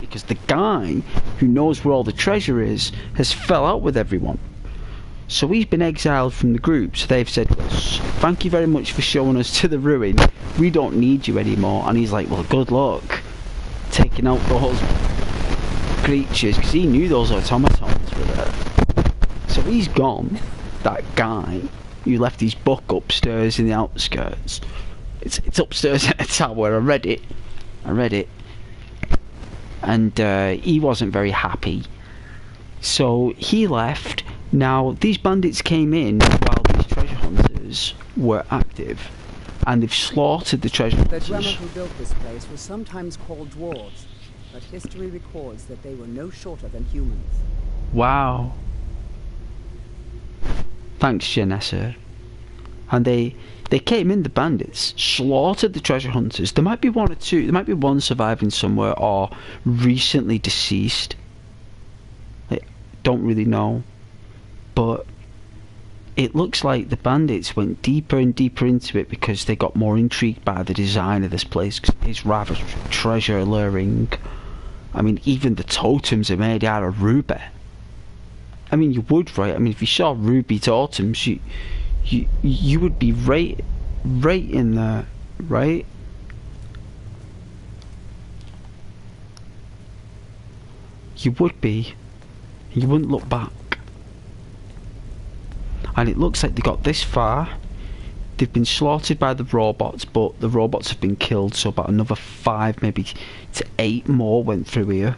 because the guy who knows where all the treasure is has fell out with everyone. So he's been exiled from the group, so they've said, thank you very much for showing us to the ruin, we don't need you anymore. And he's like, well, good luck taking out those creatures, because he knew those automatons were there. So he's gone, that guy who left his book upstairs in the outskirts. It's upstairs in a tower. I read it, and he wasn't very happy, so he left. Now these bandits came in while these treasure hunters were active, and they've slaughtered the treasure hunters. The drummer who built this place was sometimes called dwarves, but history records that they were no shorter than humans. Wow. Thanks, Janessa. And they came in, the bandits, slaughtered the treasure hunters. There might be one or two, there might be one surviving somewhere or recently deceased. I don't really know. But it looks like the bandits went deeper and deeper into it because they got more intrigued by the design of this place, because it's rather treasure alluring. I mean, even the totems are made out of ruby. I mean, you would, right? I mean, if you saw ruby totems, you would be right in there, right? You would be. You wouldn't look back. And it looks like they got this far. They've been slaughtered by the robots, but the robots have been killed, so about another 5, maybe to 8 more went through here.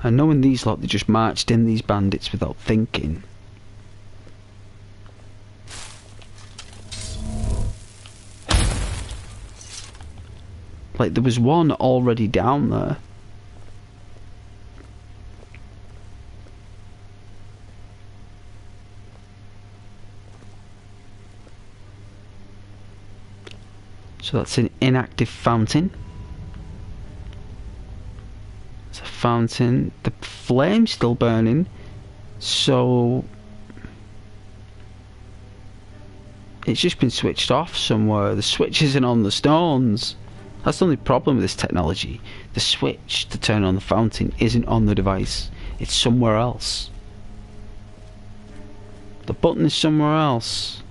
And knowing these lot, they just marched in, these bandits, without thinking. Like, there was one already down there. So that's an inactive fountain. It's a fountain. The flame's still burning. So it's just been switched off somewhere. The switch isn't on the stones. That's the only problem with this technology. The switch to turn on the fountain isn't on the device. It's somewhere else. The button is somewhere else.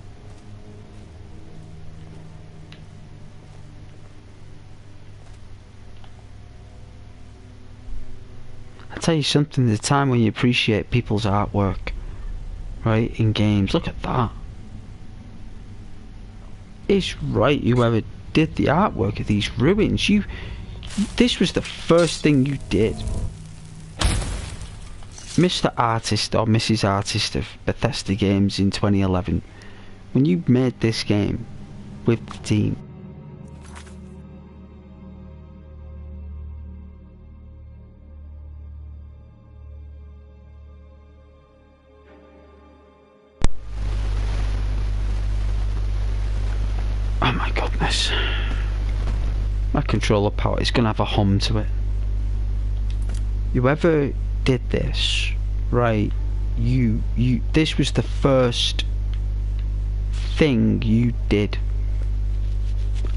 I'll tell you something, there's a time when you appreciate people's artwork, right, in games. Look at that. It's right, whoever did the artwork of these ruins, this was the first thing you did. Mr. Artist or Mrs. Artist of Bethesda Games in 2011, when you made this game with the team, oh my goodness, my controller power is gonna have a hum to it. Whoever did this, right, this was the first thing you did.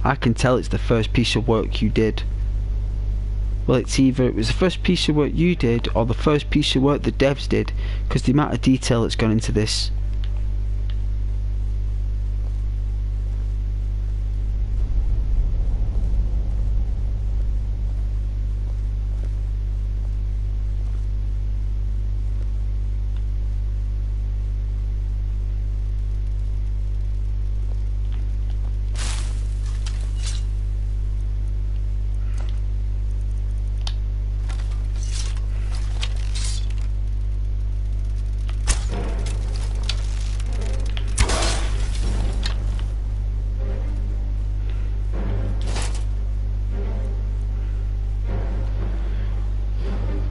I can tell it's the first piece of work you did. Well, it's either it was the first piece of work you did or the first piece of work the devs did, because the amount of detail that's gone into this.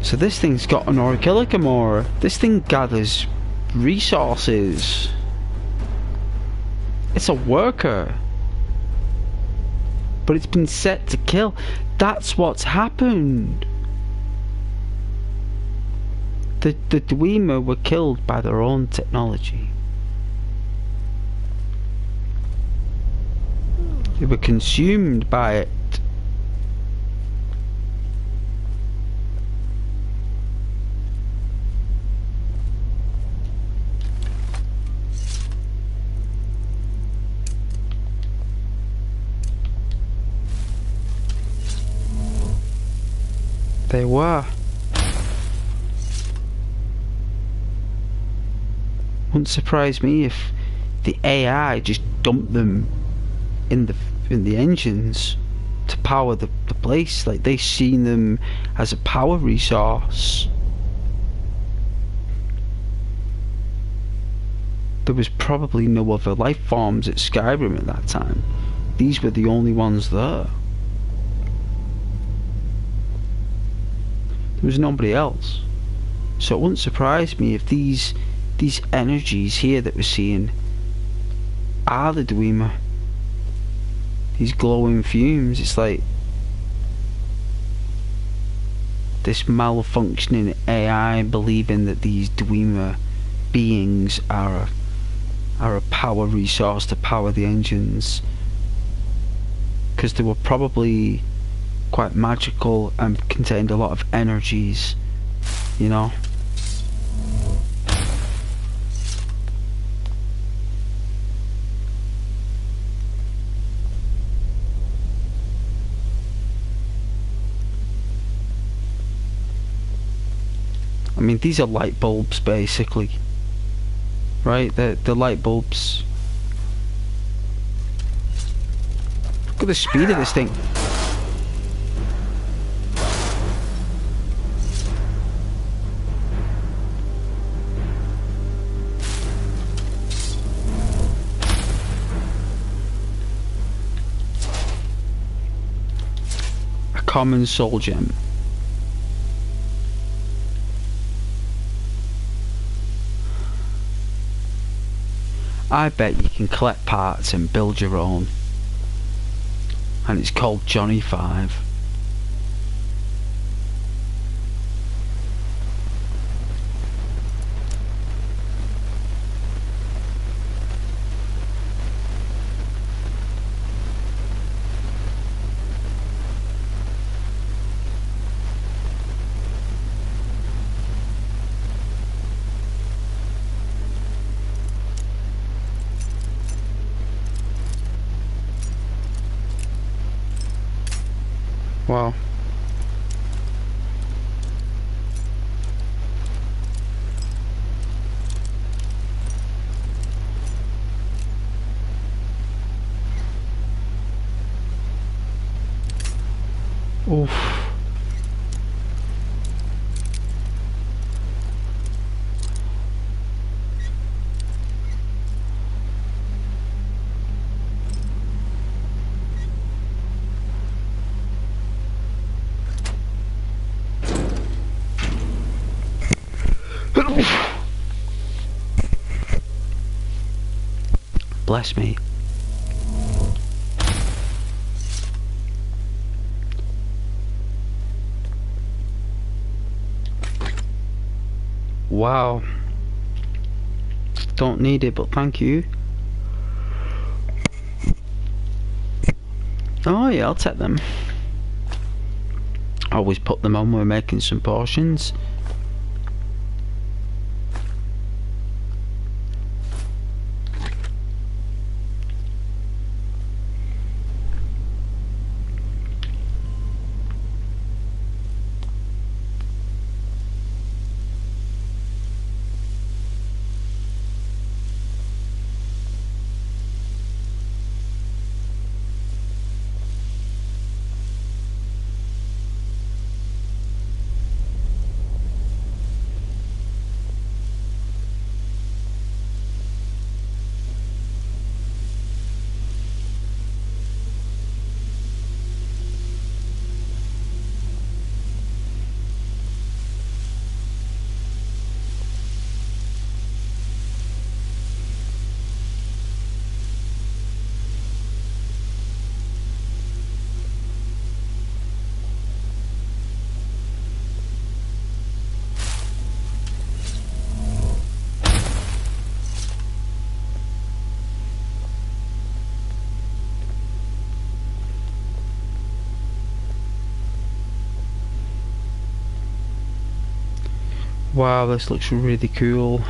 So this thing's got an Orichalcum. This thing gathers resources. It's a worker. But it's been set to kill. That's what's happened. The Dwemer were killed by their own technology. They were consumed by it. They were. Wouldn't surprise me if the AI just dumped them in the engines to power the place. Like, they seen them as a power resource. There was probably no other life forms at Skyrim at that time. These were the only ones there. There was nobody else. So it wouldn't surprise me if these energies here that we're seeing are the Dwemer. These glowing fumes. It's like this malfunctioning AI believing that these Dwemer beings are a power resource to power the engines, because they were probably quite magical and contained a lot of energies, you know. I mean, these are light bulbs basically, right? They're light bulbs. Look at the speed of this thing. Common soul gem. I bet you can collect parts and build your own, and it's called Johnny 5. Wow. Oof. Bless me. Wow. Don't need it, but thank you. Oh yeah, I'll take them. Always put them on when we're making some portions. Wow, this looks really cool.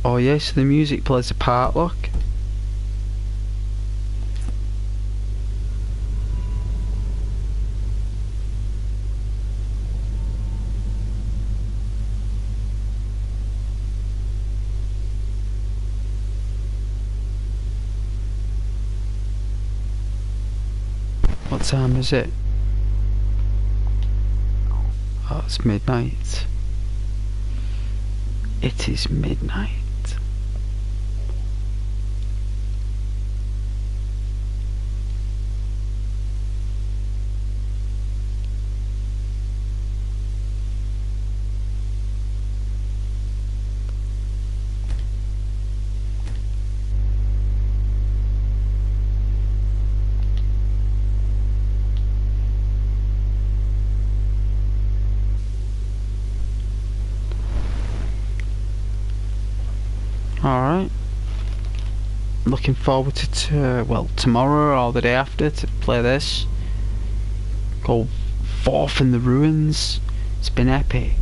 Oh yes, the music plays a part, look. What time is it? Oh, it's midnight. It is midnight. Alright. Looking forward to well, tomorrow or the day after to play this. Go forth in the ruins. It's been epic.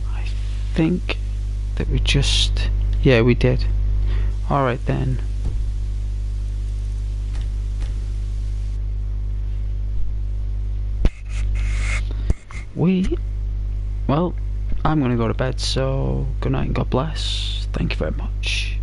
I think that we just... yeah, we did. Alright then. Well, I'm gonna go to bed, so good night and God bless. Thank you very much.